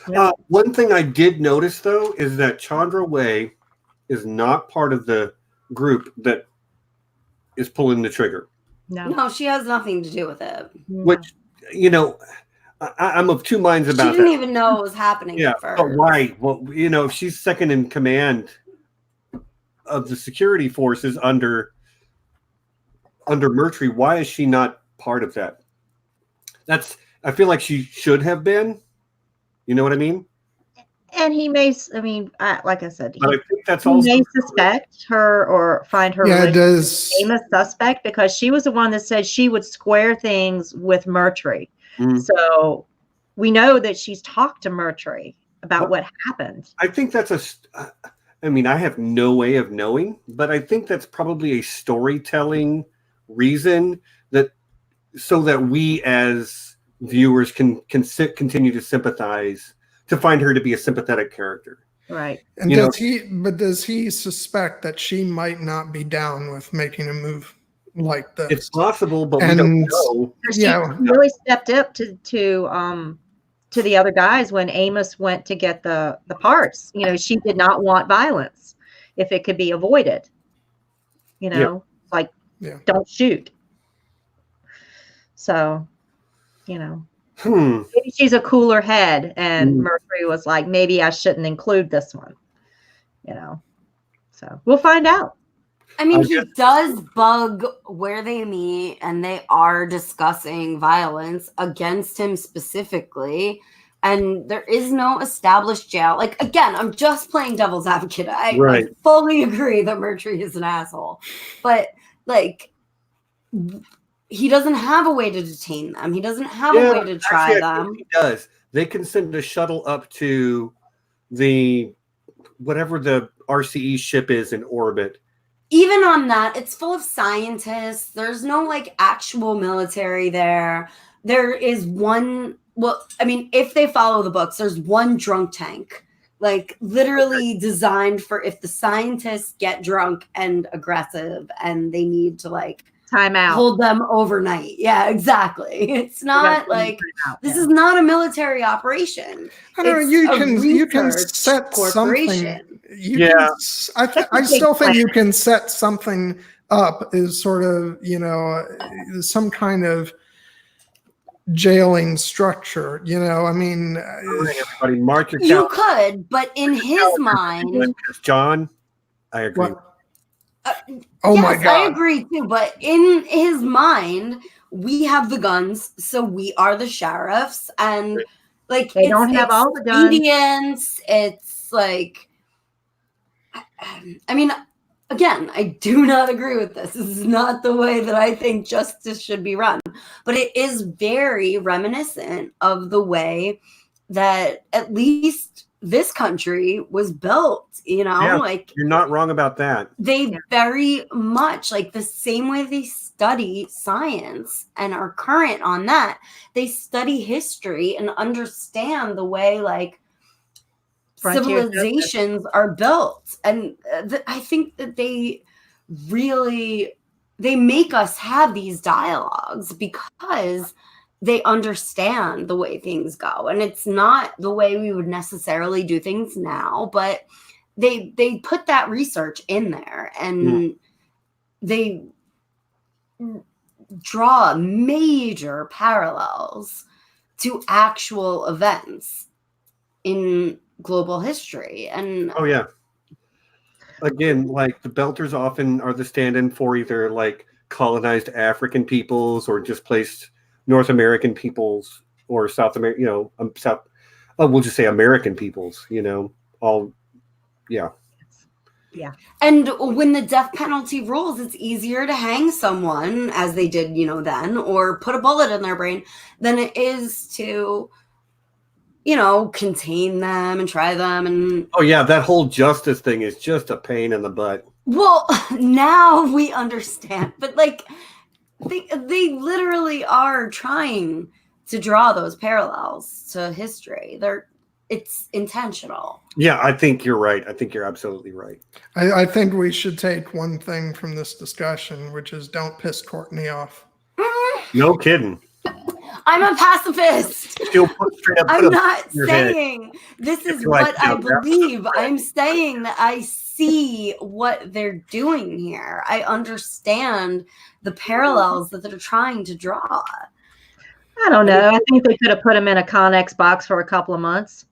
Yeah. One thing I did notice though is that Chandra Way is not part of the group that is pulling the trigger. no, she has nothing to do with it. Which, you know, I'm of two minds She about didn't that. even know it was happening Yeah, at first. but why? Well, you know, if she's second in command of the security forces under Murtry, why is she not part of that? I feel like she should have been. You know what I mean? And he may, I mean, like I said, But I think that's he also may suspect her or find her Yeah, it relationship does. Amos suspect, because she was the one that said she would square things with Murtry. So we know that she's talked to Murtry about what happened. I think that's I mean, I have no way of knowing, but I think that's probably a storytelling reason so that we as viewers can continue to sympathize, to find her to be a sympathetic character. Right. And does he suspect that she might not be down with making a move like this? It's possible, but we don't know. She really stepped up to the other guys when Amos went to get the parts. You know, she did not want violence if it could be avoided. You know, don't shoot. So, you know, maybe she's a cooler head, and Murtry was like, maybe I shouldn't include this one. You know, so we'll find out. I mean, he does bug where they meet, and they are discussing violence against him specifically. And there is no established jail. Like, again, I'm just playing devil's advocate. I fully agree that Murtry is an asshole. But, like, he doesn't have a way to detain them. He doesn't have a way to try them. He does. They can send a shuttle up to whatever the RCE ship is in orbit. Even on that, it's full of scientists. There's no like actual military there. There is one. Well, I mean, if they follow the books, there's one drunk tank, like literally designed for if the scientists get drunk and aggressive and they need to like time out, hold them overnight. Yeah, exactly. It's not like this is not a military operation. I don't know. You can set something. I still think you can set something up as sort of, you know, some kind of jailing structure. You know, I mean, everybody mark your you could, but in his mind, John, I agree. Oh my God. I agree too. But in his mind, we have the guns, so we are the sheriffs, and like they don't have all the guns. It's like, I mean, again, I do not agree with this. This is not the way that I think justice should be run. But it is very reminiscent of the way that at least this country was built, you know, like you're not wrong about that. They very much like the same way they study science and are current on that. They study history and understand the way like civilizations are built. And I think that they make us have these dialogues because they understand the way things go. And it's not the way we would necessarily do things now, but they put that research in there, and they draw major parallels to actual events in global history. And oh yeah, again, like the Belters often are the stand-in for either like colonized African peoples or displaced North American peoples or South America, South. Oh, we'll just say American peoples. All, yeah. Yeah. And when the death penalty rules, it's easier to hang someone, as they did, then, or put a bullet in their brain than it is to, contain them and try them. And oh yeah, that whole justice thing is just a pain in the butt. Well, now we understand, but like they literally are trying to draw those parallels to history. It's intentional. Yeah, I think you're right. I think you're absolutely right. I think we should take one thing from this discussion, which is don't piss Courtney off. No kidding. I'm a pacifist. I'm not saying this is what I believe. I'm saying that I see what they're doing here. I understand the parallels that they're trying to draw. I don't know. I think they could have put him in a Connex box for a couple of months,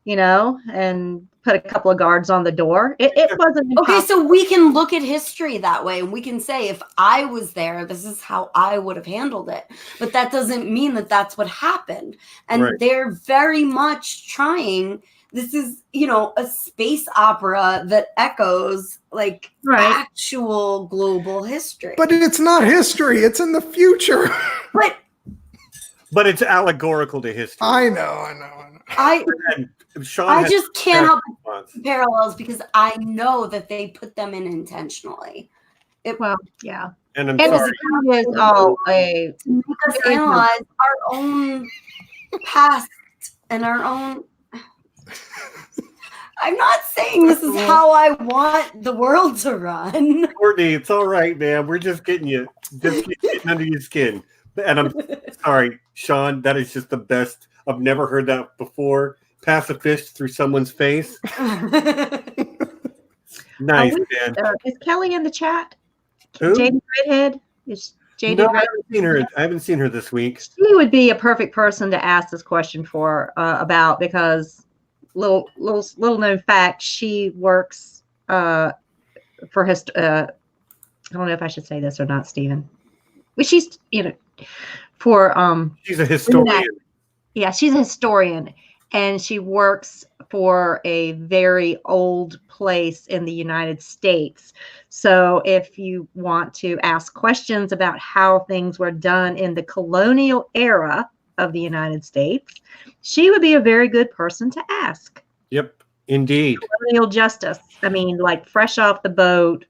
and put a couple of guards on the door. It wasn't impossible. Okay, so we can look at history that way, and we can say, if I was there, this is how I would have handled it. But that doesn't mean that that's what happened. And they're very much trying. This is, a space opera that echoes like actual global history. But it's not history. It's in the future. But it's allegorical to history. I know. I just can't help the parallels because I know that they put them in intentionally. Yeah. And I'm sorry. Is all to make us analyze our own past and our own. I'm not saying this is how I want the world to run. Courtney, it's all right, man. We're just getting getting under your skin. And I'm sorry, Sean, that is just the best. I've never heard that before. Pacifist through someone's face. Nice, man. Is Kelly in the chat? Who? Jaded Redhead? Is Jaded No, Redhead? I haven't seen her this week. She would be a perfect person to ask this question about because little known fact, she works for I don't know if I should say this or not, Stephen. But she's for she's a historian. Yeah, she's a historian, and she works for a very old place in the United States. So if you want to ask questions about how things were done in the colonial era of the United States, she would be a very good person to ask. Yep, indeed. Colonial justice. I mean, like fresh off the boat,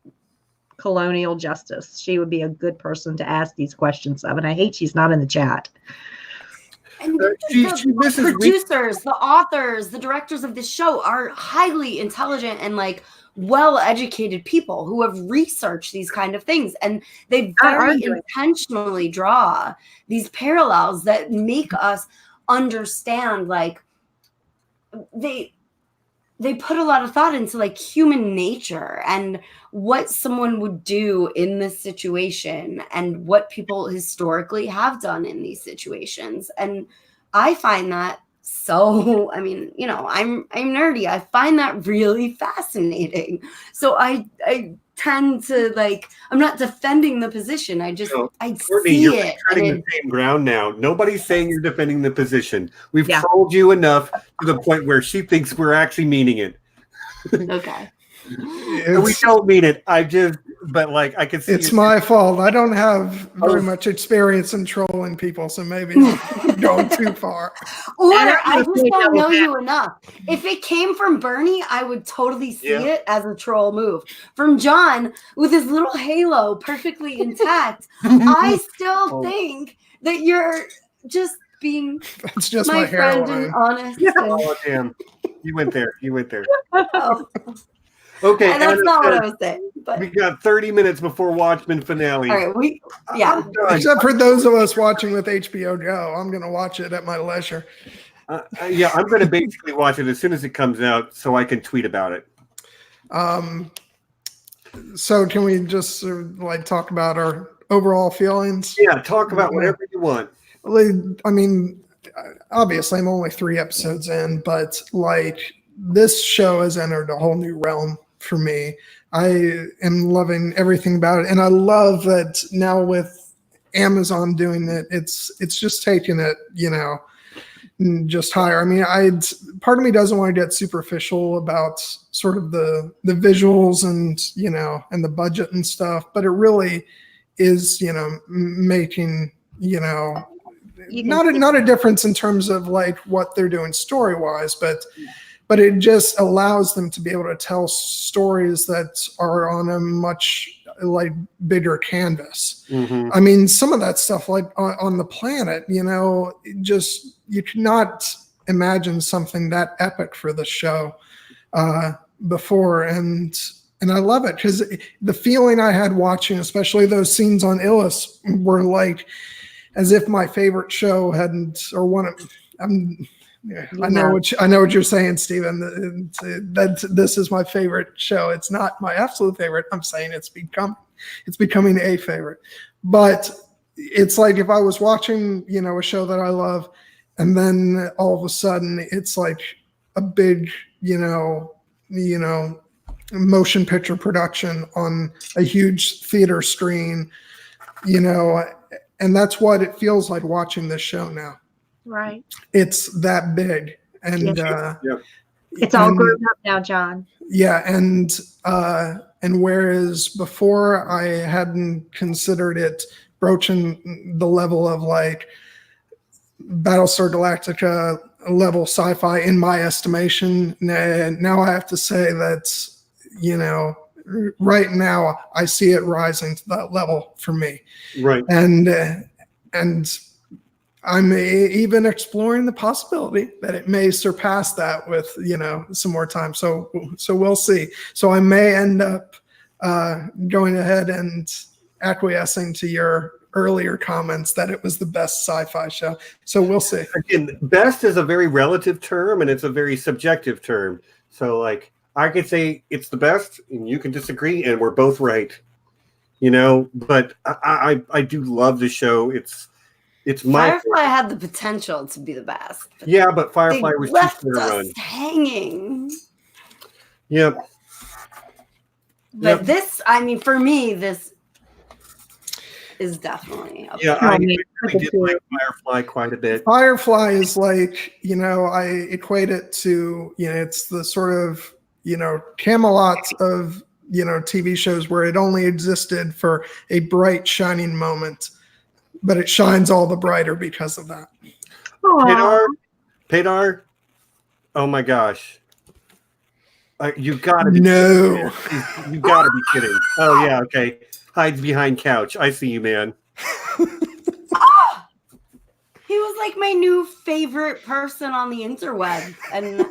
colonial justice. She would be a good person to ask these questions of, and I hate she's not in the chat. And the producers, the authors, the directors of this show are highly intelligent and like well-educated people who have researched these kind of things, and they very intentionally draw these parallels that make us understand. Like they put a lot of thought into like human nature and what someone would do in this situation and what people historically have done in these situations. And I find that so, I mean, I'm nerdy. I find that really fascinating. So I tend to like, I'm not defending the position. I just, I Courtney, see you're it. treading the same ground now. Nobody's saying you're defending the position. We've trolled you enough to the point where she thinks we're actually meaning it. Okay. We don't mean it. But like I can see it's my fault. I don't have very much experience in trolling people, so maybe I'm going too far. Or I just don't know you enough. If it came from Bernie, I would totally see it as a troll move. From John, with his little halo perfectly intact, I still think that you're just being That's just my friend and honest. Oh, damn. You went there. Oh. Okay, and that's not what I was saying. But we got 30 minutes before Watchmen finale. All right, except for those of us watching with HBO Go, I'm going to watch it at my leisure. Yeah, I'm going to basically watch it as soon as it comes out so I can tweet about it. So can we just like talk about our overall feelings? Yeah, talk about whatever you want. I mean, obviously I'm only 3 episodes in, but like this show has entered a whole new realm for me. I am loving everything about it, and I love that now with Amazon doing it, it's just taking it, just higher. I mean, part of me doesn't want to get superficial about sort of the visuals and and the budget and stuff, but it really is making not a difference in terms of like what they're doing story wise, but it just allows them to be able to tell stories that are on a much like bigger canvas. Mm-hmm. I mean, some of that stuff like on the planet, just you cannot imagine something that epic for the show before. And I love it because the feeling I had watching, especially those scenes on Ilus, were like as if my favorite show hadn't, or one of, I know what you're saying, Stephen. That this is my favorite show. It's not my absolute favorite. I'm saying it's becoming a favorite. But it's like if I was watching, a show that I love, and then all of a sudden it's like a big, motion picture production on a huge theater screen, and that's what it feels like watching this show now. Right. It's that big. And it's all grown up now, John. Yeah, and whereas before I hadn't considered it broaching the level of like Battlestar Galactica level sci-fi in my estimation, now I have to say that right now I see it rising to that level for me. Right. And I'm even exploring the possibility that it may surpass that with, some more time. So we'll see. So I may end up going ahead and acquiescing to your earlier comments that it was the best sci-fi show. So we'll see. Again, best is a very relative term and it's a very subjective term. So like I could say it's the best and you can disagree and we're both right. But I do love the show. It's my Firefly had the potential to be the best. Yeah, but Firefly was left too short a run. Hanging. Yep. But this, I mean, for me, this is definitely up there. I did like Firefly quite a bit. Firefly is like, I equate it to, it's the sort of, Camelot of, TV shows where it only existed for a bright, shining moment. But it shines all the brighter because of that. Pedar, oh my gosh. You gotta be kidding. You gotta be kidding. Oh yeah, okay. Hides behind couch. I see you, man. He was like my new favorite person on the interweb. And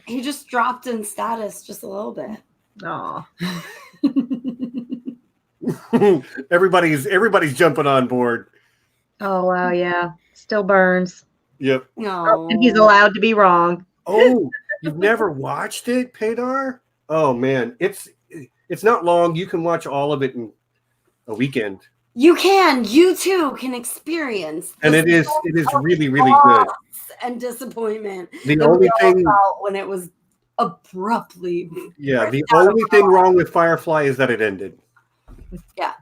he just dropped in status just a little bit. Aw. Everybody's jumping on board. Oh wow, yeah. Still burns. Yep. No. And he's allowed to be wrong. Oh, you've never watched it, Pedar? Oh man, it's not long. You can watch all of it in a weekend. You can. You too can experience. And it is really, really good. And disappointment. The only thing when it was abruptly. Yeah, the only thing wrong with Firefly is that it ended. Yeah.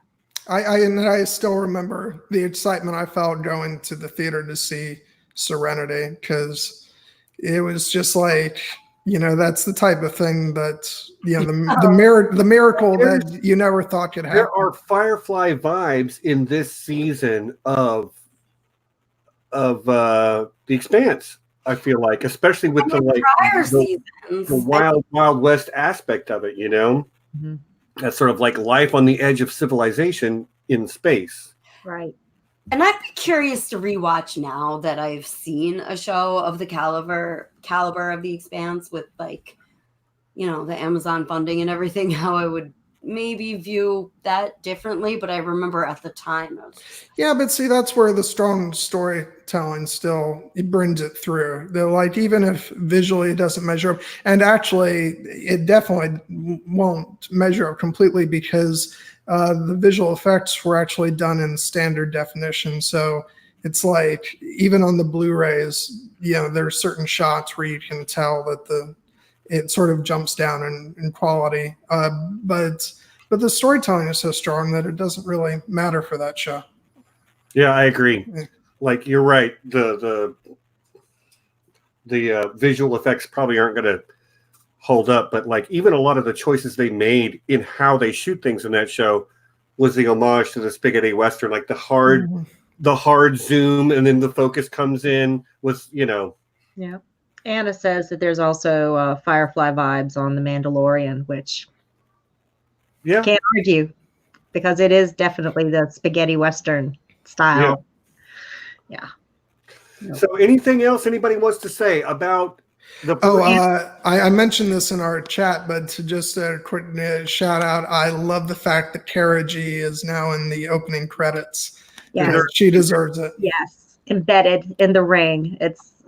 I still remember the excitement I felt going to the theater to see Serenity because it was just like, that's the type of thing that, the miracle that you never thought could happen. There are Firefly vibes in this season of The Expanse, I feel like, especially with the Wild West aspect of it, Mm-hmm. That's sort of like life on the edge of civilization in space. Right. And I'd be curious to rewatch now that I've seen a show of the caliber of The Expanse with the Amazon funding and everything, how I would maybe view that differently. But I remember at the time. Yeah, but see, that's where the strong storytelling still, it brings it through. They're like, even if visually it doesn't measure up, and actually it definitely won't measure up completely because the visual effects were actually done in standard definition. So it's like even on the Blu-rays, there's certain shots where you can tell that it sort of jumps down in quality. But the storytelling is so strong that it doesn't really matter for that show. Yeah, I agree. Like, you're right. The visual effects probably aren't going to hold up, but like even a lot of the choices they made in how they shoot things in that show was the homage to the spaghetti western, like the hard zoom and then the focus comes in was, Yeah. Anna says that there's also Firefly vibes on The Mandalorian, which can't argue because it is definitely the spaghetti western style. Yeah. So anything else anybody wants to say about the I mentioned this in our chat, but to just a quick shout out, I love the fact that Cara G is now in the opening credits. Yeah, she deserves it. Yes, embedded in the ring. It's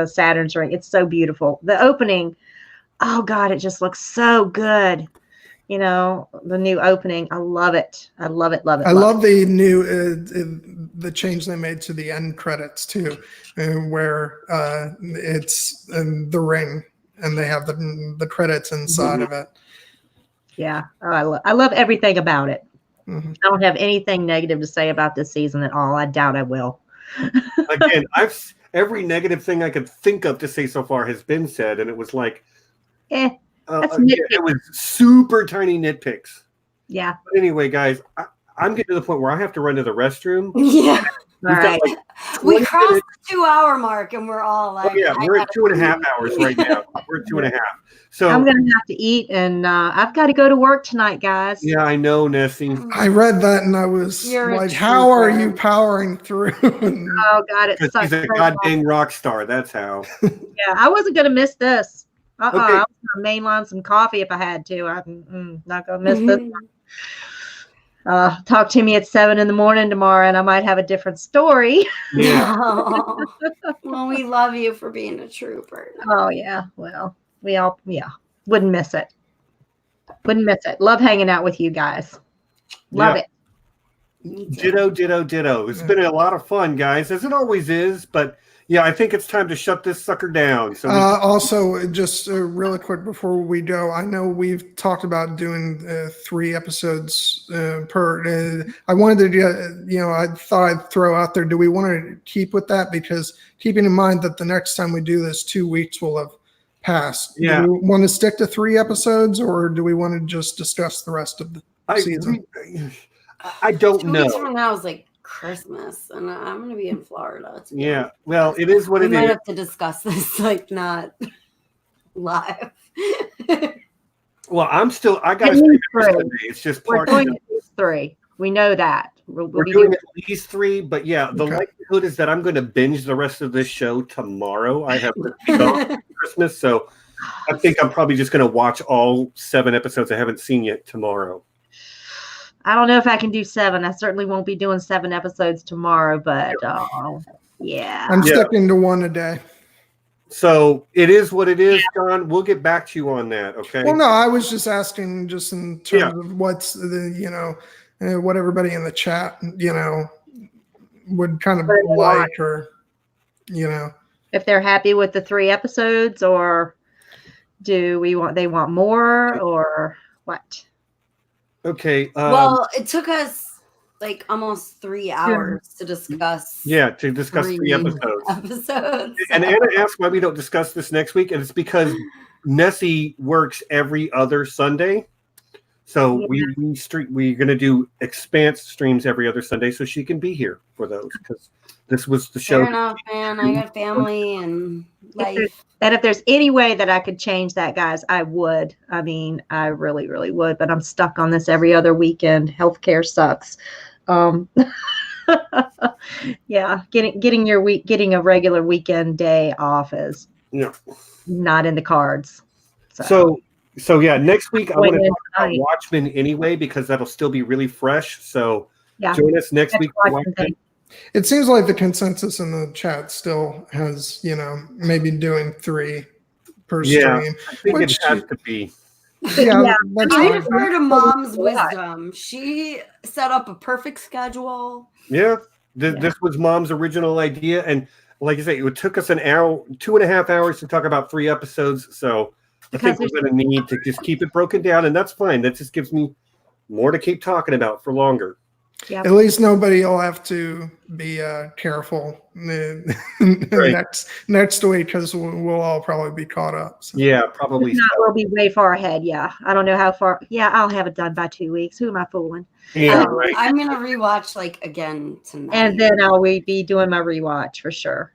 Saturn's ring. It's so beautiful. The opening, oh God, it just looks so good. The new opening. I love it. I love it. Love it. I love the new the change they made to the end credits too, where it's in the ring and they have the credits inside of it. Yeah, I love everything about it. Mm-hmm. I don't have anything negative to say about this season at all. I doubt I will. Again, every negative thing I could think of to say so far has been said, and it was like, that's it was super tiny nitpicks. Yeah. But anyway, guys, I'm getting to the point where I have to run to the restroom. Yeah. All right. We crossed the 2-hour mark, and we're all like, we're at 2.5 hours right now. We're at 2.5. So I'm going to have to eat, and I've got to go to work tonight, guys. Yeah, I know, Nessie. I read that, and I was like, how are you powering through? Oh, God, it sucks. He's a goddamn rock star. That's how. Yeah, I wasn't going to miss this. Okay. I was going to mainline some coffee if I had to. I'm not going to miss this one. Talk to me at 7 a.m. tomorrow, and I might have a different story. Yeah. Well, we love you for being a trooper. Oh yeah. Well, we all wouldn't miss it. Wouldn't miss it. Love hanging out with you guys. Love it. Ditto. It's been a lot of fun, guys, as it always is. But yeah, I think it's time to shut this sucker down. So also, just really quick before we go, I know we've talked about doing 3 episodes per. I wanted to, I thought I'd throw out there. Do we want to keep with that? Because keeping in mind that the next time we do this, 2 weeks will have passed. Yeah. Do we want to stick to 3 episodes, or do we want to just discuss the rest of the season? I don't know. 2 weeks from now is like Christmas, and I'm going to be in Florida. Yeah, well, it is what it is. We might have to discuss this, like, not live. Well, I got to say, it's just we're part doing of at least 3. We know that. We're doing at least 3, but yeah, the likelihood is that I'm going to binge the rest of this show tomorrow. I have to go Christmas, so I think I'm probably just going to watch all 7 episodes I haven't seen yet tomorrow. I don't know if I can do 7. I certainly won't be doing 7 episodes tomorrow, but yeah. I'm sticking to 1 a day. So it is what it is, John. We'll get back to you on that, okay? Well, no, I was just asking just in terms of what's the, what everybody in the chat, would kind of like, or, if they're happy with the 3 episodes, or they want more, or what? Okay. Well, it took us like almost 3 hours to discuss. Yeah, to discuss 3 episodes. And Anna asked why we don't discuss this next week, and it's because Nessie works every other Sunday. So we're going to do Expanse streams every other Sunday, so she can be here for those, because this was the show. Fair enough, man. I got family and life. And if there's any way that I could change that, guys, I would. I mean, I really, really would. But I'm stuck on this every other weekend. Healthcare sucks. Yeah, getting a regular weekend day off is not in the cards. So yeah, next week I want to talk about Watchmen anyway, because that'll still be really fresh. So join us next week. It seems like the consensus in the chat still has, maybe doing 3 per stream. I think it has to be. Yeah, I defer to Mom's wisdom. She set up a perfect schedule. Yeah. This was Mom's original idea, and like I say, it took us an hour, 2.5 hours to talk about 3 episodes. So I think we're going to need to just keep it broken down, and that's fine. That just gives me more to keep talking about for longer. Yep. At least nobody will have to be careful next week because we'll all probably be caught up. So. Yeah, probably. If not, we'll be way far ahead. Yeah, I don't know how far. Yeah, I'll have it done by 2 weeks. Who am I fooling? Yeah, right. I'm gonna rewatch again tonight, and then I'll be doing my rewatch for sure.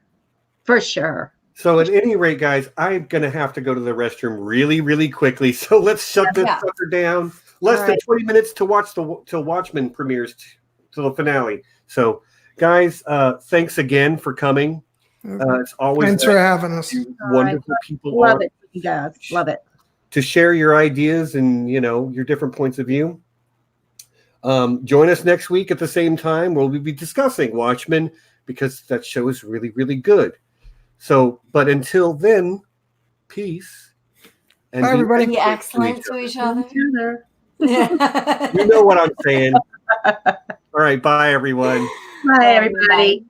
For sure. So at any rate, guys, I'm gonna have to go to the restroom really, really quickly. So let's shut this sucker down. Less than 20 minutes to watch till Watchmen premieres to the finale. So, guys, thanks again for coming. It's always thanks for having us. Wonderful people. Love it, you guys. Love it. To share your ideas and your different points of view. Join us next week at the same time where we'll be discussing Watchmen because that show is really, really good. So, but until then, peace. And bye, everybody. Be excellent to each other. You know what I'm saying. All right. Bye, everyone. Bye, everybody.